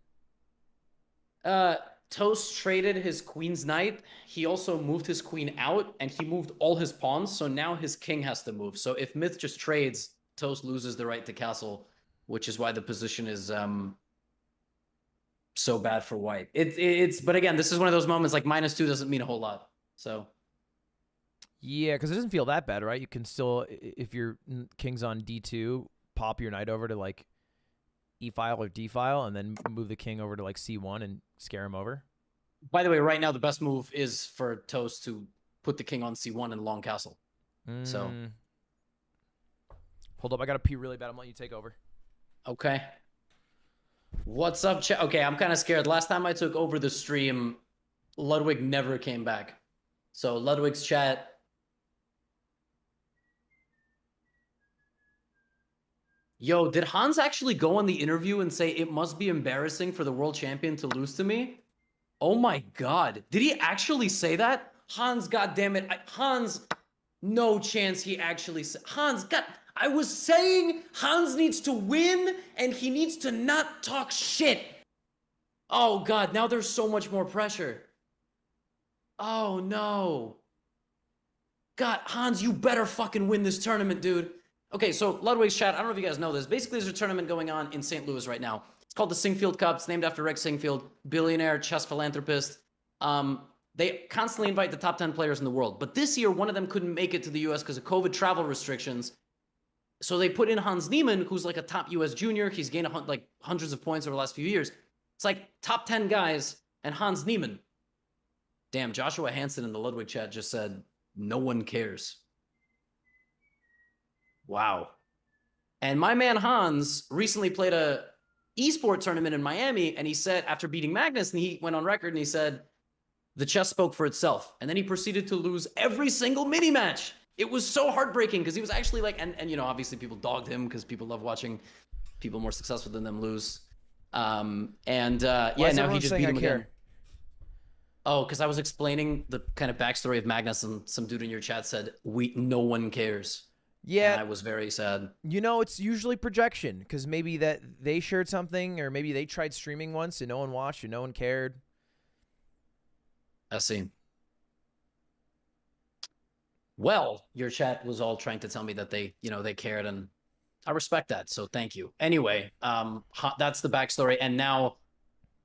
Toast traded his queen's knight. He also moved his queen out, and he moved all his pawns. So now his king has to move. So if Myth just trades, Toast loses the right to castle, which is why the position is so bad for white. But again, this is one of those moments like -2 doesn't mean a whole lot. So. Yeah, because it doesn't feel that bad, right? You can still, if your king's on d2, pop your knight over to like e file or d file, and then move the king over to like c1 and scare him over. By the way, right now the best move is for Toast to put the king on c1 and long castle. So, hold up, I gotta pee really bad. I'm letting you take over. Okay. What's up, chat? Okay, I'm kind of scared. Last time I took over the stream, Ludwig never came back. So Ludwig's chat. Yo, did Hans actually go on the interview and say it must be embarrassing for the world champion to lose to me? Oh my God. Did he actually say that? Hans, goddammit. Hans, no chance he actually said. Hans, God, I was saying Hans needs to win and he needs to not talk shit. Oh God, now there's so much more pressure. Oh no. God, Hans, you better fucking win this tournament, dude. Okay, so Ludwig's chat, I don't know if you guys know this. Basically, there's a tournament going on in St. Louis right now. It's called the Singfield Cup. It's named after Rex Singfield, billionaire chess philanthropist. They constantly invite the top 10 players in the world. But this year, one of them couldn't make it to the U.S. because of COVID travel restrictions. So they put in Hans Niemann, who's like a top U.S. junior. He's gained like hundreds of points over the last few years. It's like top 10 guys and Hans Niemann. Damn, Joshua Hansen in the Ludwig chat just said, no one cares. Wow. And my man Hans recently played a esport tournament in Miami, and he said, after beating Magnus, and he went on record and he said, the chess spoke for itself. And then he proceeded to lose every single mini match. It was so heartbreaking because he was actually like, and you know, obviously people dogged him because people love watching people more successful than them lose. Yeah, now he just beat him again. Oh, because I was explaining the kind of backstory of Magnus, and some dude in your chat said, no one cares. Yeah, and I was very sad. You know, it's usually projection because maybe that they shared something, or maybe they tried streaming once and no one watched or no one cared. I see. Well, your chat was all trying to tell me that they cared, and I respect that. So thank you. Anyway, that's the backstory. And now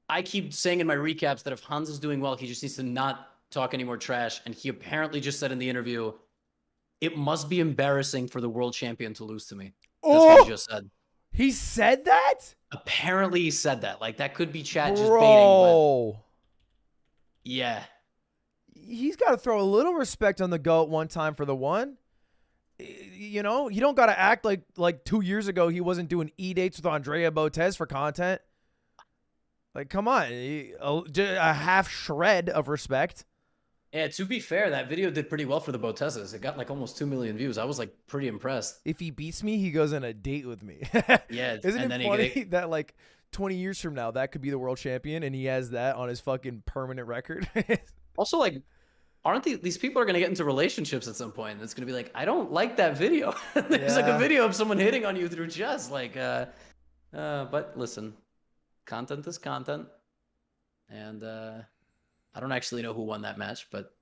I keep saying in my recaps that if Hans is doing well, he just needs to not talk any more trash. And he apparently just said in the interview, it must be embarrassing for the world champion to lose to me. That's what he just said. He said that? Apparently he said that. Like, that could be chat just Bro. baiting. But yeah. He's got to throw a little respect on the GOAT one time for the one. You know, you don't got to act like 2 years ago he wasn't doing E-dates with Andrea Botez for content. Like, come on. A half shred of respect. Yeah, to be fair, that video did pretty well for the Botezes. It got like almost 2 million views. I was like pretty impressed. If he beats me, he goes on a date with me. Yeah. Isn't it funny that like 20 years from now, that could be the world champion and he has that on his fucking permanent record? Also, like, aren't these people are going to get into relationships at some point? And it's going to be like, I don't like that video. There's like a video of someone hitting on you through chess. Like, but listen, content is content. And I don't actually know who won that match, but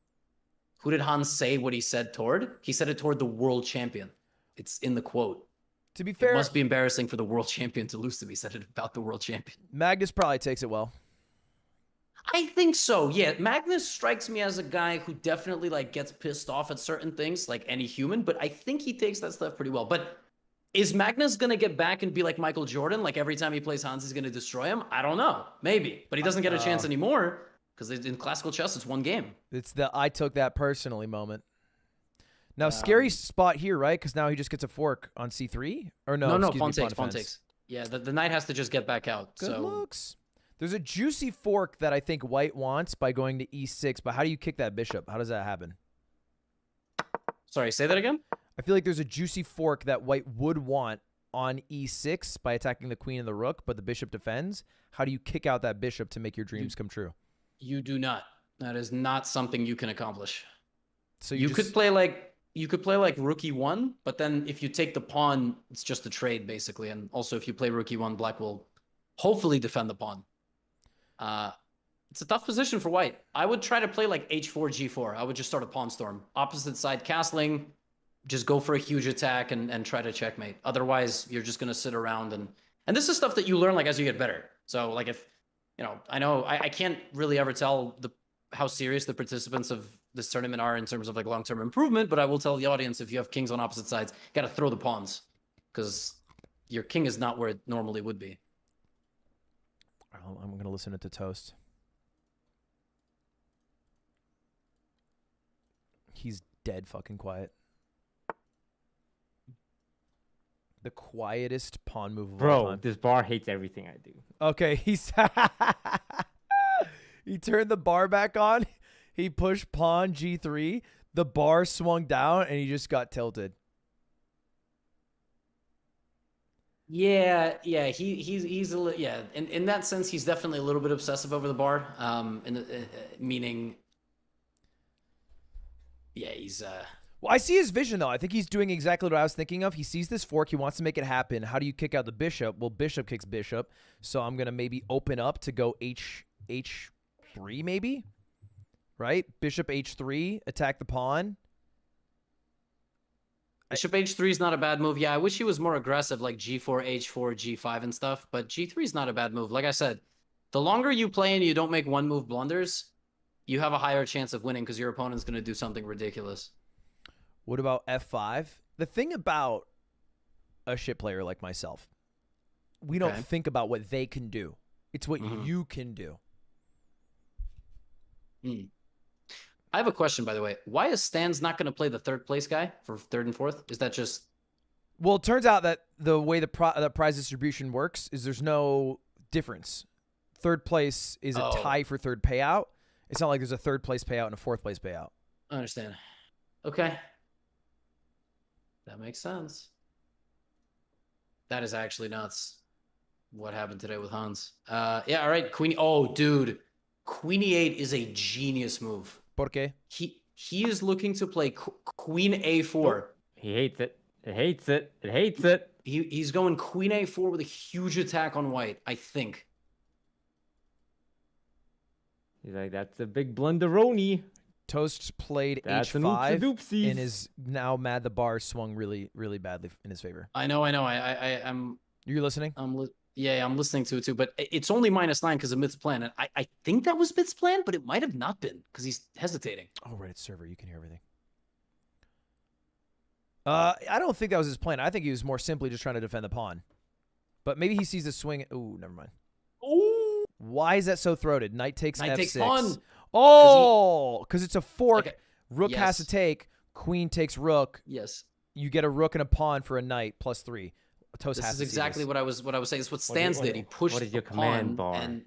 who did Hans say what he said toward? He said it toward the world champion. It's in the quote. To be It fair, must be embarrassing for the world champion to lose to me. He said it about the world champion. Magnus probably takes it well. I think so. Yeah, Magnus strikes me as a guy who definitely like gets pissed off at certain things, like any human. But I think he takes that stuff pretty well. But is Magnus gonna get back and be like Michael Jordan? Like every time he plays Hans, he's gonna destroy him? I don't know. Maybe, but he doesn't get a chance anymore because in classical chess, it's one game. It's the I took that personally moment. Now, scary spot here, right? Because now he just gets a fork on c3? Or no, No, excuse me, pawn takes. Yeah, the knight has to just get back out. Good so looks. There's a juicy fork that I think white wants by going to e6, but how do you kick that bishop? How does that happen? Sorry, say that again? I feel like there's a juicy fork that white would want on e6 by attacking the queen and the rook, but the bishop defends. How do you kick out that bishop to make your dreams come true? You do not. That is not something you can accomplish. So you could play like rook e1, but then if you take the pawn, it's just a trade basically. And also if you play rook e1, black will hopefully defend the pawn. It's a tough position for white. I would try to play like h4, g4. I would just start a pawn storm. Opposite side castling, just go for a huge attack and try to checkmate. Otherwise, you're just going to sit around and this is stuff that you learn like as you get better. So like if, I can't really ever tell how serious the participants of this tournament are in terms of like long-term improvement, but I will tell the audience if you have kings on opposite sides, got to throw the pawns because your king is not where it normally would be. I'm going to listen to Toast. He's dead fucking quiet. The quietest pawn move of all Bro, time. this bar hates everything I do. Okay, he turned the bar back on. He pushed pawn g3. The bar swung down, and he just got tilted. Yeah, he's in that sense he's definitely a little bit obsessive over the bar. Meaning, yeah, he's Well, I see his vision, though. I think he's doing exactly what I was thinking of. He sees this fork. He wants to make it happen. How do you kick out the bishop? Well, bishop kicks bishop. So I'm going to maybe open up to go h3 maybe, right? Bishop h3, attack the pawn. Bishop h3 is not a bad move. Yeah, I wish he was more aggressive, like g4, h4, g5 and stuff. But g3 is not a bad move. Like I said, the longer you play and you don't make one move blunders, you have a higher chance of winning because your opponent's going to do something ridiculous. What about f5? The thing about a shit player like myself, we don't think about what they can do. It's what you can do. I have a question, by the way. Why is Stan's not going to play the third place guy for third and fourth? Is that just... Well, it turns out that the way the prize distribution works is there's no difference. Third place is a tie for third payout. It's not like there's a third place payout and a fourth place payout. I understand. Okay. That makes sense. That is actually nuts. What happened today with Hans? Yeah, all right. Queen. Oh, dude. Queen e8 is a genius move. ¿Por qué? He is looking to play Queen a4. He hates it. It hates it. It hates it. He's going Queen a4 with a huge attack on white, I think. He's like, that's a big blunderoni. Toast played That's h5 and is now mad the bar swung really, really badly in his favor. I know. I'm. You listening? Yeah, I'm listening to it too, but it's only -9 because of Myth's plan. And I think that was Myth's plan, but it might have not been because he's hesitating. Oh, right, it's server. You can hear everything. I don't think that was his plan. I think he was more simply just trying to defend the pawn. But maybe he sees the swing. Ooh, never mind. Ooh. Why is that so throated? Knight takes Knight f6. takes pawn. Oh, because it's a fork. Like rook has to take. Queen takes rook. Yes. You get a rook and a pawn for a knight +3. Toast This has is to see exactly this. what I was saying. It's what Stans did. He pushed what is the your command pawn, bar? and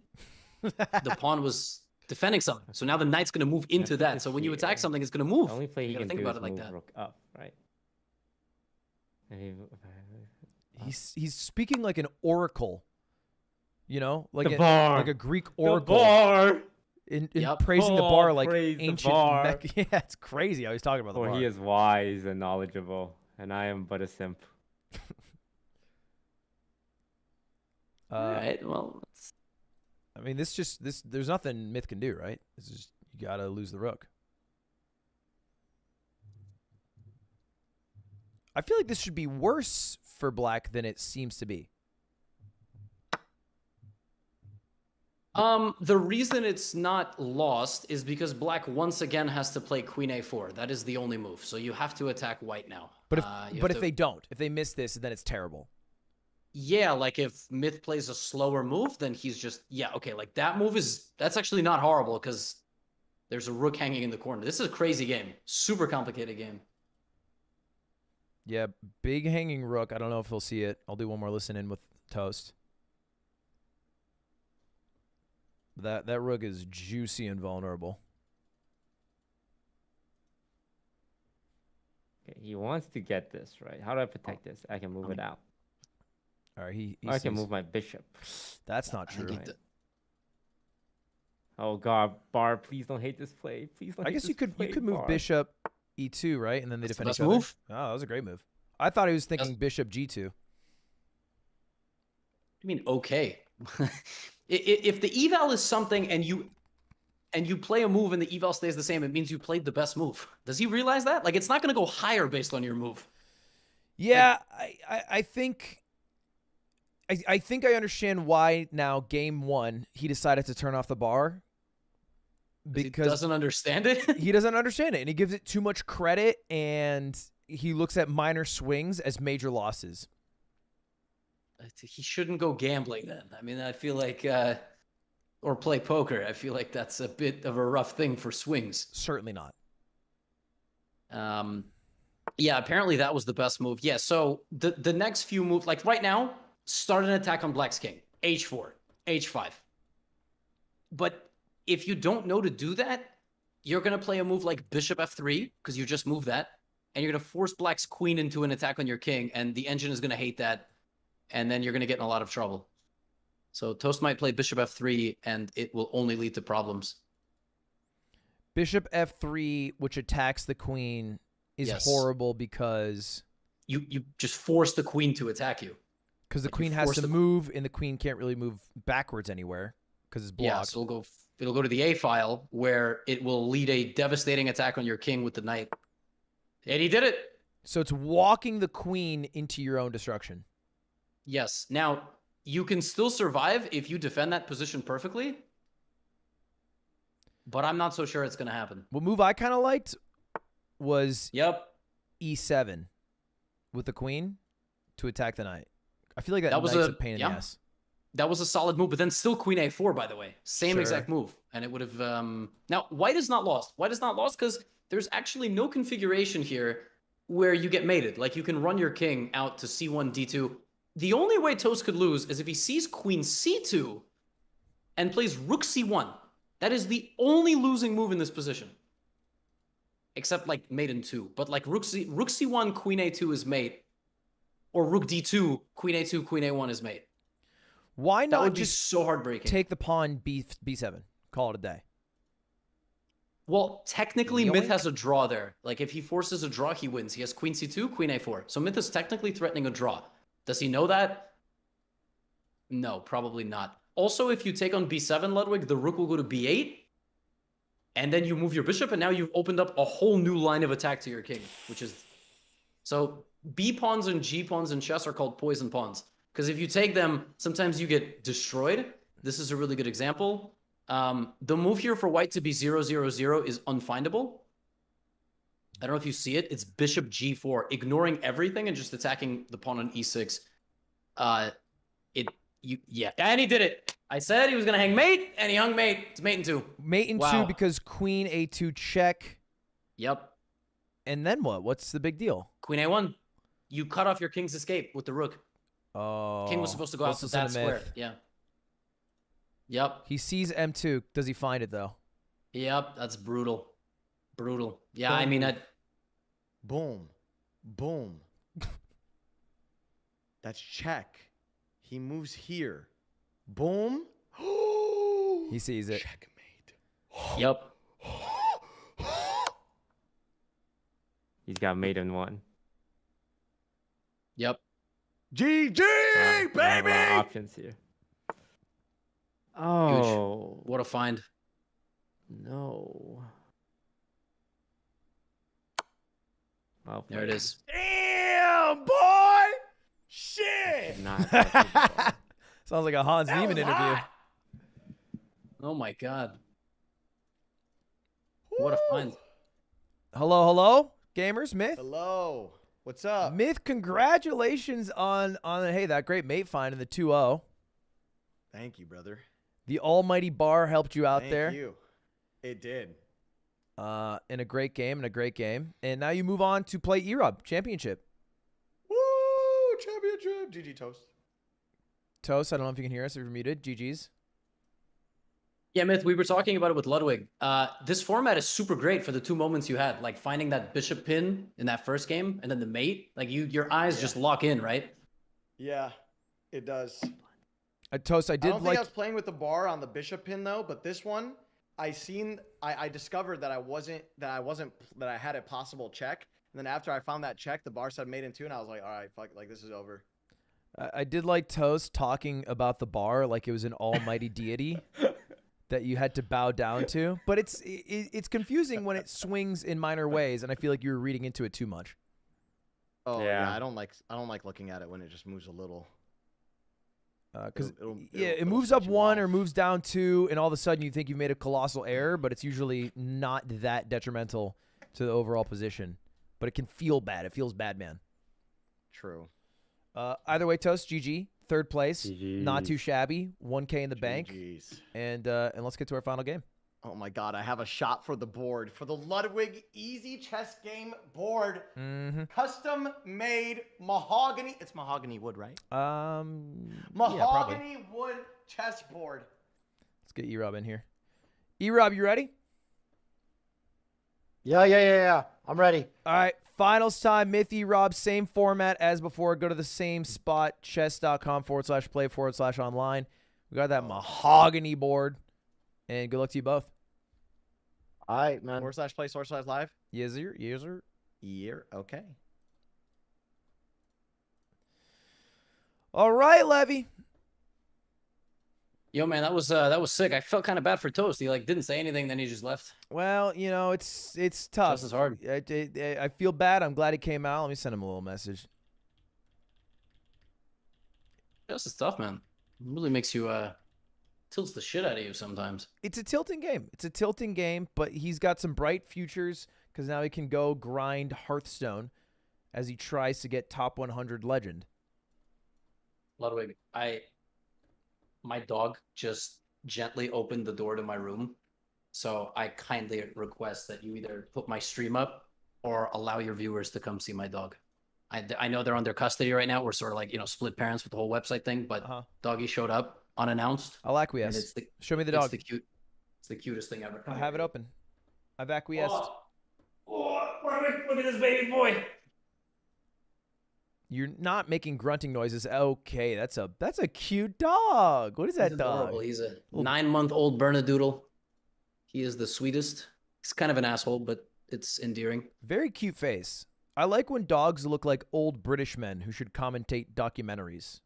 the pawn was defending something. So now the knight's going to move into that. So when you attack something, it's going to move. The only play he You gotta can think do about is it like move that. rook up, right? He's speaking like an oracle. You know, like The bar. like a Greek oracle. The bar. In Yep. praising the Oh, bar like praise the ancient. bar. Yeah, it's crazy how he's talking about the For bar. he is wise and knowledgeable, and I am but a simp. All right. Well, I mean, this. There's nothing Myth can do, right? This is you gotta lose the rook. I feel like this should be worse for black than it seems to be. The reason it's not lost is because black once again has to play queen a4. That is the only move. So you have to attack white now. But if they don't, if they miss this, then it's terrible. Yeah, like if Myth plays a slower move, then he's just okay. Like that move that's actually not horrible because there's a rook hanging in the corner. This is a crazy game, super complicated game. Yeah, big hanging rook. I don't know if he'll see it. I'll do one more listen in with Toast. That rook is juicy and vulnerable. Okay, he wants to get this, right? How do I protect this? I can move it out. All right, he I can sees- move my bishop. That's not true. Right. Oh god, Bar, please don't hate this play. Please don't. I hate guess this you could play, move Bar. bishop e2, right? And then they That's the defend best each other. move. Oh, that was a great move. I thought he was thinking bishop g2. I mean, okay. If the eval is something and you play a move and the eval stays the same, it means you played the best move. Does he realize that? Like, it's not going to go higher based on your move. Yeah, I think I understand why now game 1 he decided to turn off the bar because he doesn't understand it. he doesn't understand it and he gives it too much credit and he looks at minor swings as major losses. He shouldn't go gambling then. I mean, I feel like or play poker. I feel like that's a bit of a rough thing for swings. Certainly not. Yeah, apparently that was the best move. Yeah, so the next few moves, like right now, start an attack on black's king. H4, H5. But if you don't know to do that, you're going to play a move like bishop F3, because you just moved that, and you're going to force black's queen into an attack on your king, and the engine is going to hate that, and then you're going to get in a lot of trouble. So Toast might play bishop F3, and it will only lead to problems. Bishop F3, which attacks the queen, is Yes. horrible because You just force the queen to attack you. the Like, you queen has force to the- move, and the queen can't really move backwards anywhere because it's blocked. Yeah, so it'll go to the A file where it will lead a devastating attack on your king with the knight. And he did it. So it's walking the queen into your own destruction. Yes. Now, you can still survive if you defend that position perfectly. But I'm not so sure it's going to happen. What move I kind of liked was Yep. E7 with the queen to attack the knight. I feel like that That was knight's a- a pain in yeah. the ass. That was a solid move, but then still queen A4, by the way. Same Sure. exact move. And it would have... Now, white is not lost. White is not lost because there's actually no configuration here where you get mated. Like, you can run your king out to C1, D2. The only way Toast could lose is if he sees queen C2 and plays rook C1. That is the only losing move in this position. Except, like, mate in 2. But, like, rook C1, queen A2 is mate. Or rook D2, queen A2, queen A1 is mate. Why That not would be just so heartbreaking. take the pawn B7? Call it a day. Well, technically, Yoink. Myth has a draw there. Like, if he forces a draw, he wins. He has queen C2, queen A4. So Myth is technically threatening a draw. Does he know that? No, probably not. Also, if you take on B7, Ludwig, the rook will go to B8. And then you move your bishop, and now you've opened up a whole new line of attack to your king, which is... So B pawns and G pawns in chess are called poison pawns. Because if you take them, sometimes you get destroyed. This is a really good example. The move here for white to be 0-0-0 is unfindable. I don't know if you see it. It's bishop G4, ignoring everything and just attacking the pawn on E6. Yeah, and he did it. I said he was gonna hang mate, and he hung mate. It's mate in 2. Mate in 2 Wow. because queen A2 check. Yep. And then what? What's the big deal? Queen A1. You cut off your king's escape with the rook. Oh, King was supposed to go out let's to listen that to square. Myth. Yeah. Yep. He sees M2. Does he find it though? Yep. That's brutal. Brutal. Yeah, I mean, Boom. Boom. That's check. He moves here. Boom. He sees it. Checkmate. yep. He's got mate in 1. Yep. GG, I have a lot of baby! options here. Oh What a find. no. Well There it played. is. Damn, boy! Shit! Could not touch the ball. Sounds like a Hans That Niemann was interview. hot. Oh my god. What a find. Hello, hello, gamers. Myth. Hello. What's up? Myth, congratulations on hey, that great mate find in the 2-0. Thank you, brother. The almighty bar helped you out Thank there. you. It did. In a great game, And now you move on to play E-Rob Championship. Woo! Championship. GG Toast. Toast, I don't know if you can hear us if you're muted. GG's. Yeah, Myth, we were talking about it with Ludwig. This format is super great for the 2 moments you had, like finding that bishop pin in that first game and then the mate. Like your eyes just lock in, right? Yeah, it does. Toast, I I did don't think like. I was playing with the bar on the bishop pin though, but this one I discovered that I had a possible check. And then after I found that check, the bar said mate in 2, and I was like, all right, fuck, like this is over. I did like Toast talking about the bar like it was an almighty deity that you had to bow down to. But it's confusing when it swings in minor ways, and I feel like you're reading into it too much. Oh Yeah. yeah, I don't like looking at it when it just moves a little. Because It'll it moves set up you 1 or off. moves down 2, and all of a sudden you think you've made a colossal error, but it's usually not that detrimental to the overall position. But it can feel bad. It feels bad, man. True. Either way, Toast, GG, 3rd place, not too GG's. shabby, 1K in the bank, GGs. and let's get to our final game. Oh my god, I have a shot for the board. For the Ludwig Easy Chess Game board. Mm-hmm. Custom made mahogany. It's mahogany wood, right? Yeah, probably. Mahogany wood chess board. Let's get E-Rob in here. E-Rob, you ready? Yeah. I'm ready. All right, finals time. Myth E-Rob, same format as before. Go to the same spot, chess.com/play/online. We got that mahogany board. And good luck to you both. All right, man. /play/live. Yes, sir. Yes, sir. Year. Okay. All right, Levy. Yo, man, that was sick. I felt kind of bad for Toast. He like didn't say anything, then he just left. Well, you know, it's tough. Just as hard. I feel bad. I'm glad he came out. Let me send him a little message. Chess is tough, man. It really makes you tilts the shit out of you sometimes. It's a tilting game. But he's got some bright futures because now he can go grind Hearthstone as he tries to get top 100 legend. Ludwig, my dog just gently opened the door to my room. So I kindly request that you either put my stream up or allow your viewers to come see my dog. I know they're under custody right now. We're sort of like, split parents with the whole website thing, but Doggy showed up unannounced. I'll And acquiesce. Show me the dog. It's the cutest thing ever. I have it open. I've acquiesced. Look at this baby boy. You're not making grunting noises. Okay, that's a cute dog. What is that He's dog? adorable. He's a 9-month-old Bernedoodle. He is the sweetest. He's kind of an asshole, but it's endearing. Very cute face. I like when dogs look like old British men who should commentate documentaries.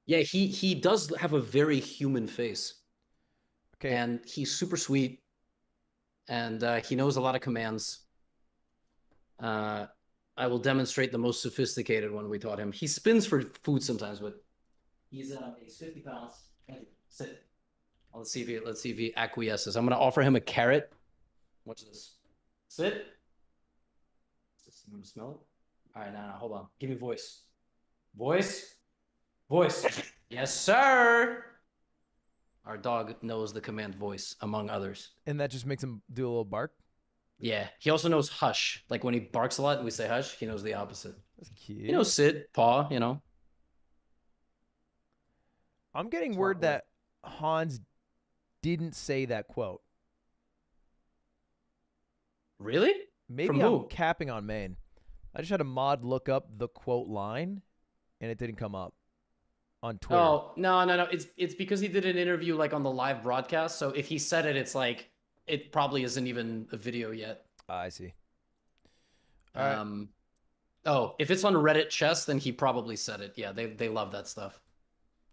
Yeah, he does have a very human face. Okay. And he's super sweet. And he knows a lot of commands. I will demonstrate the most sophisticated one we taught him. He spins for food sometimes, but he's 50 pounds. Sit. Let's see if he acquiesces. I'm gonna offer him a carrot. Watch this. Sit. You want to smell it? All right, now hold on. Give me voice. Voice. Yes, sir. Our dog knows the command voice, among others. And that just makes him do a little bark. Yeah. He also knows hush. Like when he barks a lot and we say hush, he knows the opposite. That's cute. He knows sit, paw, I'm getting Smart word boy. that Hans didn't say that quote. Really? Maybe From I'm who? capping on Maine. I just had a mod look up the quote line, and it didn't come up on Twitter. Oh, no. It's because he did an interview like on the live broadcast. So if he said it, it's like it probably isn't even a video yet. I see. All right. Oh, if it's on Reddit chess, then he probably said it. Yeah, they love that stuff.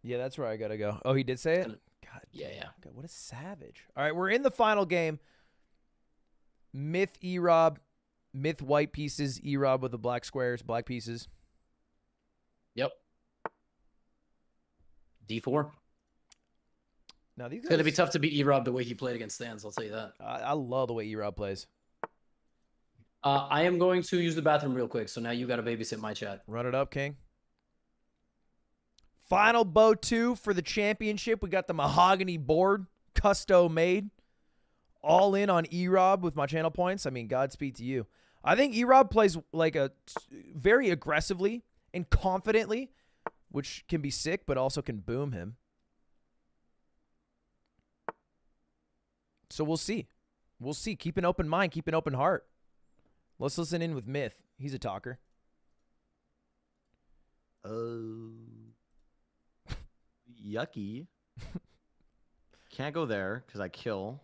Yeah, that's where I gotta go. Oh, he did say it? Gonna- God God. Yeah, damn. yeah. God, what a savage. All right, we're in the final game. Myth E-Rob. Myth white pieces. E-Rob with the black squares, black pieces. Yep. D4. Now these It's guys, gonna be tough to beat E-Rob the way he played against Stans. I'll tell you that. I love the way E-Rob plays. I am going to use the bathroom real quick, so now you got to babysit my chat. Run it up, King. Final bow 2 for the championship. We got the mahogany board, custo made. All in on E-Rob with my channel points. I mean, Godspeed to you. I think E-Rob plays like very aggressively and confidently, which can be sick, but also can boom him. So we'll see. We'll see. Keep an open mind. Keep an open heart. Let's listen in with Myth. He's a talker. Yucky. Can't go there because I kill.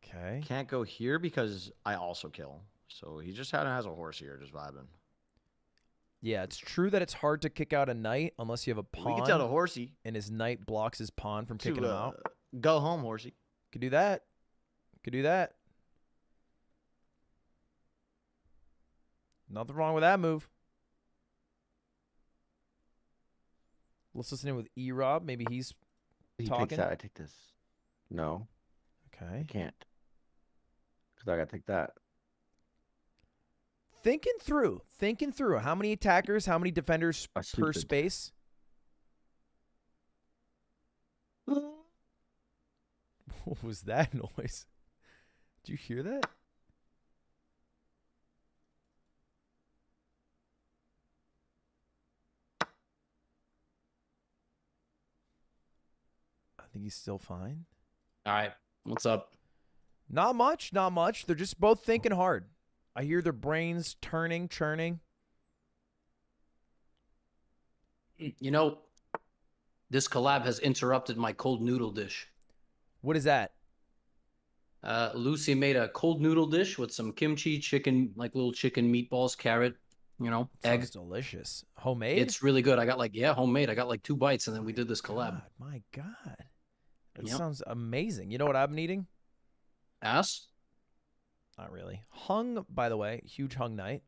Okay. Can't go here because I also kill. So he just has a horse here, just vibing. Yeah, it's true that it's hard to kick out a knight unless you have a pawn. We can tell the horsey and his knight blocks his pawn from kicking to him out. go home, horsey. Could do that. Could do that. Nothing wrong with that move. Let's listen in with E-Rob. Maybe he's He talking. takes that. I take this. No, Okay. I can't. Because I got to take that. Thinking through. How many attackers, how many defenders I per sleeped. space? What was that noise? Did you hear that? I think he's still fine. All right. What's up? Not much, not much. They're just both thinking hard. I hear their brains turning, churning. You know, this collab has interrupted my cold noodle dish. What is that? Lucy made a cold noodle dish with some kimchi, chicken, like little chicken meatballs, carrot, egg. Sounds delicious. Homemade? It's really good. I got homemade. I got like 2 bites, and then we did this collab. God, my God. That Yep. sounds amazing. You know what I'm eating? Ass? Not really. Hung, by the way, huge hung night.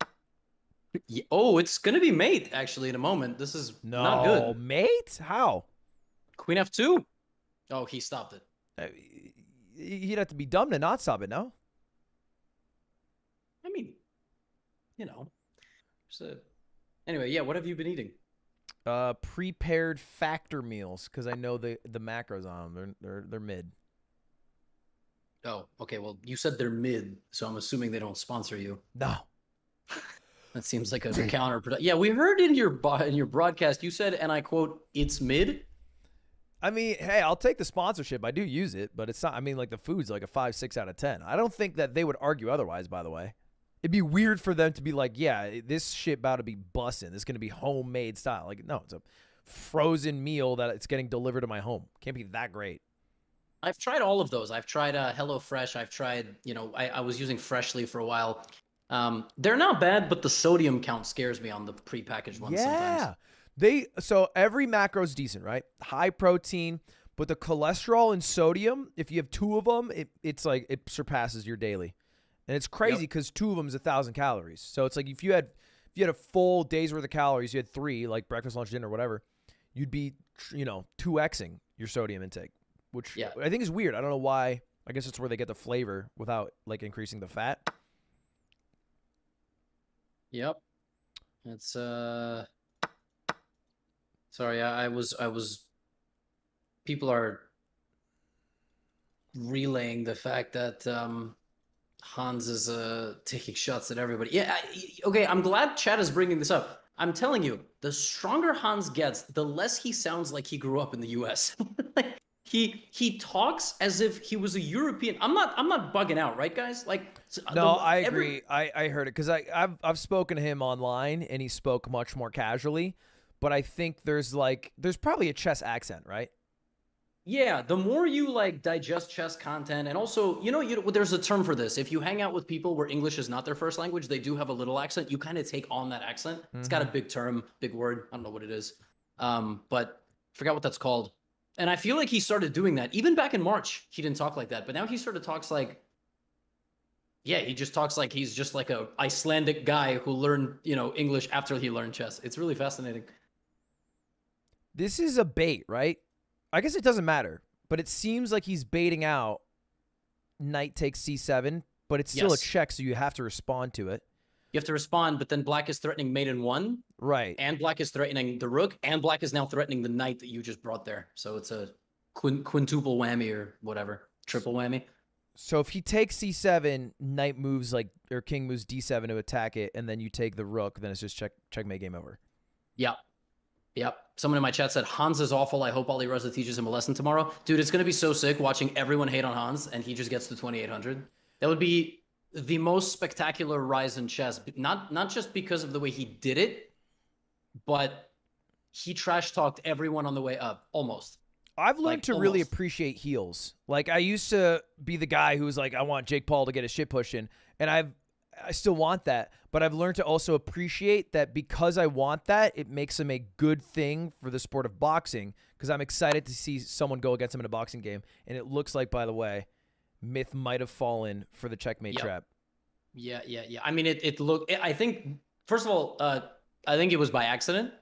Yeah, oh, it's gonna be mate actually in a moment. This is No, not good. mate? How? Queen F2. Oh, he stopped it. You'd have to be dumb to not stop it, no? I mean, so anyway, yeah. What have you been eating? Prepared factor meals, because I know the macros on them. They're mid. Oh, okay. Well, you said they're mid, so I'm assuming they don't sponsor you. No. That seems like a counterproductive. Yeah, we heard in your broadcast you said, and I quote, "It's mid." I mean, hey, I'll take the sponsorship. I do use it, but it's not. I mean, like the food's like a 5, 6 out of 10. I don't think that they would argue otherwise. By the way, it'd be weird for them to be like, "Yeah, this shit about to be bussin'. This is gonna be homemade style." Like, no, it's a frozen meal that it's getting delivered to my home. Can't be that great. I've tried all of those. I've tried HelloFresh. I've tried, I was using Freshly for a while. They're not bad, but the sodium count scares me on the prepackaged ones sometimes. So every macro's decent, right? High protein, but the cholesterol and sodium, if you have 2 of them, it's like it surpasses your daily. And it's crazy because 2 of them is 1,000 calories. So it's like if you had a full day's worth of calories, you had 3, like breakfast, lunch, dinner, whatever, you'd be 2xing your sodium intake, which I think is weird. I don't know why. I guess it's where they get the flavor without like increasing the fat. Yep. It's sorry, I was people are relaying the fact that Hans is taking shots at everybody. Yeah, okay, I'm glad Chad is bringing this up. I'm telling you, the stronger Hans gets, the less he sounds like he grew up in the US. Like he talks as if he was a European. I'm not bugging out, right, guys? Like no, I agree. I heard it because I've spoken to him online and he spoke much more casually. But I think there's probably a chess accent, right? Yeah, the more you digest chess content, and also, there's a term for this. If you hang out with people where English is not their first language, they do have a little accent. You kind of take on that accent. It's got a big term, big word. I don't know what it is. But forgot what that's called. And I feel like he started doing that. Even back in March, he didn't talk like that. But now he sort of talks like, yeah, he just talks like he's just like a Icelandic guy who learned, English after he learned chess. It's really fascinating. This is a bait, right? I guess it doesn't matter, but it seems like he's baiting out knight takes c7, but it's still a check, so you have to respond to it. You have to respond, but then black is threatening mate in 1. Right. And black is threatening the rook, and black is now threatening the knight that you just brought there. So it's a quintuple whammy or whatever, triple whammy. So if he takes c7, knight moves or king moves d7 to attack it, and then you take the rook, then it's just checkmate, game over. Yep. Someone in my chat said, Hans is awful. I hope Ali Reza teaches him a lesson tomorrow. Dude, it's going to be so sick watching everyone hate on Hans, and he just gets to 2,800. That would be the most spectacular rise in chess. Not just because of the way he did it, but he trash-talked everyone on the way up, almost. I've learned to really appreciate heels. Like, I used to be the guy who was like, I want Jake Paul to get his shit pushed in, and I still want that, but I've learned to also appreciate that because I want that, it makes him a good thing for the sport of boxing, because I'm excited to see someone go against him in a boxing game, and it looks like, by the way, Myth might have fallen for the checkmate trap. Yeah. I mean, it looked... I think, first of all, I think it was by accident.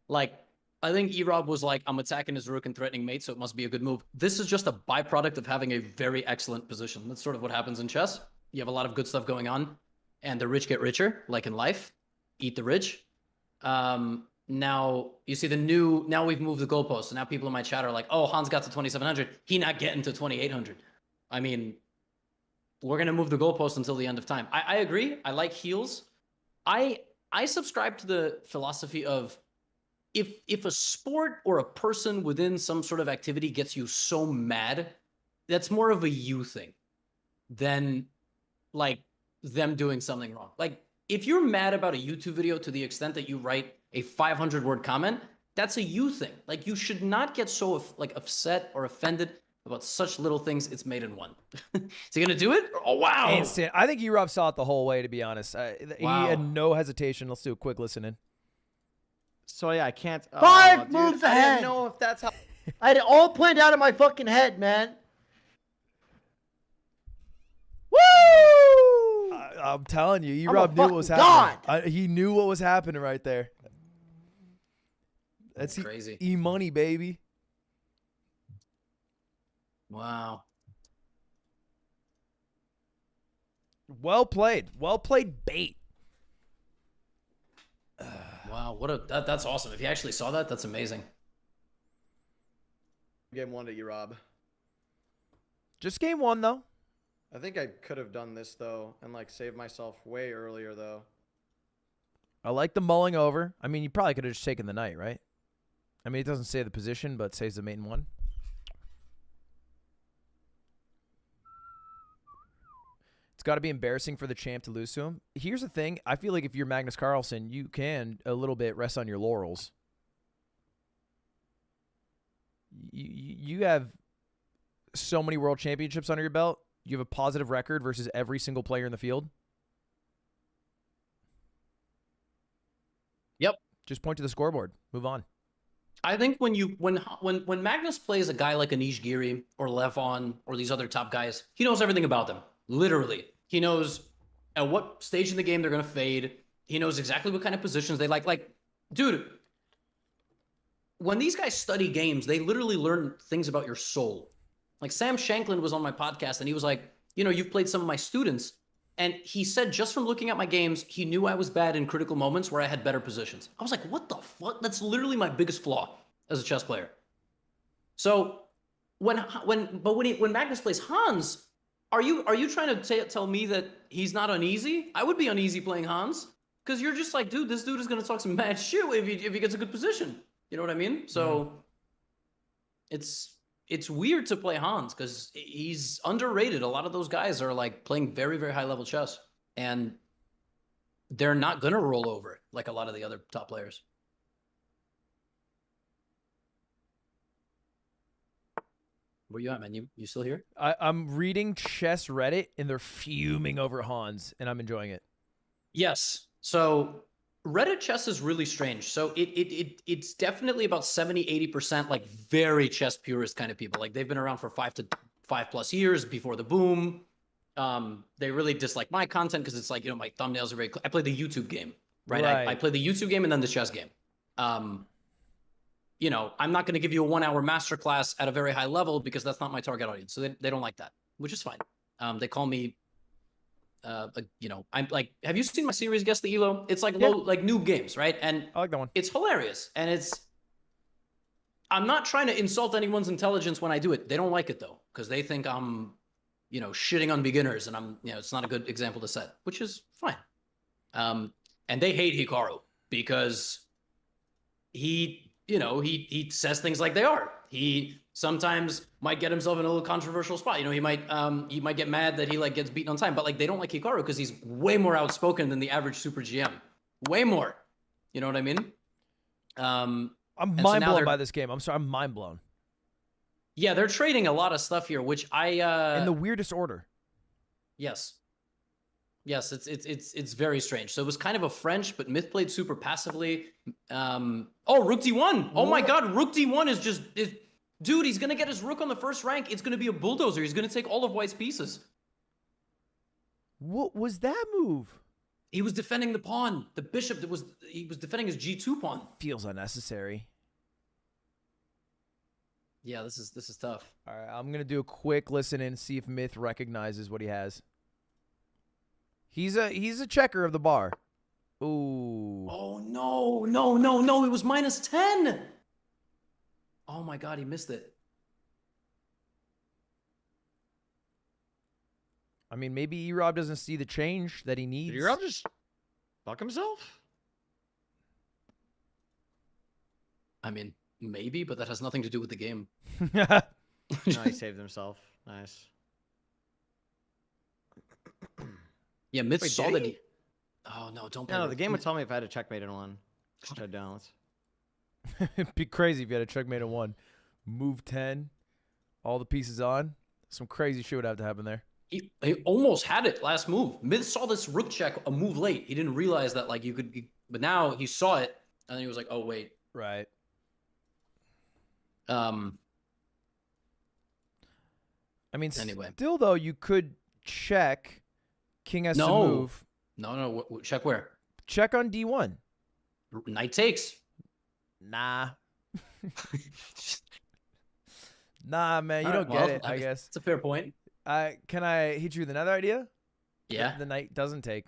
Like, I think E-Rob was like, I'm attacking his rook and threatening mate, so it must be a good move. This is just a byproduct of having a very excellent position. That's sort of what happens in chess. You have a lot of good stuff going on, and the rich get richer, like in life. Eat the rich. Now, you see now we've moved the goalpost, so now people in my chat are like, oh, Hans got to 2,700. He not getting to 2,800. I mean, we're going to move the goalpost until the end of time. I agree. I like heels. I subscribe to the philosophy of if a sport or a person within some sort of activity gets you so mad, that's more of a you thing than like them doing something wrong. Like, if you're mad about a YouTube video to the extent that you write a 500-word comment, that's a you thing. Like, you should not get so upset or offended about such little things. It's made in 1. Is he gonna do it? Oh wow! Instant. I think E-Rob saw it the whole way, to be honest. He had no hesitation. Let's do a quick listen in. So yeah, I can't. 5 moves I ahead. didn't know if that's how. I had it all planned out in my fucking head, man. Woo! I'm telling you, E-Rob knew what was happening. He knew what was happening right there. That's crazy. E-money, baby. Wow. Well played. Well played bait. Wow, that's awesome. If you actually saw that, that's amazing. Game 1 to E-Rob. Just game 1, though. I think I could have done this, though, and, like, saved myself way earlier, though. I like the mulling over. I mean, you probably could have just taken the knight, right? I mean, it doesn't say the position, but it says the mate in 1. It's got to be embarrassing for the champ to lose to him. Here's the thing. I feel like if you're Magnus Carlsen, you can a little bit rest on your laurels. You have so many world championships under your belt. You have a positive record versus every single player in the field. Yep. Just point to the scoreboard. Move on. I think when Magnus plays a guy like Anish Giri or Levon or these other top guys, he knows everything about them. Literally. He knows at what stage in the game they're going to fade. He knows exactly what kind of positions they like. Like, dude, when these guys study games, they literally learn things about your soul. Like, Sam Shanklin was on my podcast, and he was like, you've played some of my students. And he said just from looking at my games, he knew I was bad in critical moments where I had better positions. I was like, what the fuck? That's literally my biggest flaw as a chess player. So when Magnus plays Hans, are you trying to tell me that he's not uneasy? I would be uneasy playing Hans, because you're just like, dude, this dude is going to talk some mad shit if he gets a good position. You know what I mean? So it's weird to play Hans because he's underrated. A lot of those guys are like playing very, very high level chess, and they're not going to roll over like a lot of the other top players. Where you at, man? You still here? I'm reading chess Reddit, and they're fuming over Hans, and I'm enjoying it. Yes. So Reddit chess is really strange. So it's definitely about 70-80% like very chess purist kind of people. Like they've been around for 5+ years before the boom. They really dislike my content because it's like, you know, my thumbnails are very I play the YouTube game, right? I play the YouTube game and then the chess game. You know, I'm not going to give you a 1-hour masterclass at a very high level because that's not my target audience. So they don't like that, which is fine. They call me you know, I'm like, have you seen my series Guess the Elo? It's like like noob games, right? And I like that one. It's hilarious. And I'm not trying to insult anyone's intelligence when I do it. They don't like it though, because they think I'm, you know, shitting on beginners, and you know, it's not a good example to set, which is fine. And they hate Hikaru because he, you know, he says things like they are. He sometimes might get himself in a little controversial spot. You know, he might get mad that he like gets beaten on time, but like they don't like Hikaru because he's way more outspoken than the average super GM. Way more. You know what I mean? I'm mind blown by this game. I'm sorry, I'm mind blown. Yeah, they're trading a lot of stuff here, which in the weirdest order. Yes. Yes, it's very strange. So it was kind of a French, but Myth played super passively. Oh, Rook D1. Oh my God, Rook D1 is just dude. He's gonna get his Rook on the first rank. It's gonna be a bulldozer. He's gonna take all of White's pieces. What was that move? He was defending the pawn. The bishop he was defending his G2 pawn. Feels unnecessary. Yeah, this is tough. All right, I'm gonna do a quick listen and see if Myth recognizes what he has. He's a checker of the bar. Ooh. Oh no! It was -10. Oh my God, he missed it. I mean, maybe E-Rob doesn't see the change that he needs. Did E-Rob just fuck himself? I mean, maybe, but that has nothing to do with the game. No, he saved himself. Nice. Yeah, Myth Wait, saw did that he? Oh no, don't play. No, the game would tell me if I had a checkmate in one. Shut down. It'd be crazy if you had a checkmate in 1. Move 10. All the pieces on. Some crazy shit would have to happen there. He almost had it last move. Myth saw this rook check a move late. He didn't realize that like you could, but now he saw it and then he was like, oh wait. Right. I mean, anyway. Still though, you could check. King has to move. No. Check where? Check on D1. Knight takes. Nah. Nah, man, you don't get it, I guess. It's a fair point. Can I hit you with another idea? Yeah. The knight doesn't take.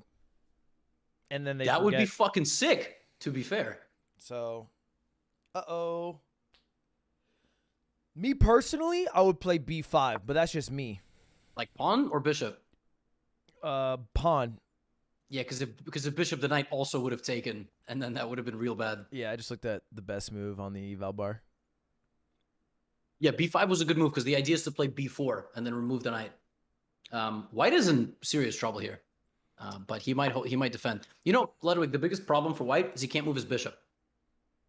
And then that would be fucking sick, to be fair. So, uh-oh. Me personally, I would play B5, but that's just me. Like pawn or bishop? Pawn. Yeah, because if bishop, the knight also would have taken, and then that would have been real bad. Yeah, I just looked at the best move on the eval bar. Yeah, b5 was a good move because the idea is to play b4 and then remove the knight. White is in serious trouble here, but he might defend. You know, Ludwig, the biggest problem for White is he can't move his bishop,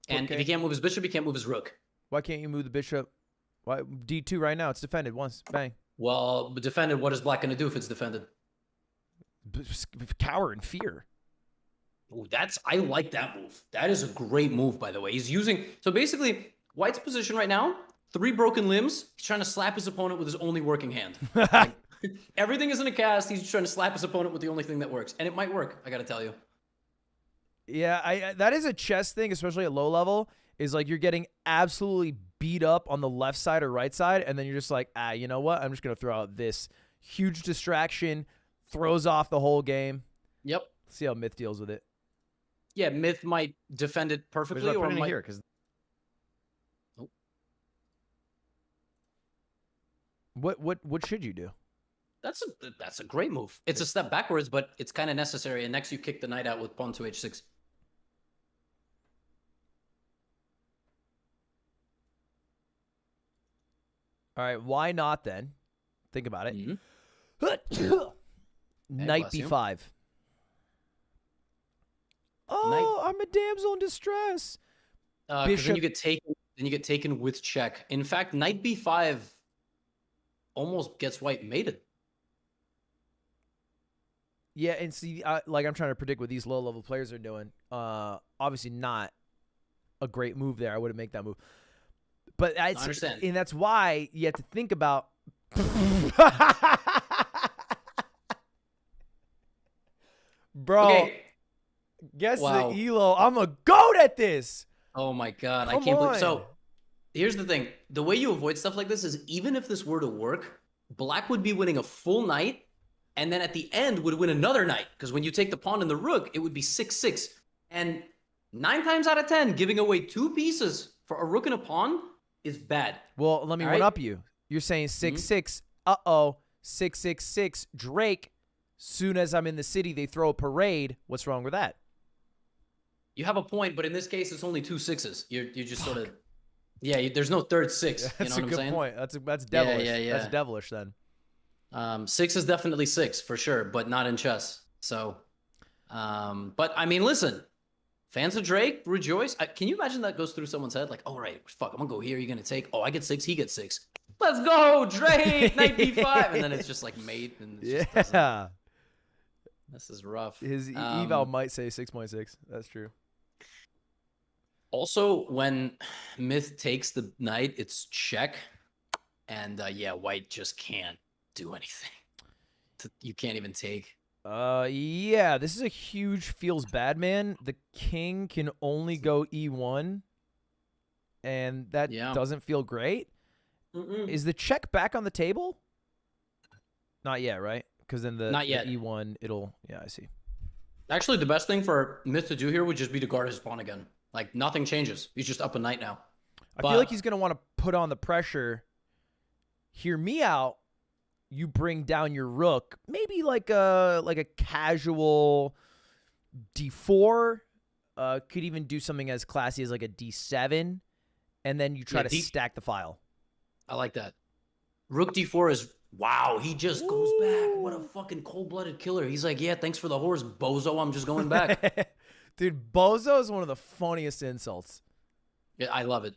and if he can't move his bishop, he can't move his rook. Why can't you move the bishop? Why D2 right now? It's defended once. Bang. Well, defended. What is Black going to do if it's defended? Cower in fear. Ooh, I like that move. That is a great move, by the way. He's using so basically White's position right now. 3 broken limbs. He's trying to slap his opponent with his only working hand. Like, everything is in a cast. He's trying to slap his opponent with the only thing that works, and it might work. I got to tell you. Yeah, that is a chess thing, especially at low level. Is like you're getting absolutely beat up on the left side or right side, and then you're just like, you know what? I'm just gonna throw out this huge distraction, throws off the whole game. Yep. See how Myth deals with it. Yeah, Myth might defend it perfectly, or might... here because. What should you do? That's a great move. It's a step backwards, but it's kind of necessary. And next, you kick the knight out with pawn to h6. All right, why not then? Think about it. Knight b5. Oh, I'm a damsel in distress. Because then you get taken. Then you get taken with check. In fact, knight b5 almost gets White mated. Yeah, and see, like I'm trying to predict what these low-level players are doing. Obviously not a great move there. I wouldn't make that move. But I understand. and that's why you have to think about. Bro, Okay. guess Wow. the elo. I'm a goat at this. Oh my god, I Come can't believe. on. So, here's the thing: the way you avoid stuff like this is even if this were to work, Black would be winning a full knight, and then at the end would win another knight because when you take the pawn and the rook, it would be 6-6. And 9 times out of 10, giving away 2 pieces for a rook and a pawn is bad. Well, let me All one right. up you. You're saying 6-6. Uh-oh. 6-6-6. Drake. Soon as I'm in the city, they throw a parade. What's wrong with that? You have a point, but in this case, it's only 2 6s. You're just sort of, yeah. There's no third 6. That's you know a what I'm good saying? point. That's devilish. yeah. That's devilish then. 6 is definitely 6 for sure, but not in chess. So, but I mean, listen, fans of Drake rejoice. Can you imagine that goes through someone's head? Like, all right, fuck, I'm gonna go here. You're gonna take. Oh, I get 6. He gets 6. Let's go, Drake. Knight b5, and then it's just like mate. And it just doesn't- Yeah. this is rough. His eval might say 6.6. That's true. Also, when Myth takes the knight, it's check, and yeah, White just can't do anything. You can't even take. Yeah, this is a huge feels bad, man. The king can only go e1, and that doesn't feel great. Is the check back on the table? Not yet, right? Because then the e1, it'll... Yeah, I see. Actually, the best thing for Myth to do here would just be to guard his pawn again. Like, nothing changes. He's just up a knight now. I feel like he's going to want to put on the pressure. Hear me out. You bring down your rook. Maybe like a casual d4. Could even do something as classy as like a d7. And then you try to stack the file. I like that. Rook d4 is... Wow, he just goes back. What a fucking cold-blooded killer. He's like, yeah, thanks for the horse, bozo. I'm just going back. Dude, bozo is one of the funniest insults. Yeah, I love it.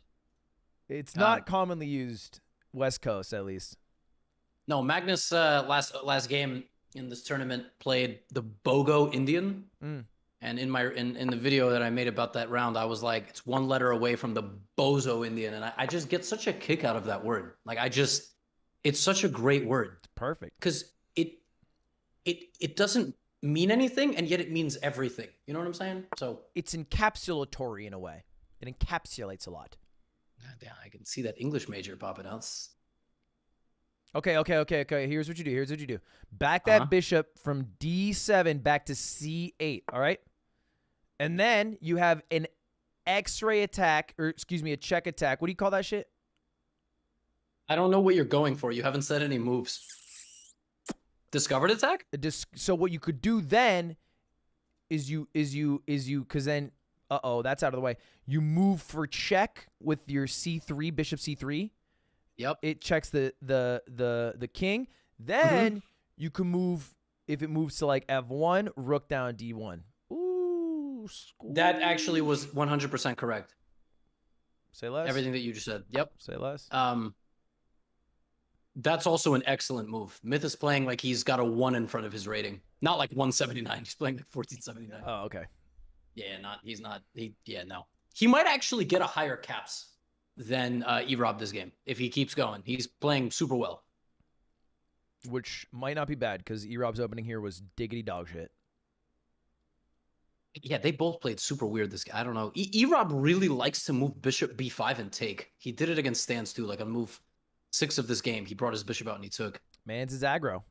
It's not commonly used, West Coast at least. No, Magnus last game in this tournament played the Bogo Indian. And in the video that I made about that round, I was like, it's 1 letter away from the Bozo Indian. And I just get such a kick out of that word. Like, it's such a great word. It's perfect. Because it doesn't mean anything, and yet it means everything. You know what I'm saying? So it's encapsulatory in a way. It encapsulates a lot. Yeah, I can see that English major popping out. Okay. Here's what you do. Back that bishop from d7 back to c8, all right? And then you have an X-ray attack, or excuse me, a check attack. What do you call that shit? I don't know what you're going for. You haven't said any moves. Discovered attack? So what you could do then is you, because then, that's out of the way. You move for check with your c3, bishop c3. Yep. It checks the king. Then you can move, if it moves to like f1, rook down d1. Ooh. That actually was 100% correct. Say less. Everything that you just said. Yep. Say less. That's also an excellent move. Myth is playing like he's got a 1 in front of his rating. Not like 179. He's playing like 1479. Oh, okay. Yeah, no. He might actually get a higher caps than E-Rob this game if he keeps going. He's playing super well. Which might not be bad because E-Rob's opening here was diggity dog shit. Yeah, they both played super weird this game. I don't know. E-Rob really likes to move bishop b5 and take. He did it against Stans too. Like on move 6 of this game, he brought his bishop out and he took. Man's his aggro.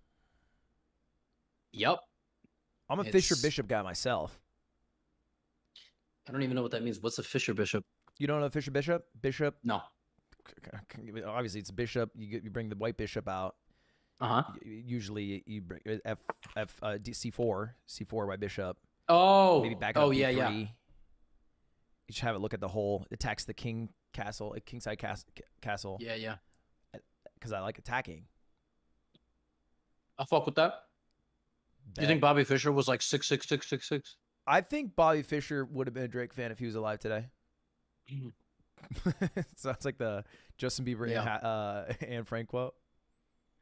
Yep. I'm a Fisher bishop guy myself. I don't even know what that means. What's a Fisher bishop? You don't know Fisher bishop? Bishop? No. Obviously, it's bishop. You bring the white bishop out. Usually, you bring c4, c4 white bishop. Oh. Maybe back up yeah, b3. yeah. You should have it look at the whole. Attacks the king castle, kingside castle. Yeah, yeah. Because I like attacking. I'll fuck with that. Do you think Bobby Fischer was like 6'6", I think Bobby Fischer would have been a Drake fan if he was alive today. Sounds like the Justin Bieber and Anne Frank quote.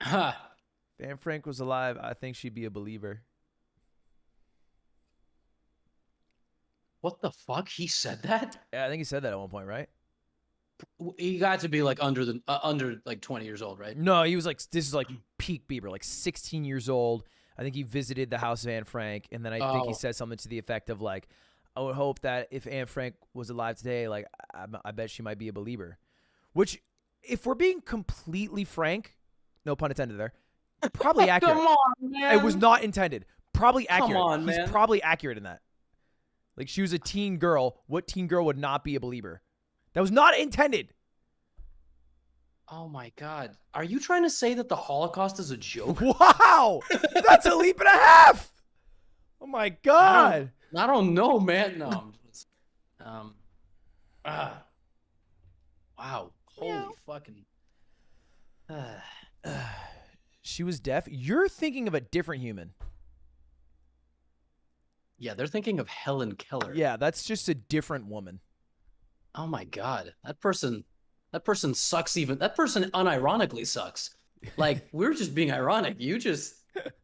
If Anne Frank was alive, I think she'd be a believer. What the fuck? He said that? Yeah, I think he said that at one point, right? He got to be like under like 20 years old, right? No, he was like, this is like peak Bieber, like 16 years old. I think he visited the house of Anne Frank, and then I think he Oh. said something to the effect of like, I would hope that if Anne Frank was alive today, like I bet she might be a believer. Which, if we're being completely frank, no pun intended there, probably accurate. Come on, man. It was not intended. Probably Come accurate. on, He's man. probably accurate in that. Like she was a teen girl. What teen girl would not be a believer? That was not intended. Oh my god. Are you trying to say that the Holocaust is a joke? Wow, that's a leap and a half. Oh my god. I don't know, man. No. Wow. Holy fucking. She was deaf. You're thinking of a different human. Yeah, they're thinking of Helen Keller. Yeah, that's just a different woman. Oh my god. That person sucks even. That person unironically sucks. Like, we're just being ironic.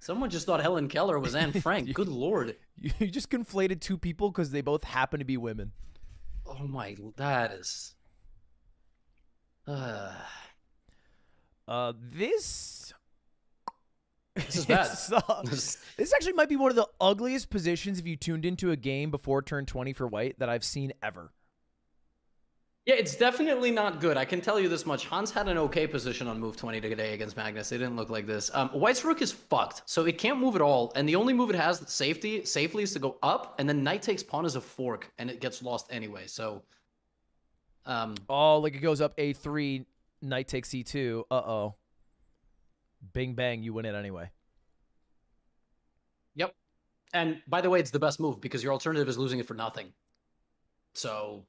Someone just thought Helen Keller was Anne Frank. Good lord. You just conflated two people because they both happen to be women. Oh my, that is. This This is bad. This actually might be one of the ugliest positions if you tuned into a game before turn 20 for white that I've seen ever. Yeah, it's definitely not good. I can tell you this much. Hans had an okay position on move 20 today against Magnus. It didn't look like this. White's rook is fucked, so it can't move at all. And the only move it has safely is to go up, and then knight takes pawn as a fork, and it gets lost anyway. So, like it goes up a3, knight takes c2. Uh-oh. Bing bang, you win it anyway. Yep. And by the way, it's the best move because your alternative is losing it for nothing. So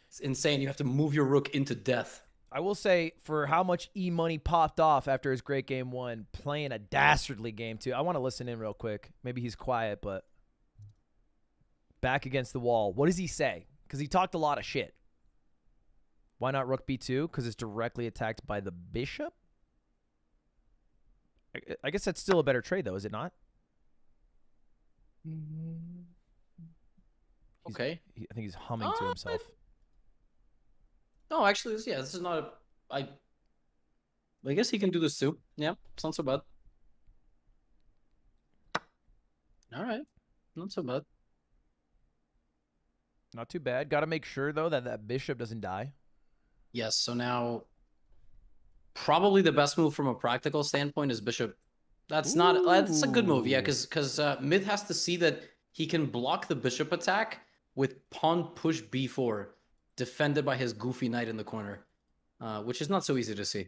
it's insane. You have to move your rook into death. I will say, for how much E-Money popped off after his great game one, playing a dastardly game two. I want to listen in real quick. Maybe he's quiet, but back against the wall. What does he say? Because he talked a lot of shit. Why not rook b2? Because it's directly attacked by the bishop? I guess that's still a better trade, though, is it not? Okay. I think he's humming to himself. No, actually, this is not a... I guess he can do this too. Yeah, it's not so bad. All right. Not so bad. Not too bad. Got to make sure, though, that that bishop doesn't die. Yes, so now probably the best move from a practical standpoint is bishop. That's a good move, yeah, because Myth has to see that he can block the bishop attack with pawn push b4, defended by his goofy knight in the corner, which is not so easy to see.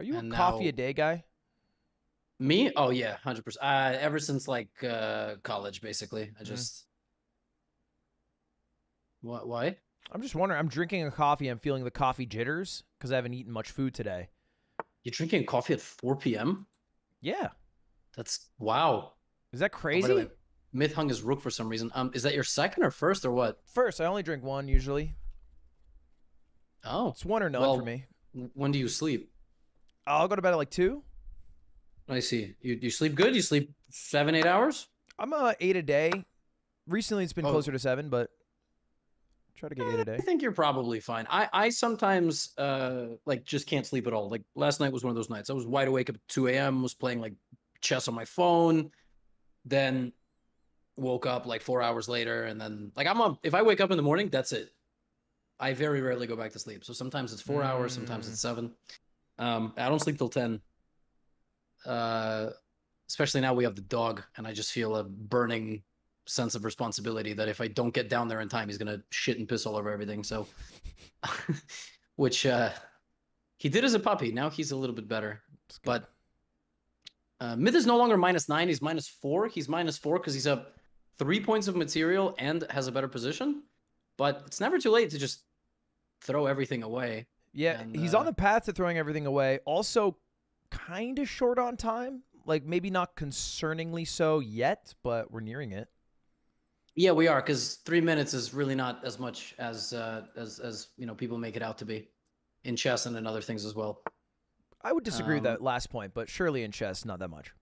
Are you And a coffee now- a day guy? Me? Oh yeah, 100%. Ever since like college, basically. I just What? Why? I'm just wondering. I'm drinking a coffee. I'm feeling the coffee jitters because I haven't eaten much food today. You're drinking coffee at 4 p.m.? Yeah. That's wow. Is that Oh, by crazy? the way, Myth hung his rook for some reason. Is that your second or first or what? First, I only drink one usually. Oh, It's one or none well, for me. when do you sleep? I'll go to bed at like 2. I see. You sleep good? You sleep 7-8 hours? I'm 8 a day. Recently, it's been Oh. closer to 7, but try to get 8 a I day. think you're probably fine. I sometimes like just can't sleep at all. Like last night was one of those nights. I was wide awake at 2 a.m. was playing like chess on my phone, then woke up like 4 hours later, and then like if I wake up in the morning, that's it. I very rarely go back to sleep. So sometimes it's 4 hours, sometimes it's 7. I don't sleep till 10. Especially now we have the dog, and I just feel a burning sense of responsibility that if I don't get down there in time, he's gonna shit and piss all over everything. So, which he did as a puppy. Now he's a little bit better. But Myth is no longer -9. He's -4. He's -4 because he's up 3 points of material and has a better position. But it's never too late to just throw everything away. Yeah, And, he's on the path to throwing everything away. Also, kind of short on time. Like, maybe not concerningly so yet, but we're nearing it. Yeah, we are, because 3 minutes is really not as much as people make it out to be in chess and in other things as well. I would disagree with that last point, but surely in chess, not that much.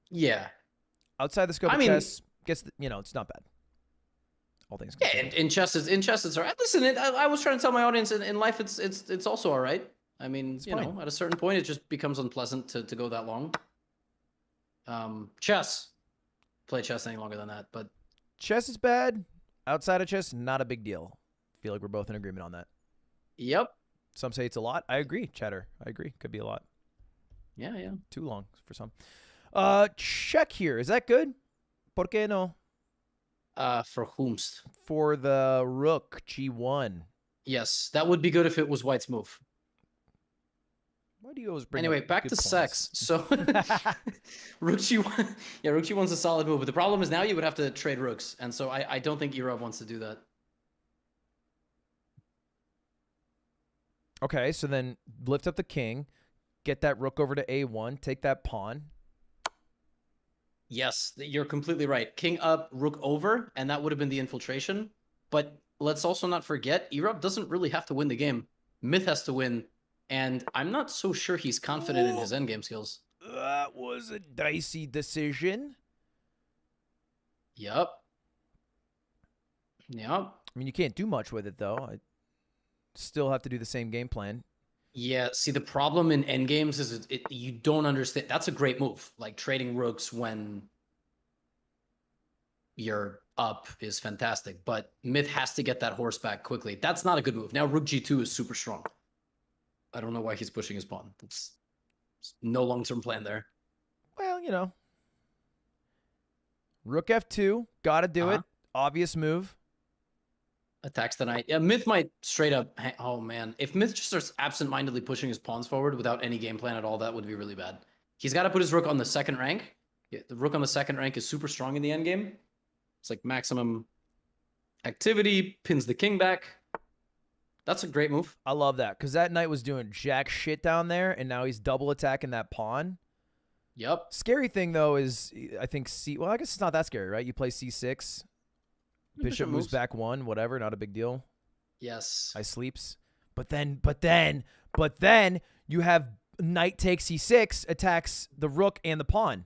Yeah. Outside the scope I of mean- chess, it's not bad. All things Yeah, considered. in chess, it's all right. Listen, I was trying to tell my audience in life, it's also all right. I mean, It's fine. at a certain point, it just becomes unpleasant to go that long. Chess, play chess any longer than that, but Chess is bad. Outside of chess, not a big deal. Feel like we're both in agreement on that. yep, Some say it's a lot. I agree, Chatter. I agree. Could be a lot. yeah. Too long for some. Check here. Is that good? ¿Por qué no? For whomst? For the rook G1. Yes, that would be good if it was white's move. Why do you always bring Anyway, up back good to points? sex. So, rook G1, yeah, rook G1's a solid move, but the problem is now you would have to trade rooks, and so I don't think Erob wants to do that. Okay, so then lift up the king, get that rook over to A1, take that pawn. Yes, you're completely right. King up, rook over, and that would have been the infiltration. But let's also not forget, Erob doesn't really have to win the game. Myth has to win, and I'm not so sure he's confident in his endgame skills. That was a dicey decision. Yep. Yep. I mean, you can't do much with it, though. I still have to do the same game plan. Yeah, see, the problem in endgames is you don't understand. That's a great move. Like, trading rooks when you're up is fantastic, but Myth has to get that horse back quickly. That's not a good move. Now, rook G2 is super strong. I don't know why he's pushing his pawn. It's no long-term plan there. Well, rook F2, gotta do it. Obvious move. Attacks the knight. Yeah, Myth might straight up... Oh, man. If Myth just starts absent-mindedly pushing his pawns forward without any game plan at all, that would be really bad. He's got to put his rook on the second rank. Yeah, the rook on the second rank is super strong in the endgame. It's like maximum activity, pins the king back. That's a great move. I love that, because that knight was doing jack shit down there, and now he's double attacking that pawn. Yep. Scary thing, though, is I think well, I guess it's not that scary, right? You play C6. Bishop moves back one, whatever, not a big deal. Yes. I sleeps. But then you have knight takes C6, attacks the rook and the pawn.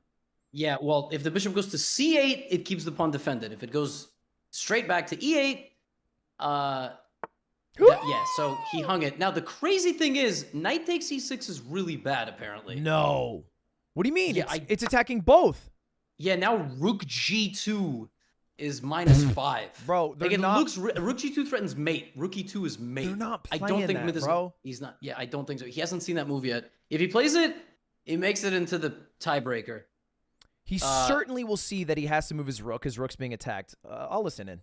Yeah, well, if the bishop goes to C8, it keeps the pawn defended. If it goes straight back to E8, yeah, so he hung it. Now, the crazy thing is, knight takes C6 is really bad, apparently. No. What do you mean? Yeah, It's attacking both. Yeah, now rook G2 is -5. Bro, they're Like, not... rook G2 threatens mate. Rook E2 is mate. They're not I playing don't think that, Myth is... bro. He's not... Yeah, I don't think so. He hasn't seen that move yet. If he plays it, it makes it into the tiebreaker. He certainly will see that he has to move his rook. His rook's being attacked. I'll listen in.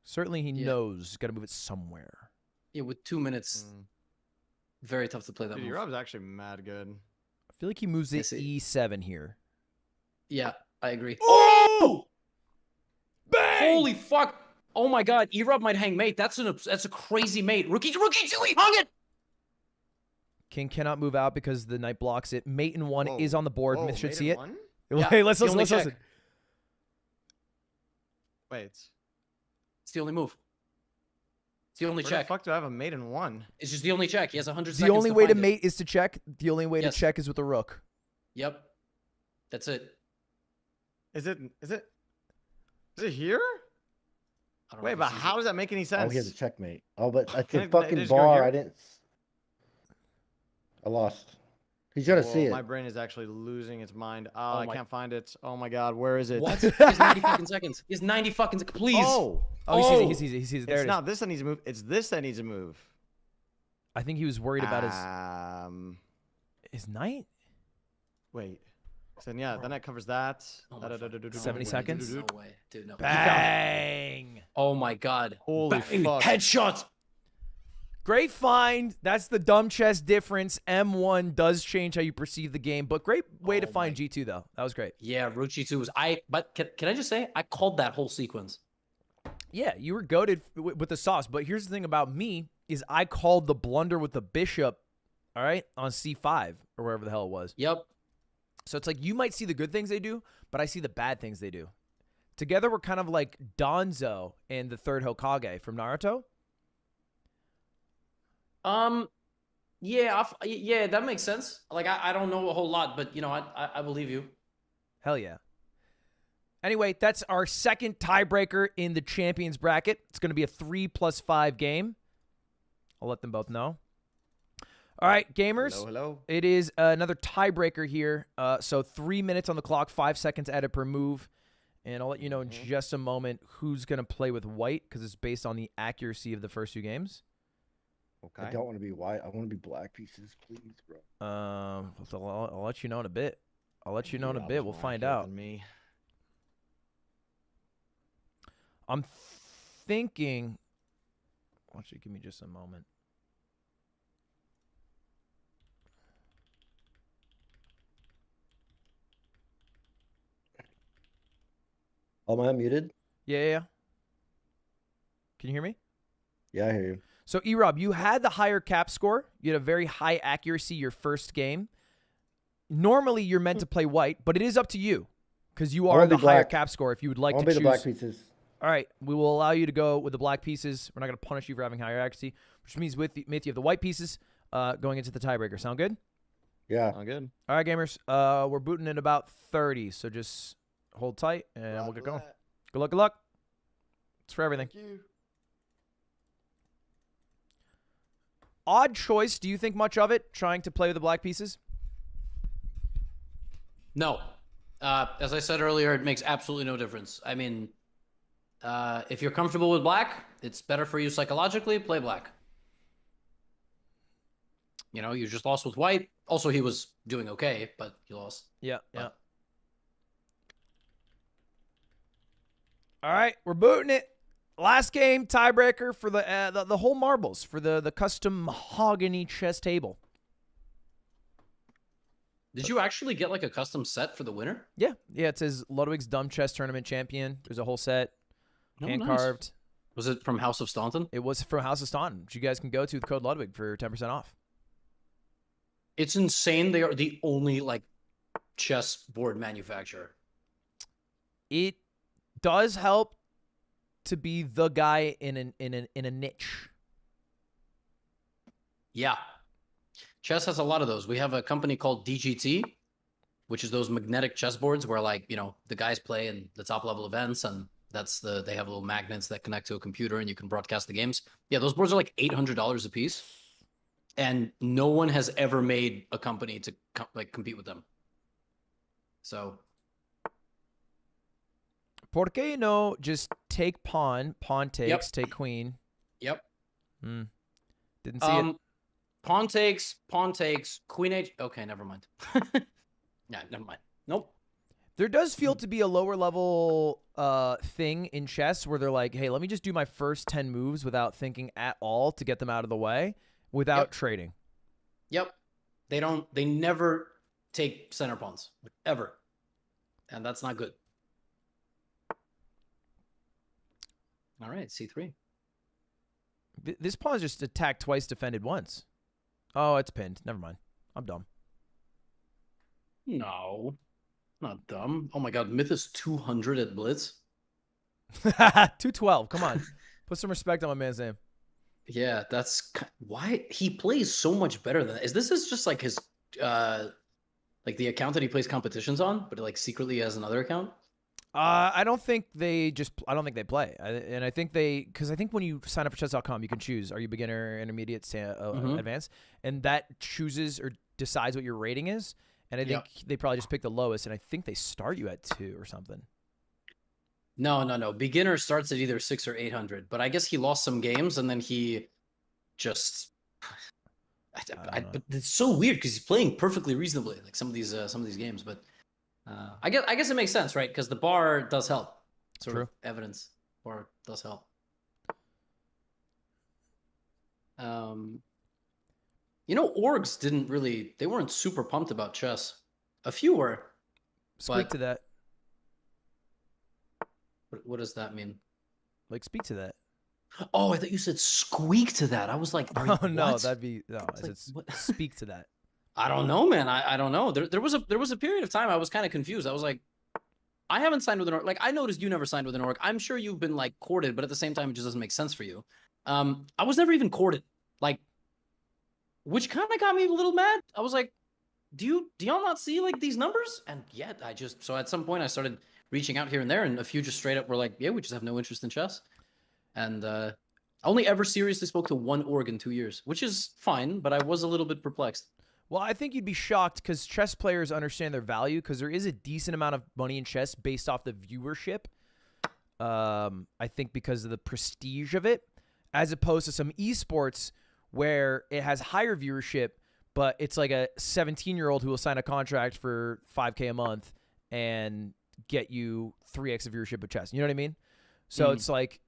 Certainly he knows he's got to move it somewhere. Yeah, with 2 minutes, very tough to play that Dude, move. Rob's actually mad good. I feel like he moves it Yes, E7 here. Yeah, I agree. Oh! Bang! Holy fuck! Oh my god, Erob might hang mate. That's a crazy mate. Rookie 2, he hung it! King cannot move out because the knight blocks it. Mate in one Whoa. is on the board. Whoa, Myth should mate see in it. one? Yeah, Hey, let's the listen. only Let's check. listen. Wait, It's the only move. It's the only where check. the fuck do I have a mate in one? It's just the only check. He has 100 The seconds only way to find it. mate is to check. The only way Yes. to check is with a rook. Yep. That's it. Is it here? I don't know Wait, if but it's easy. how does that make any Oh, sense? he has a checkmate. Oh, but at Can the it fucking just go bar, here? I didn't. I lost. He's gonna see Whoa, it. my brain is actually losing its mind. Oh, Oh I my- can't find it. Oh my god, where is it? What? He has 90 fucking seconds. He has 90 fucking seconds. Please. Oh, Oh, he sees it. He sees it. There it's it is. not this that needs to move. It's this that needs to move. I think he was worried about his knight. Wait. So yeah, then that covers that. Oh my fuck. 70 No way, seconds? dude, no way. Dude, no. He found it. Bang! Oh my god. Holy Bang. fuck. Headshot. Great find. That's the dumb chess difference. M1 does change how you perceive the game, but great way to Oh find my- G2 though. That was great. Yeah, rook G2 was but can I just say I called that whole sequence. Yeah, you were goated with the sauce, but here's the thing about me is I called the blunder with the bishop, all right, on C5 or wherever the hell it was. Yep. So it's like you might see the good things they do, but I see the bad things they do. Together, we're kind of like Danzo and the third Hokage from Naruto. Yeah, that makes sense. Like I don't know a whole lot, but you know, I believe you. Hell yeah. Anyway, that's our second tiebreaker in the champions bracket. It's going to be a 3+5 game. I'll let them both know. All right, gamers. Hello. It is another tiebreaker here. So 3 minutes on the clock, 5 seconds added per move. And I'll let you know in just a moment who's going to play with white because it's based on the accuracy of the first 2 games. Okay. I don't want to be white. I want to be black pieces, please, bro. So I'll let you know in a bit. We'll find out. Me. I'm thinking. Actually, give me just a moment. Am I unmuted? Yeah. Can you hear me? Yeah, I hear you. So, E-Rob, you had the higher cap score. You had a very high accuracy your first game. Normally, you're meant to play white, but it is up to you because you are the higher cap score if you would like to choose. I'll be the black pieces. All right, we will allow you to go with the black pieces. We're not going to punish you for having higher accuracy, which means with you have the white pieces going into the tiebreaker. Sound good? Yeah. I'm good. All right, gamers. We're booting in about 30, so just hold tight, and we'll get going. Good luck, good luck. It's for everything. Thank you. Odd choice. Do you think much of it, trying to play with the black pieces? No. As I said earlier, it makes absolutely no difference. I mean, if you're comfortable with black, it's better for you psychologically, play black. You know, you just lost with white. Also, he was doing okay, but he lost. Yeah. All right, we're booting it. Last game, tiebreaker for the whole marbles, for the custom mahogany chess table. Did you actually get like a custom set for the winner? Yeah. It says Ludwig's Dumb Chess Tournament Champion. There's a whole set, hand-carved. Was it from House of Staunton? It was from House of Staunton, which you guys can go to with code Ludwig for 10% off. It's insane. They are the only like chess board manufacturer. It does help to be the guy in a niche. Yeah. Chess has a lot of those. We have a company called DGT, which is those magnetic chessboards where, like, you know, the guys play in the top level events, and they have little magnets that connect to a computer and you can broadcast the games. Yeah, those boards are like $800 a piece, and no one has ever made a company to compete with them. So, ¿Por qué no just take pawn takes, take queen? Yep. Didn't see it. Pawn takes, queen h. Okay, never mind. Yeah, never mind. Nope. There does feel to be a lower level thing in chess where they're like, hey, let me just do my first 10 moves without thinking at all to get them out of the way without trading. Yep. They never take center pawns, ever. And that's not good. All right, C3. This pawn's just attacked twice, defended once. Oh, it's pinned. Never mind. I'm dumb. No, not dumb. Oh my God, Myth is 200 at Blitz. 212. Come on. Put some respect on my man's name. Yeah, that's why he plays so much better than that. Is this just like his, like the account that he plays competitions on, but like secretly has another account? I don't think they play. And I think because I think when you sign up for chess.com, you can choose, are you beginner, intermediate, advanced? And that chooses or decides what your rating is. And I think they probably just pick the lowest. And I think they start you at 2 or something. No. Beginner starts at either 6 or 800. But I guess he lost some games and then he just. But it's so weird because he's playing perfectly reasonably, like some of these games. But I guess it makes sense, right? Because the bar does help. Sort of evidence bar does help. You know, orgs they weren't super pumped about chess. A few were. Speak to that. What does that mean? Like, speak to that. Oh, I thought you said squeak to that. I was like, oh no, what? that'd be no. Like, speak to that. I don't know, man. I don't know. There was a period of time I was kind of confused. I was like, I haven't signed with an org. Like, I noticed you never signed with an org. I'm sure you've been like courted, but at the same time, it just doesn't make sense for you. I was never even courted. Like, which kind of got me a little mad. I was like, do y'all not see like these numbers? And yet so at some point I started reaching out here and there, and a few just straight up were like, yeah, we just have no interest in chess. And I only ever seriously spoke to one org in 2 years, which is fine, but I was a little bit perplexed. Well, I think you'd be shocked because chess players understand their value because there is a decent amount of money in chess based off the viewership. I think because of the prestige of it, as opposed to some esports where it has higher viewership, but it's like a 17-year-old who will sign a contract for $5K a month and get you 3x of viewership of chess. You know what I mean? So it's like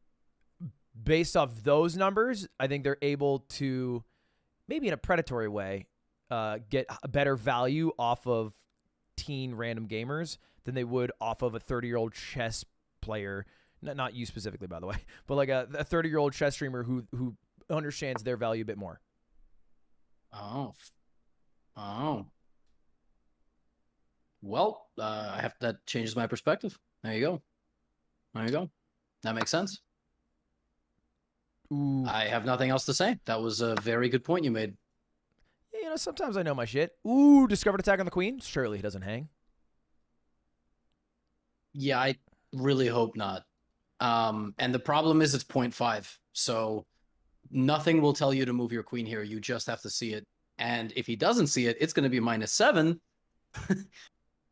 based off those numbers, I think they're able to, maybe in a predatory way, get a better value off of teen random gamers than they would off of a 30-year-old chess player. Not you specifically, by the way, but like a 30-year-old chess streamer who understands their value a bit more. Oh. Well, that changes my perspective. There you go. That makes sense. Ooh. I have nothing else to say. That was a very good point you made. Yeah, you know, sometimes I know my shit. Ooh, discovered attack on the queen. Surely he doesn't hang. Yeah, I really hope not. And the problem is it's 0.5. So nothing will tell you to move your queen here. You just have to see it. And if he doesn't see it, it's going to be -7.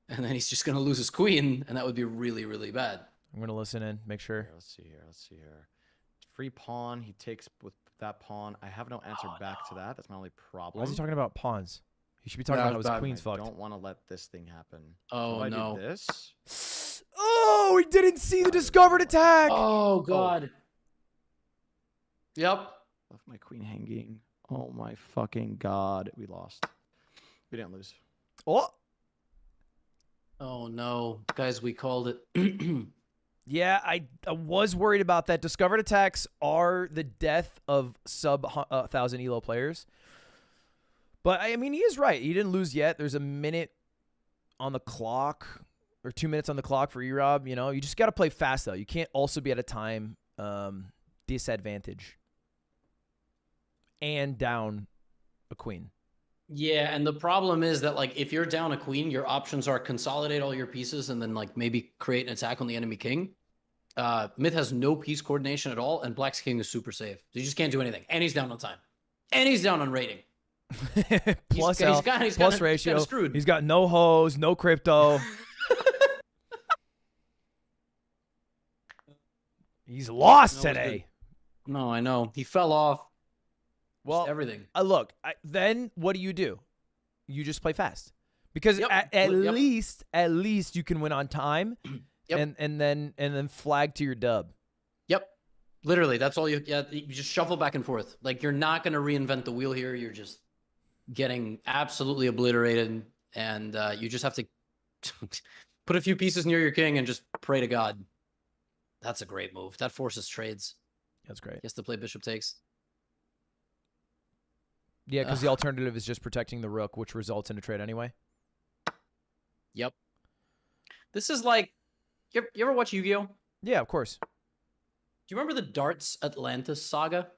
And then he's just going to lose his queen. And that would be really, really bad. I'm going to listen in, make sure. Let's see here. Free pawn. He takes with that pawn. I have no answer back to that. That's my only problem. Why is he talking about pawns? He should be talking about how his queen's fucked. I don't want to let this thing happen. Oh, so if no. I do this. Oh, he didn't see the discovered attack. Oh, God. Yep. Left my queen hanging. Oh, my fucking God. We lost. We didn't lose. Oh, no. Guys, we called it. Yeah, I was worried about that. Discovered attacks are the death of sub 1,000 ELO players. But, I mean, he is right. He didn't lose yet. There's a minute on the clock or 2 minutes on the clock for E-Rob. You know, you just got to play fast, though. You can't also be at a time disadvantage and down a queen. Yeah, and the problem is that, like, if you're down a queen, your options are consolidate all your pieces and then, like, maybe create an attack on the enemy king. Myth has no piece coordination at all, and Black's king is super safe. So you just can't do anything. And he's down on time. And he's down on rating. Plus he's ratio. He's screwed. He's got no hose, no crypto. He's lost today. No, I know. He fell off. Well, just everything. Look, then what do? You just play fast because Yep. at least you can win on time, Yep. and then flag to your dub. Yep. Literally, that's all you just shuffle back and forth. Like, you're not going to reinvent the wheel here. You're just getting absolutely obliterated, and you just have to put a few pieces near your king and just pray to God. That's a great move. That forces trades. That's great. He has to play bishop takes. Yeah, because the alternative is just protecting the rook, which results in a trade anyway. Yep. This is like, you ever watch Yu-Gi-Oh? Yeah, of course. Do you remember the Darts Atlantis saga?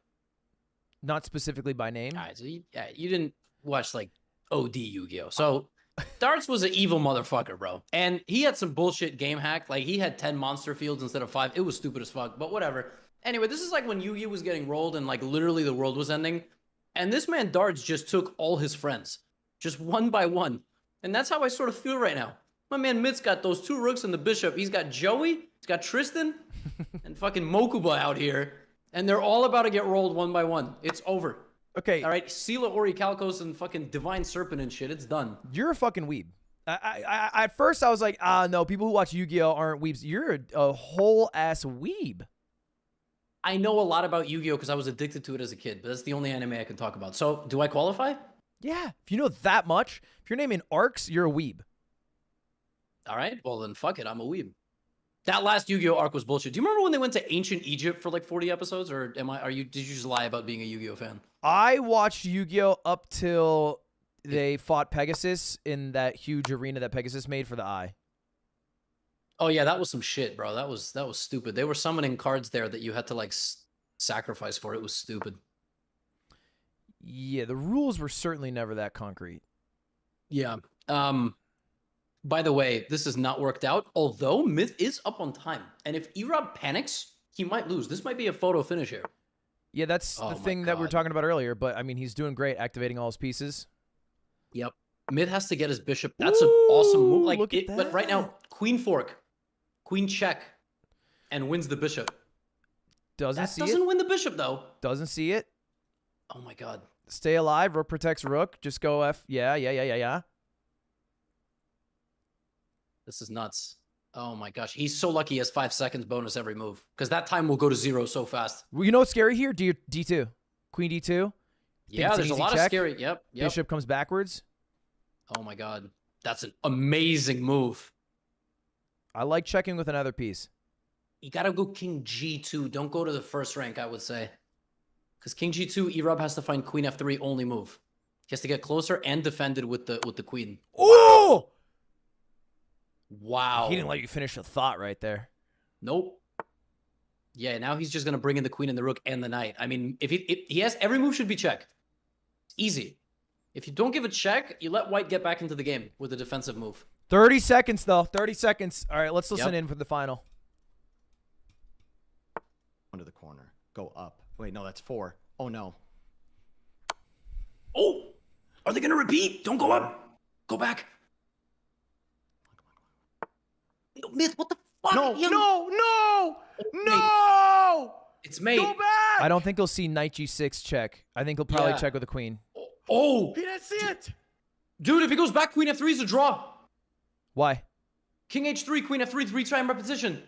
Not specifically by name. All right, so you didn't watch, like, OD Yu-Gi-Oh. So Darts was an evil motherfucker, bro. And he had some bullshit game hack. Like, he had 10 monster fields instead of 5. It was stupid as fuck, but whatever. Anyway, this is like when Yu-Gi-Oh was getting rolled and, like, literally the world was ending. And this man Darts just took all his friends, just one by one. And that's how I sort of feel right now. My man Mit's got those 2 rooks and the bishop. He's got Joey, he's got Tristan, and fucking Mokuba out here. And they're all about to get rolled one by one. It's over. Okay. All right, Sela Orichalcos and fucking Divine Serpent and shit. It's done. You're a fucking weeb. At first, I was like, no, people who watch Yu-Gi-Oh aren't weebs. You're a whole ass weeb. I know a lot about Yu-Gi-Oh because I was addicted to it as a kid, but that's the only anime I can talk about. So, do I qualify? Yeah. If you know that much, if you're naming arcs, you're a weeb. All right. Well, then fuck it. I'm a weeb. That last Yu-Gi-Oh arc was bullshit. Do you remember when they went to ancient Egypt for like 40 episodes, or did you just lie about being a Yu-Gi-Oh fan? I watched Yu-Gi-Oh up till they fought Pegasus in that huge arena that Pegasus made for the eye. Oh yeah, that was some shit, bro. That was stupid. They were summoning cards there that you had to like sacrifice for. It was stupid. Yeah, the rules were certainly never that concrete. Yeah. By the way, this has not worked out, although Myth is up on time. And if Erob panics, he might lose. This might be a photo finish here. Yeah, that's Oh the my thing that we were God. talking about earlier, but I mean, he's doing great activating all his pieces. Yep. Myth has to get his bishop. That's an awesome move. Ooh, Like look at But right now, that. queen fork, queen check, and wins the bishop. Doesn't That see doesn't it. win the bishop, though. Doesn't see it. Oh my God. Stay alive. Rook protects rook. Just go F. Yeah. This is nuts. Oh my gosh. He's so lucky he has 5 seconds bonus every move. Because that time will go to 0 so fast. Well, you know what's scary here? D2. Queen D2. Yeah, it's an there's a easy lot of check? scary. Yep. Bishop comes backwards. Oh my God. That's an amazing move. I like checking with another piece. You gotta go king G2. Don't go to the first rank, I would say. Because king G2, Erob has to find queen F3 only move. He has to get closer and defended with the queen. Oh! Wow. He didn't let you finish a thought right there. Nope. Yeah, now he's just gonna bring in the queen and the rook and the knight. I mean, if he has every move should be check. Easy. If you don't give a check, you let white get back into the game with a defensive move. 30 seconds, though. 30 seconds. All right, let's listen Yep. in for the final. Under the corner. Go up. Wait, no, that's 4. Oh no. Oh, are they gonna repeat? Don't go up. Go back. No, Myth, what the fuck? No, You- no. mate. No! It's made. Go back! I don't think he'll see knight G6 check. I think he'll probably Yeah. check with a queen. Oh, He didn't see it. dude, if he goes back, queen F3 is a draw. Why? King H3, queen F3, 3-time repetition.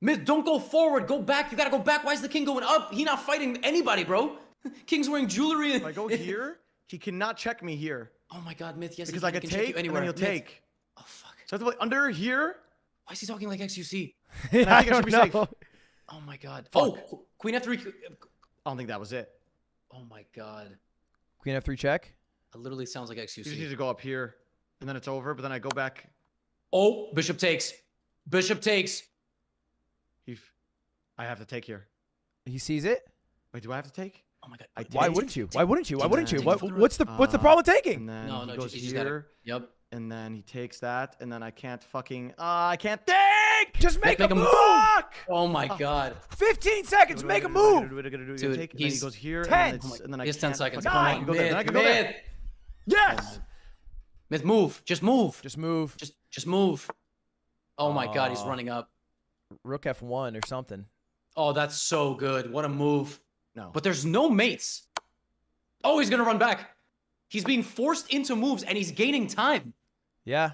Myth, don't go forward. Go back. You gotta go back. Why is the king going up? He not fighting anybody, bro. King's wearing jewelry. If I go here, he cannot check me here. Oh my God, Myth. Yes, Because he I can. can He can check take, you and anywhere. then he'll Myth. take. Oh fuck. So I have to play under here. Why is he talking like XUC? I think I should don't be know. safe. Oh my God. Fuck. Oh, queen F3. I don't think that was it. Oh my God. Queen F3 check. It literally sounds like You just need XUC. to go up here, and then it's over. But then I go back. Oh, bishop takes. Bishop takes. I have to take here. He sees it. Wait, do I have to take? Oh my God. I Why take. wouldn't you? Why wouldn't you? Why Take wouldn't you? take What, through. what's the problem with taking? And then No, he no, goes you just gotta. here, Yep. and then he takes that, and then I can't fucking. I can't think. Just make a make a move. move. Oh my God. 15 seconds. Make a move. Dude, Take, and then he he's goes here, 10. and then I He has 10 can't seconds. fucking- Come Nine. on, Go there, then I Myth. can go there. Myth. Yes. Myth, move. Just move. Just move. Just move. Oh my God, he's Aw. running up. Rook F1 or something. Oh, that's so good. What a move. No. But there's no mates. Oh, he's gonna run back. He's being forced into moves and he's gaining time. Yeah.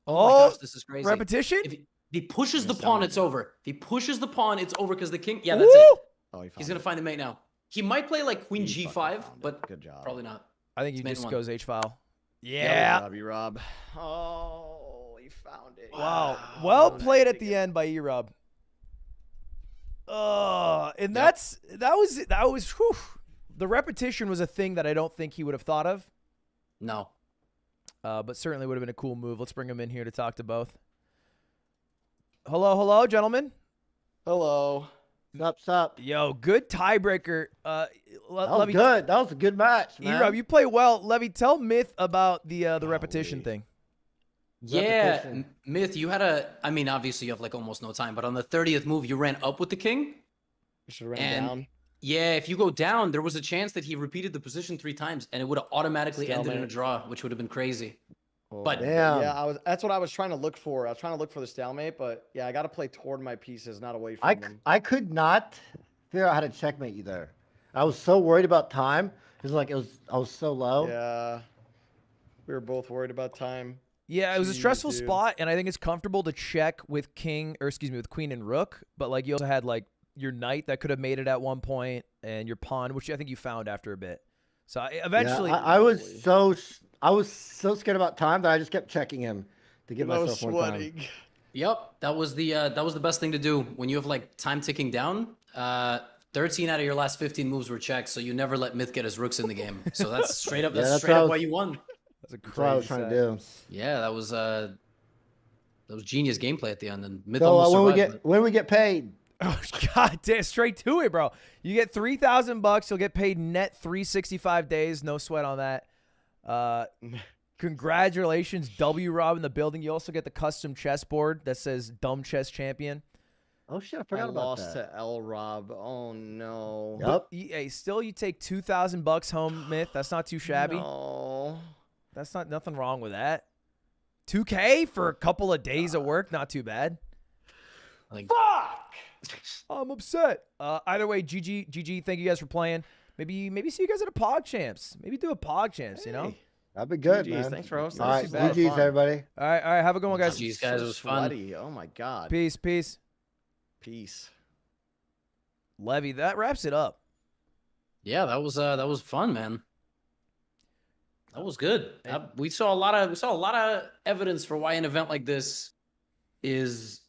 Oh, Oh, my gosh, this is crazy. repetition? If he pushes the Missed pawn, out. it's over. If he pushes the pawn, it's over because the king. Yeah, that's Woo! it. Oh, he He's gonna find the mate now. He might play like queen G5, but good job. probably not. I think he Main just one. goes H file. Yeah. Robbie Rob. Oh, he found it. Wow. Well played at the end by Erob. And Yep. that was whew. The repetition was a thing that I don't think he would have thought of, No. but certainly would have been a cool move. Let's bring him in here to talk to both. Hello, gentlemen. Hello. Sup. Yo, good tiebreaker. That was good. That was a good match, man. Erob, you play well. Levy, tell Myth about the repetition Golly. thing. Yeah, Repetition. Myth, you had I mean, obviously you have like almost no time, but on the 30th move, you ran up with the king. You should run And- down. Yeah, if you go down, there was a chance that he repeated the position 3 times and it would have automatically ended in a Stalemate. draw, which would have been crazy. Oh, But- Damn. Yeah, that's what I was trying to look for. I was trying to look for the stalemate, but yeah, I got to play toward my pieces, not away from them. I could not figure out how to checkmate you there. I was so worried about time. I was so low. Yeah, we were both worried about time. Yeah, it was a Jeez, stressful dude. spot, and I think it's comfortable to check with with queen and rook. But like you also had like your knight that could have made it at one point, and your pawn, which I think you found after a bit. So eventually, I was so scared about time that I just kept checking him to give I was myself more time. sweating. Yep, that was the best thing to do when you have like time ticking down. 13 out of your last 15 moves were checks, so you never let Myth get his rooks in the game. So that's straight up. Yeah, That's that's straight what I up was- why you won. that's a That's what I was crazy trying to set. do. Yeah, that was genius gameplay at the end, and Myth So almost when survived. we get paid, Oh god damn, straight to it, bro. You get $3,000. You'll get paid net 365 days. No sweat on that. Congratulations, W Rob in the building. You also get the custom chessboard that says Dumb Chess Champion. Oh shit, I I forgot about lost that. to L Rob. Oh no. Yep. Hey, still you take $2,000 home, Myth. That's not too shabby. No. That's not nothing wrong with that. 2K for a couple of days of work, not too bad. Like, I'm upset. Either way, GG, thank you guys for playing. Maybe see you guys at a Pog Champs. Maybe do a Pog Champs, you know? Hey. That'd be good, GGs, man. thanks for hosting. All This right, was a lot of GG's, fun. everybody. All right, have a good one, guys. GGs, guys. It was fun. Sweaty. Oh my god. Peace. Peace. Levy, that wraps it up. Yeah, that was fun, man. That was good. We saw a lot of evidence for why an event like this is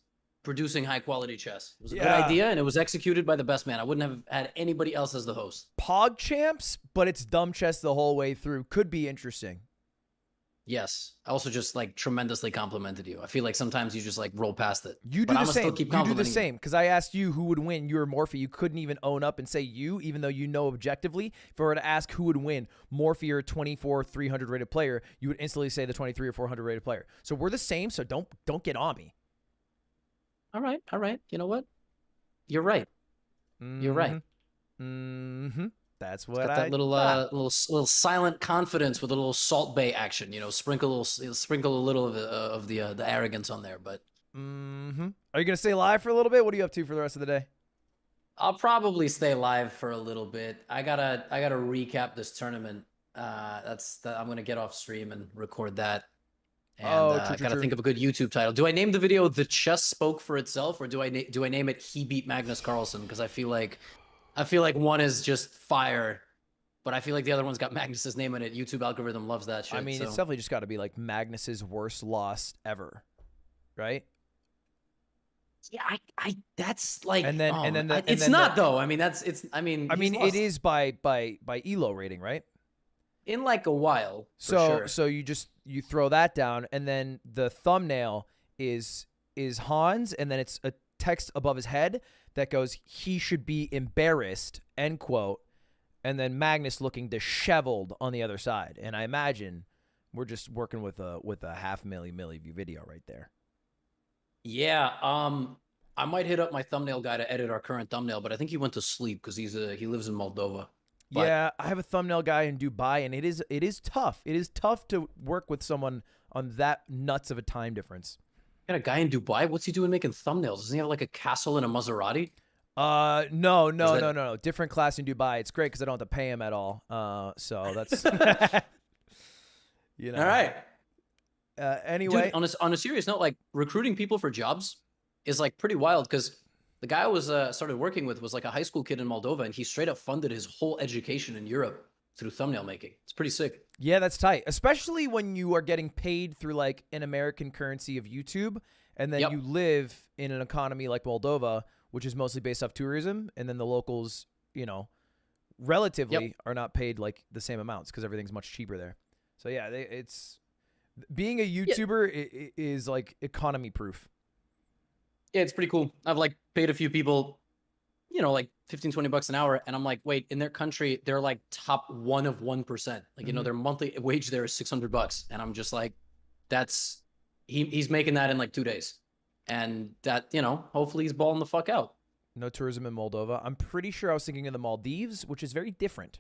producing high quality chess. It was a good Yeah. idea, and it was executed by the best man. I wouldn't have had anybody else as the host. Pog Champs, but it's dumb chess the whole way through. Could be interesting. Yes. I also just like tremendously complimented you. I feel like sometimes you just like roll past it. You do But the I'ma same. still keep You do the complimenting same because I asked you who would win. You or Morphe. You couldn't even own up and say you, even though you know objectively. If I were to ask who would win, Morphe or a 24 300 rated player, you would instantly say the 23 or 400 rated player. So we're the same. So don't get on me. All right. You know what? You're right. You're right. Mm-hmm. That's It's what got that little silent confidence with a little Salt Bay action. You know, sprinkle a little of the arrogance on there. But Mm-hmm. Are you gonna stay live for a little bit? What are you up to for the rest of the day? I'll probably stay live for a little bit. I gotta recap this tournament. I'm gonna get off stream and record that. And gotta think of a good YouTube title. Do I name the video "The Chess Spoke for Itself" or do I name it "He Beat Magnus Carlsen"? Because I feel like one is just fire, but I feel like the other one's got Magnus's name in it. YouTube algorithm loves that shit. I mean, so. it's definitely just got to be like Magnus's worst loss ever, right? Yeah, I that's like, And then- oh, and then the- I- and it's then not the- though. I mean, I mean, he's it lost is by Elo rating, right? in like a while. For So sure. so you throw that down, and then the thumbnail is Hans, and then it's a text above his head that goes, "He should be embarrassed," end quote, and then Magnus looking disheveled on the other side. And I imagine we're just working with a 500,000 view video right there. Yeah, I might hit up my thumbnail guy to edit our current thumbnail, but I think he went to sleep because he lives in Moldova. But- Yeah, I have a thumbnail guy in Dubai, and it is tough. It is tough to work with someone on that nuts of a time difference. Got a guy in Dubai. What's he doing making thumbnails? Doesn't he have like a castle in a Maserati? No. Different class in Dubai. It's great because I don't have to pay him at all. So that's you know. All right. Anyway, Dude, on a serious note, like recruiting people for jobs is like pretty wild because the guy I was started working with was like a high school kid in Moldova, and he straight up funded his whole education in Europe through thumbnail making. It's pretty sick. yeah, that's tight. Especially when you are getting paid through like an American currency of YouTube, and then Yep. you live in an economy like Moldova, which is mostly based off tourism, and then the locals, you know, relatively are not paid like the same amounts because everything's much cheaper there. So yeah, it's being a YouTuber is like economy proof. Yeah, it's pretty cool. I've like paid a few people, you know, like 15, 20 bucks an hour. And I'm like, wait, in their country, they're like top 1 of 1%. Like, you know, their monthly wage there is $600. And I'm just like, he's making that in like 2 days. And that, you know, hopefully he's balling the fuck out. No tourism in Moldova. I'm pretty sure I was thinking of the Maldives, which is very different.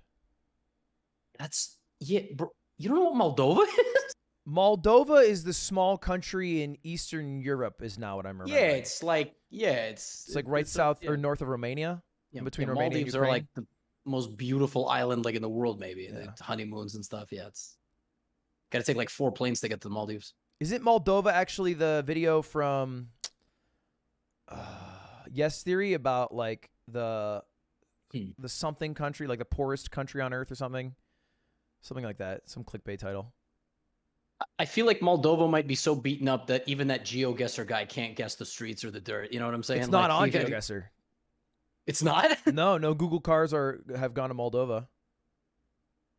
Bro, you don't know what Moldova is? Moldova is the small country in Eastern Europe, is now what I'm remembering. Yeah, it's like right south or north of Romania, in between Romania and Maldives are Ukraine. like the most beautiful island like in the world, maybe. The honeymoons and stuff. Yeah, it's got to take like 4 planes to get to the Maldives. Isn't Moldova actually the video from Yes Theory about like the something country, like the poorest country on earth or something like that? Some clickbait title. I feel like Moldova might be so beaten up that even that GeoGuessr guy can't guess the streets or the dirt. You know what I'm saying? It's not Like, on GeoGuessr. It's not? No Google cars have gone to Moldova.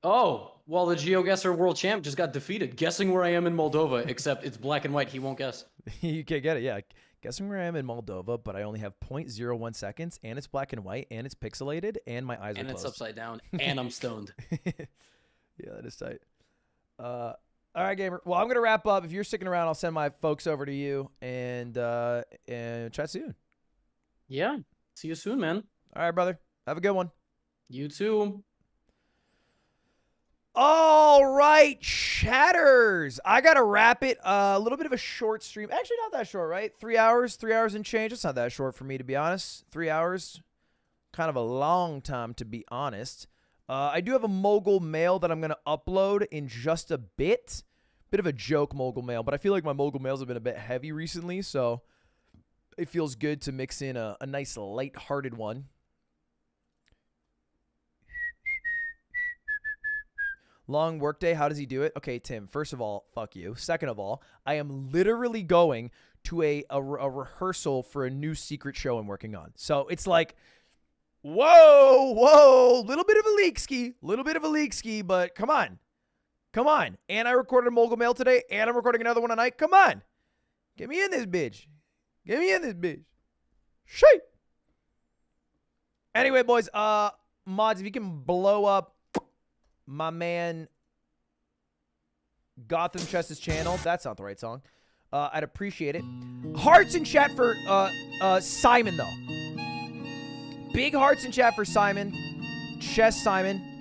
Oh, well, the GeoGuessr world champ just got defeated. Guessing where I am in Moldova, except it's black and white. He won't guess. You can't get it. Yeah, Guessing where I am in Moldova, but I only have 0.01 seconds, and it's black and white, and it's pixelated, and my eyes are And closed. it's upside down, and I'm stoned. Yeah, that is tight. All right, gamer. Well, I'm gonna wrap up. If you're sticking around, I'll send my folks over to you, and chat soon. Yeah. See you soon, man. All right, brother. Have a good one. You too. All right, chatters. I got to wrap it. A little bit of a short stream. Actually, not that short, right? 3 hours, 3 hours and change. It's not that short for me, to be honest. 3 hours, kind of a long time, to be honest. I do have a mogul mail that I'm going to upload in just a bit. Bit of a joke mogul mail, but I feel like my mogul mails have been a bit heavy recently, so it feels good to mix in a nice light-hearted one. Long workday, how does he do it? Okay, Tim, first of all, fuck you. Second of all, I am literally going to a rehearsal for a new secret show I'm working on. So it's like, whoa, little bit of a leak ski, but come on. And I recorded a mogul mail today, and I'm recording another one tonight. Come on. Get me in this bitch. Shit. Anyway, boys, mods, if you can blow up my man GothamChess's channel. That's not the right song. I'd appreciate it. Hearts in chat for Simon, though. Big hearts in chat for Simon. Chess Simon.